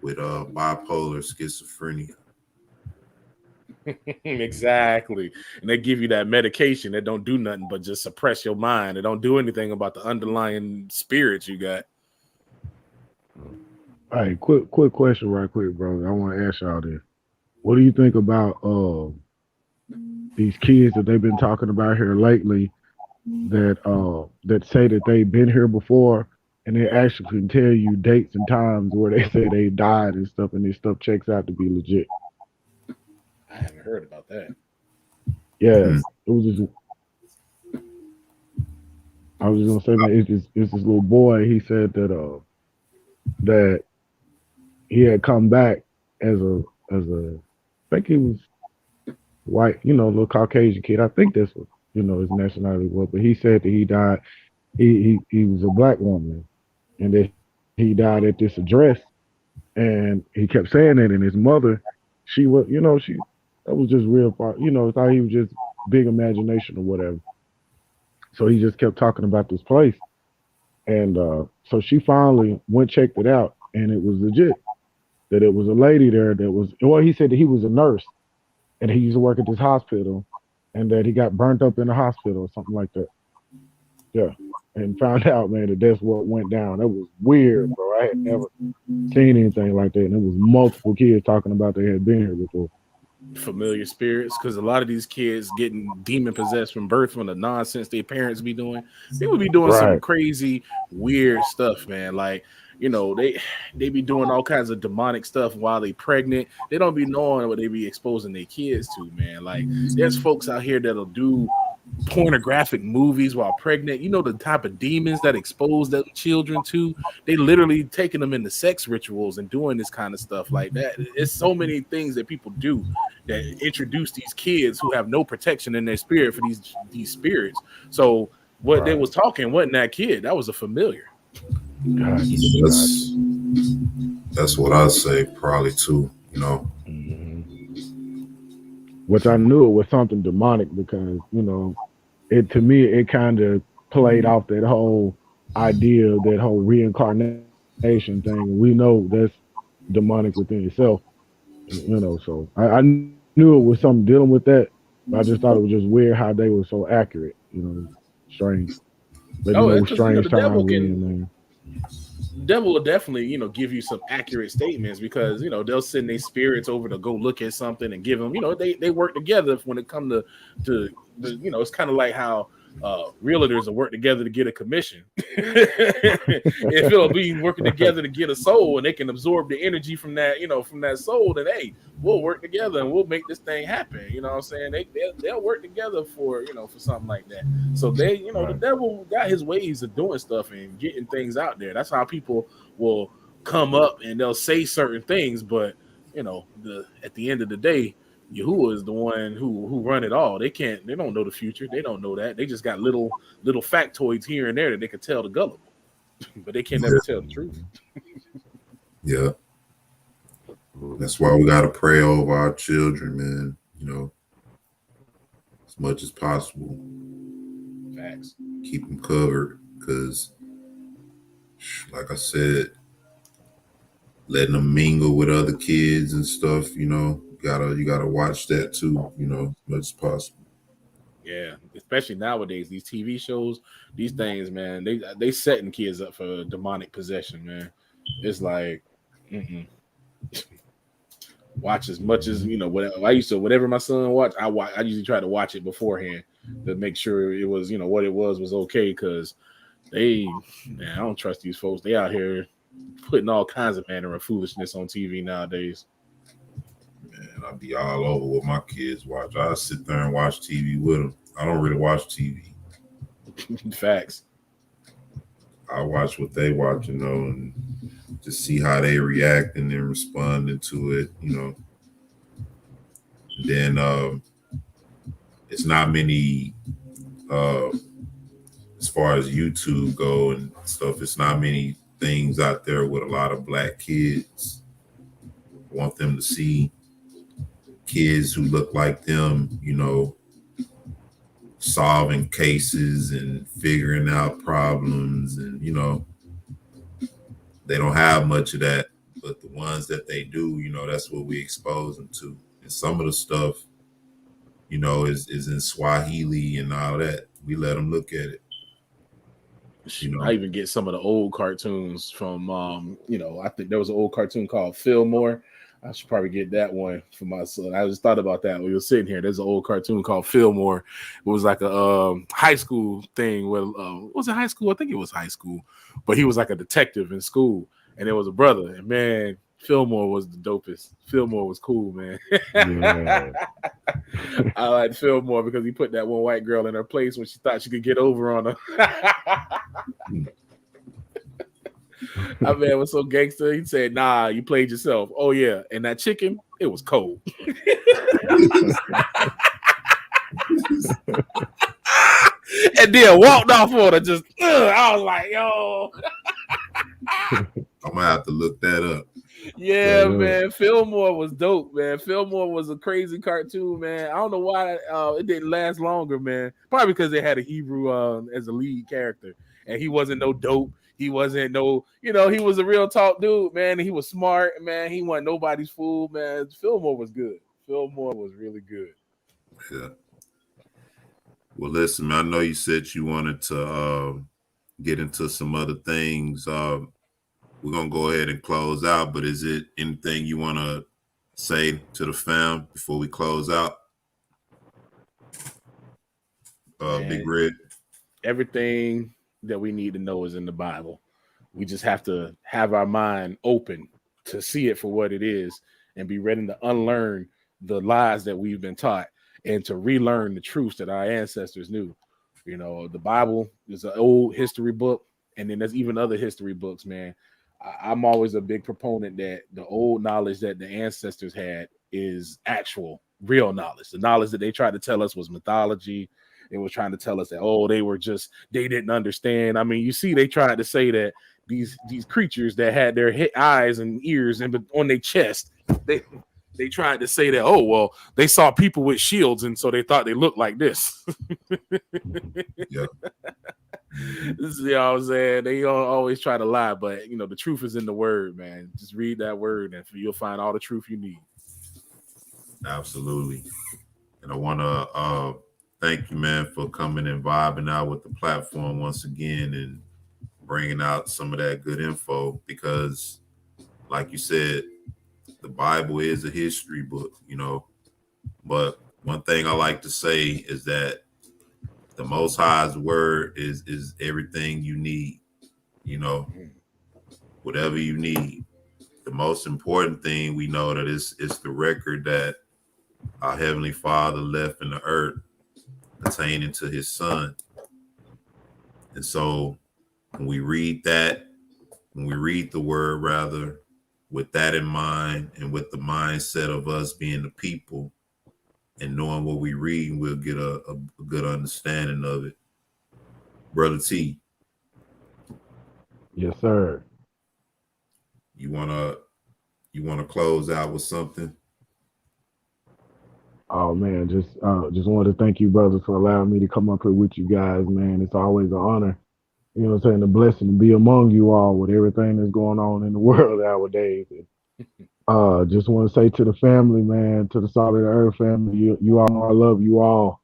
with bipolar schizophrenia. Exactly. And they give you that medication that don't do nothing but just suppress your mind. It don't do anything about the underlying spirits you got. Hey, quick question, right quick, brother. I want to ask y'all this. What do you think about these kids that they've been talking about here lately that say that they've been here before and they actually can tell you dates and times where they say they died and stuff, and this stuff checks out to be legit? I haven't heard about that. Yeah, it was just. I was just gonna say, man, it's this little boy. He said that he had come back as a I think he was white, little Caucasian kid. I think that's what his nationality was. But he said that he died. He was a black woman, and that he died at this address. And he kept saying it. And his mother, she was, that was just real part. Thought he was just big imagination or whatever. So he just kept talking about this place. And so she finally checked it out, and it was legit. That it was a lady there that was, well, he said that he was a nurse and he used to work at this hospital and that he got burnt up in the hospital or something like that. Yeah. And found out, man, that that's what went down. That was weird, bro. I had never seen anything like that. And it was multiple kids talking about they had been here before. Familiar spirits, because a lot of these kids getting demon possessed from birth from the nonsense their parents be doing. They would be doing some crazy, weird stuff, man. Like, they be doing all kinds of demonic stuff while they pregnant. They don't be knowing what they be exposing their kids to, man. Like, there's folks out here that'll do pornographic movies while pregnant. The type of demons that expose them children to. They literally taking them into sex rituals and doing this kind of stuff like that. It's so many things that people do that introduce these kids who have no protection in their spirit for these spirits. So what they was talking wasn't that kid. That was a familiar. That's what I'd say probably too, Which I knew it was something demonic because, it to me, it kind of played off that whole idea, that whole reincarnation thing. We know that's demonic within itself, so I knew it was something dealing with that. But I just thought it was just weird how they were so accurate, strange. But, strange times we're in, man. Devil will definitely, give you some accurate statements because, they'll send their spirits over to go look at something and give them, they work together when it comes to it's kind of like how realtors will work together to get a commission. If it'll be working together to get a soul and they can absorb the energy from that, from that soul, then hey, we'll work together and we'll make this thing happen. You know what I'm saying? They'll work together for something like that. So the devil got his ways of doing stuff and getting things out there. That's how people will come up and they'll say certain things, but at the end of the day, Yahuwah is the one who run it all. They don't know the future. They don't know that. They just got little factoids here and there that they can tell the gullible, but they can never tell the truth. Yeah. That's why we got to pray over our children, man, as much as possible. Facts. Keep them covered because, like I said, letting them mingle with other kids and stuff, you gotta watch that too, as much as possible. Yeah, especially nowadays, these TV shows, these things, man, they setting kids up for demonic possession, man. It's like, watch as much as whatever my son watched. I usually try to watch it beforehand to make sure it was what it was okay, because I don't trust these folks. They out here putting all kinds of manner of foolishness on TV nowadays. Man, I'll be all over what my kids watch. I sit there and watch TV with them. I don't really watch TV. Facts. I watch what they watch, and just see how they react and then responding to it, Then it's not many, as far as YouTube go and stuff, it's not many things out there with a lot of black kids. I want them to see kids who look like them, solving cases and figuring out problems and, they don't have much of that. But the ones that they do, you know, that's what we expose them to. And some of the stuff, you know, is in Swahili and all that. We let them look at it. You know, I even get some of the old cartoons from, you know, I think there was an old cartoon called Fillmore. I should probably get that one for my son. I just thought about that when we were sitting here. There's an old cartoon called Fillmore. It was like a high school thing. Where was it high school? I think it was high school. But he was like a detective in school, and there was a brother. And man, Fillmore was the dopest. Fillmore was cool, man. Yeah. I like Fillmore because he put that one white girl in her place when she thought she could get over on her. That man was so gangster. He said, "Nah, you played yourself." Oh yeah, and that chicken, it was cold. And then walked off on her. Just, I was like, "Yo." I'm gonna have to look that up. Yeah, man. Fillmore was dope, man. Fillmore was a crazy cartoon, man. I don't know why it didn't last longer, man. Probably because they had a Hebrew as a lead character, and he wasn't no dope. He wasn't no, you know, he was a real talk dude, man. And he was smart, man. He wasn't nobody's fool, man. Fillmore was good. Fillmore was really good. Yeah. Well, listen, man, I know you said you wanted to get into some other things. We're going to go ahead and close out, but is it anything you want to say to the fam before we close out? Big Red? Everything that we need to know is in the Bible. We just have to have our mind open to see it for what it is and be ready to unlearn the lies that we've been taught and to relearn the truths that our ancestors knew. You know, the Bible is an old history book, and then there's even other history books, man. I'm always a big proponent that the old knowledge that the ancestors had is actual, real knowledge. The knowledge that they tried to tell us was mythology. They were trying to tell us that, oh, they didn't understand. I mean, you see, they tried to say that these creatures that had their eyes and ears and on their chest, they tried to say that, oh, well, they saw people with shields, and so they thought they looked like this. Yeah. This is, you know what I'm saying? They always try to lie, but, you know, the truth is in the word, man. Just read that word, and you'll find all the truth you need. Absolutely. And I want to thank you, man, for coming and vibing out with the platform once again and bringing out some of that good info because, like you said, the Bible is a history book, you know. But one thing I like to say is that the Most High's word is everything you need, you know, whatever you need. The most important thing we know that it's the record that our Heavenly Father left in the earth pertaining to his son. And so when we read that, when we read the word rather, with that in mind and with the mindset of us being the people and knowing what we read, we'll get a good understanding of it. Brother T. Yes, sir. You wanna close out with something? Oh man, just wanted to thank you, brothers, for allowing me to come up here with you guys, man. It's always an honor, you know what I'm saying, a blessing to be among you all with everything that's going on in the world nowadays. And, just want to say to the family, man, to the Solid Earth family, you all know I love you all.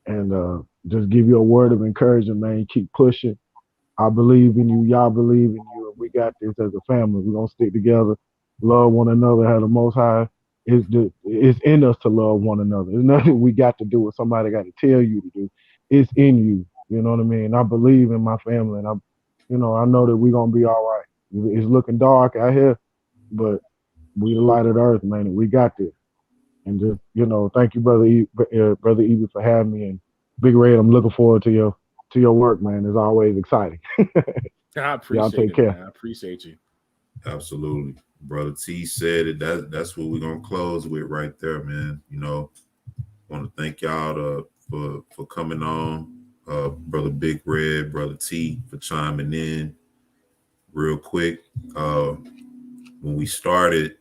And just give you a word of encouragement, man. Keep pushing. I believe in you. Y'all believe in you. And we got this as a family. We're going to stick together, love one another, have the Most High. It's in us to love one another. It's nothing we got to do what somebody got to tell you to do. It's in you. You know what I mean? I believe in my family, and I know that we're going to be all right. It's looking dark out here, but we the light of the earth, man, and we got this. And just, thank you, Brother Evie, for having me. And Big Red, I'm looking forward to your work, man. It's always exciting. I appreciate Y'all take it, care. man. I appreciate you. Absolutely. Brother T said it. That's what we're gonna close with right there, man. Want to thank y'all for coming on. Brother Big Red, Brother T for chiming in real quick. When we started,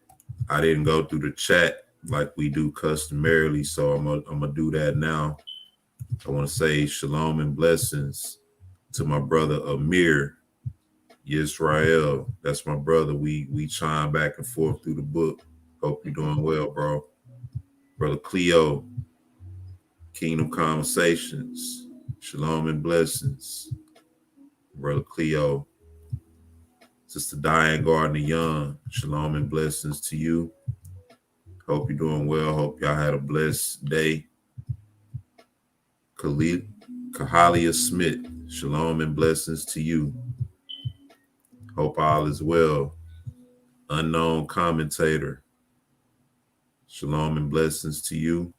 I didn't go through the chat like we do customarily, so I'm gonna do that now. I want to say shalom and blessings to my brother Amir. Yisrael, that's my brother. We chime back and forth through the book. Hope you're doing well, bro. Brother Cleo, Kingdom Conversations, Shalom and Blessings. Brother Cleo, Sister Diane Gardner Young, Shalom and Blessings to you. Hope you're doing well. Hope y'all had a blessed day. Kahalia Smith, Shalom and Blessings to you. Hope all is well. Unknown Commentator, Shalom and Blessings to you.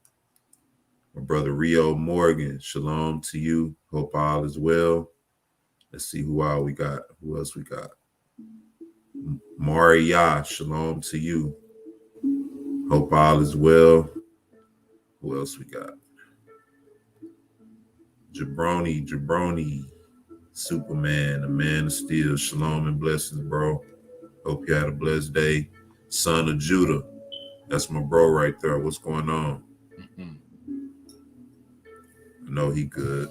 My brother Rio Morgan, Shalom to you. Hope all is well. Let's see who all we got. Who else we got? Maria, Shalom to you. Hope all is well. Who else we got? Jabroni, Superman, the man of steel. Shalom and Blessings, bro. Hope you had a blessed day. Son of Judah. That's my bro right there. What's going on? I know he good.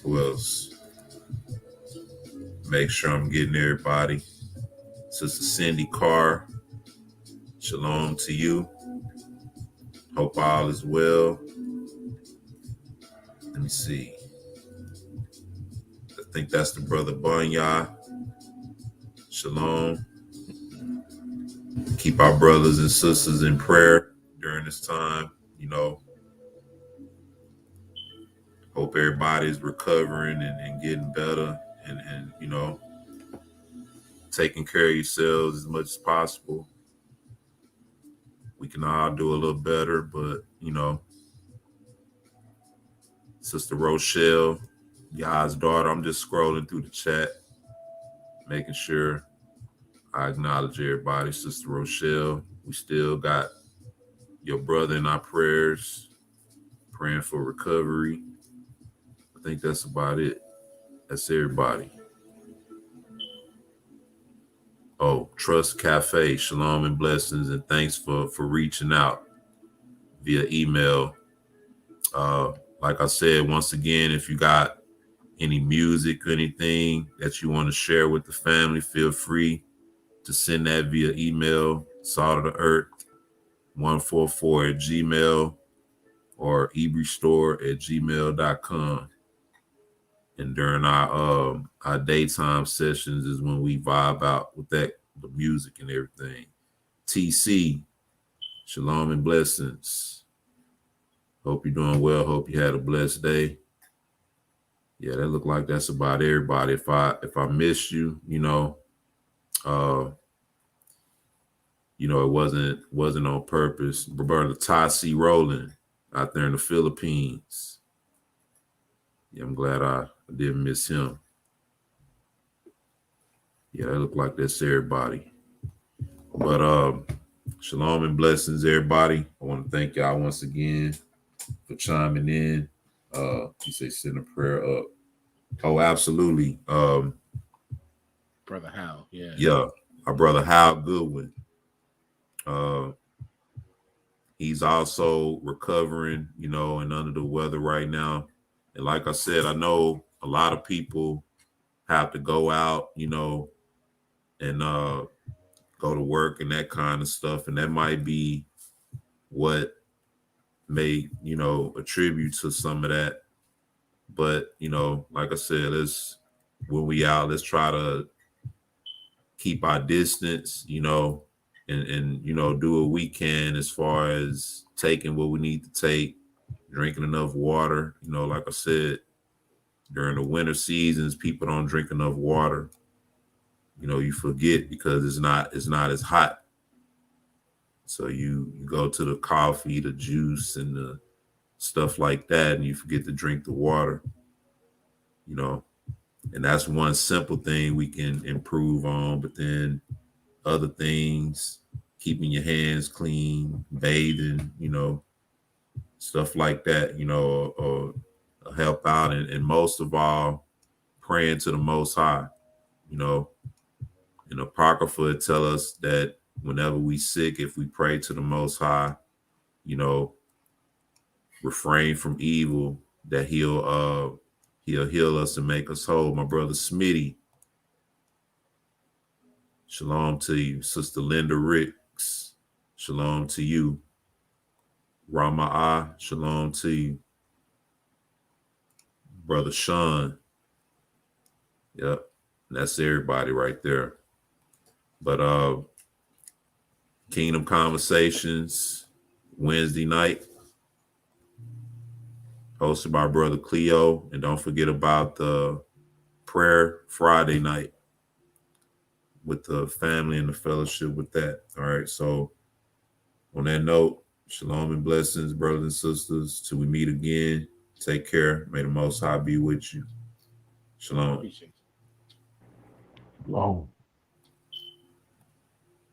Who else? Make sure I'm getting everybody. Sister Cindy Carr, shalom to you. Hope all is well. Let me see. I think that's the brother Bunya. Shalom. Keep our brothers and sisters in prayer during this time. You know, hope everybody's recovering and getting better and you know, taking care of yourselves as much as possible. We can all do a little better, but you know, Sister Rochelle, Yah's daughter, I'm just scrolling through the chat, making sure I acknowledge everybody. Sister Rochelle, we still got your brother in our prayers, praying for recovery. I think that's about it. That's everybody. Oh, Trust Cafe, shalom and blessings, and thanks for reaching out via email. Like I said, once again, if you got any music or anything that you want to share with the family, feel free to send that via email, saltoftheearth144@gmail or ebrestore@gmail.com. And during our daytime sessions is when we vibe out with that, the music and everything. TC, shalom and blessings. Hope you're doing well. Hope you had a blessed day. Yeah, that look like that's about everybody. If I missed you, you know, it wasn't on purpose. Roberta Tassi Rowland out there in the Philippines. Yeah, I'm glad I didn't miss him. Yeah, that look like that's everybody. But shalom and blessings, everybody. I want to thank y'all once again for chiming in. You say send a prayer up. Oh, absolutely. Brother Hal, yeah. Yeah, our brother Hal Goodwin. He's also recovering, you know, and under the weather right now. And like I said, I know a lot of people have to go out, you know, and go to work and that kind of stuff. And that might be what may, you know, attribute to some of that. But, you know, like I said, when we out, let's try to keep our distance, you know, and you know, do what we can as far as taking what we need to take, drinking enough water. You know, like I said, during the winter seasons, people don't drink enough water. You know, you forget because it's not as hot. So you go to the coffee, the juice, and the stuff like that, and you forget to drink the water. You know, and that's one simple thing we can improve on. But then other things, keeping your hands clean, bathing, you know, stuff like that, you know, or help out. And most of all, praying to the Most High. You know, in Apocrypha, it tell us that whenever we sick, if we pray to the Most High, you know, refrain from evil, that he'll heal us and make us whole. My brother Smitty, Shalom to you, Sister Linda Ricks. Shalom to you. Rama'ah, shalom to you. Brother Sean. Yep, that's everybody right there. But Kingdom Conversations, Wednesday night, hosted by Brother Cleo. And don't forget about the prayer Friday night with the family and the fellowship with that. All right, so on that note, shalom and blessings, brothers and sisters. Till we meet again, take care. May the Most High be with you. Shalom. Long.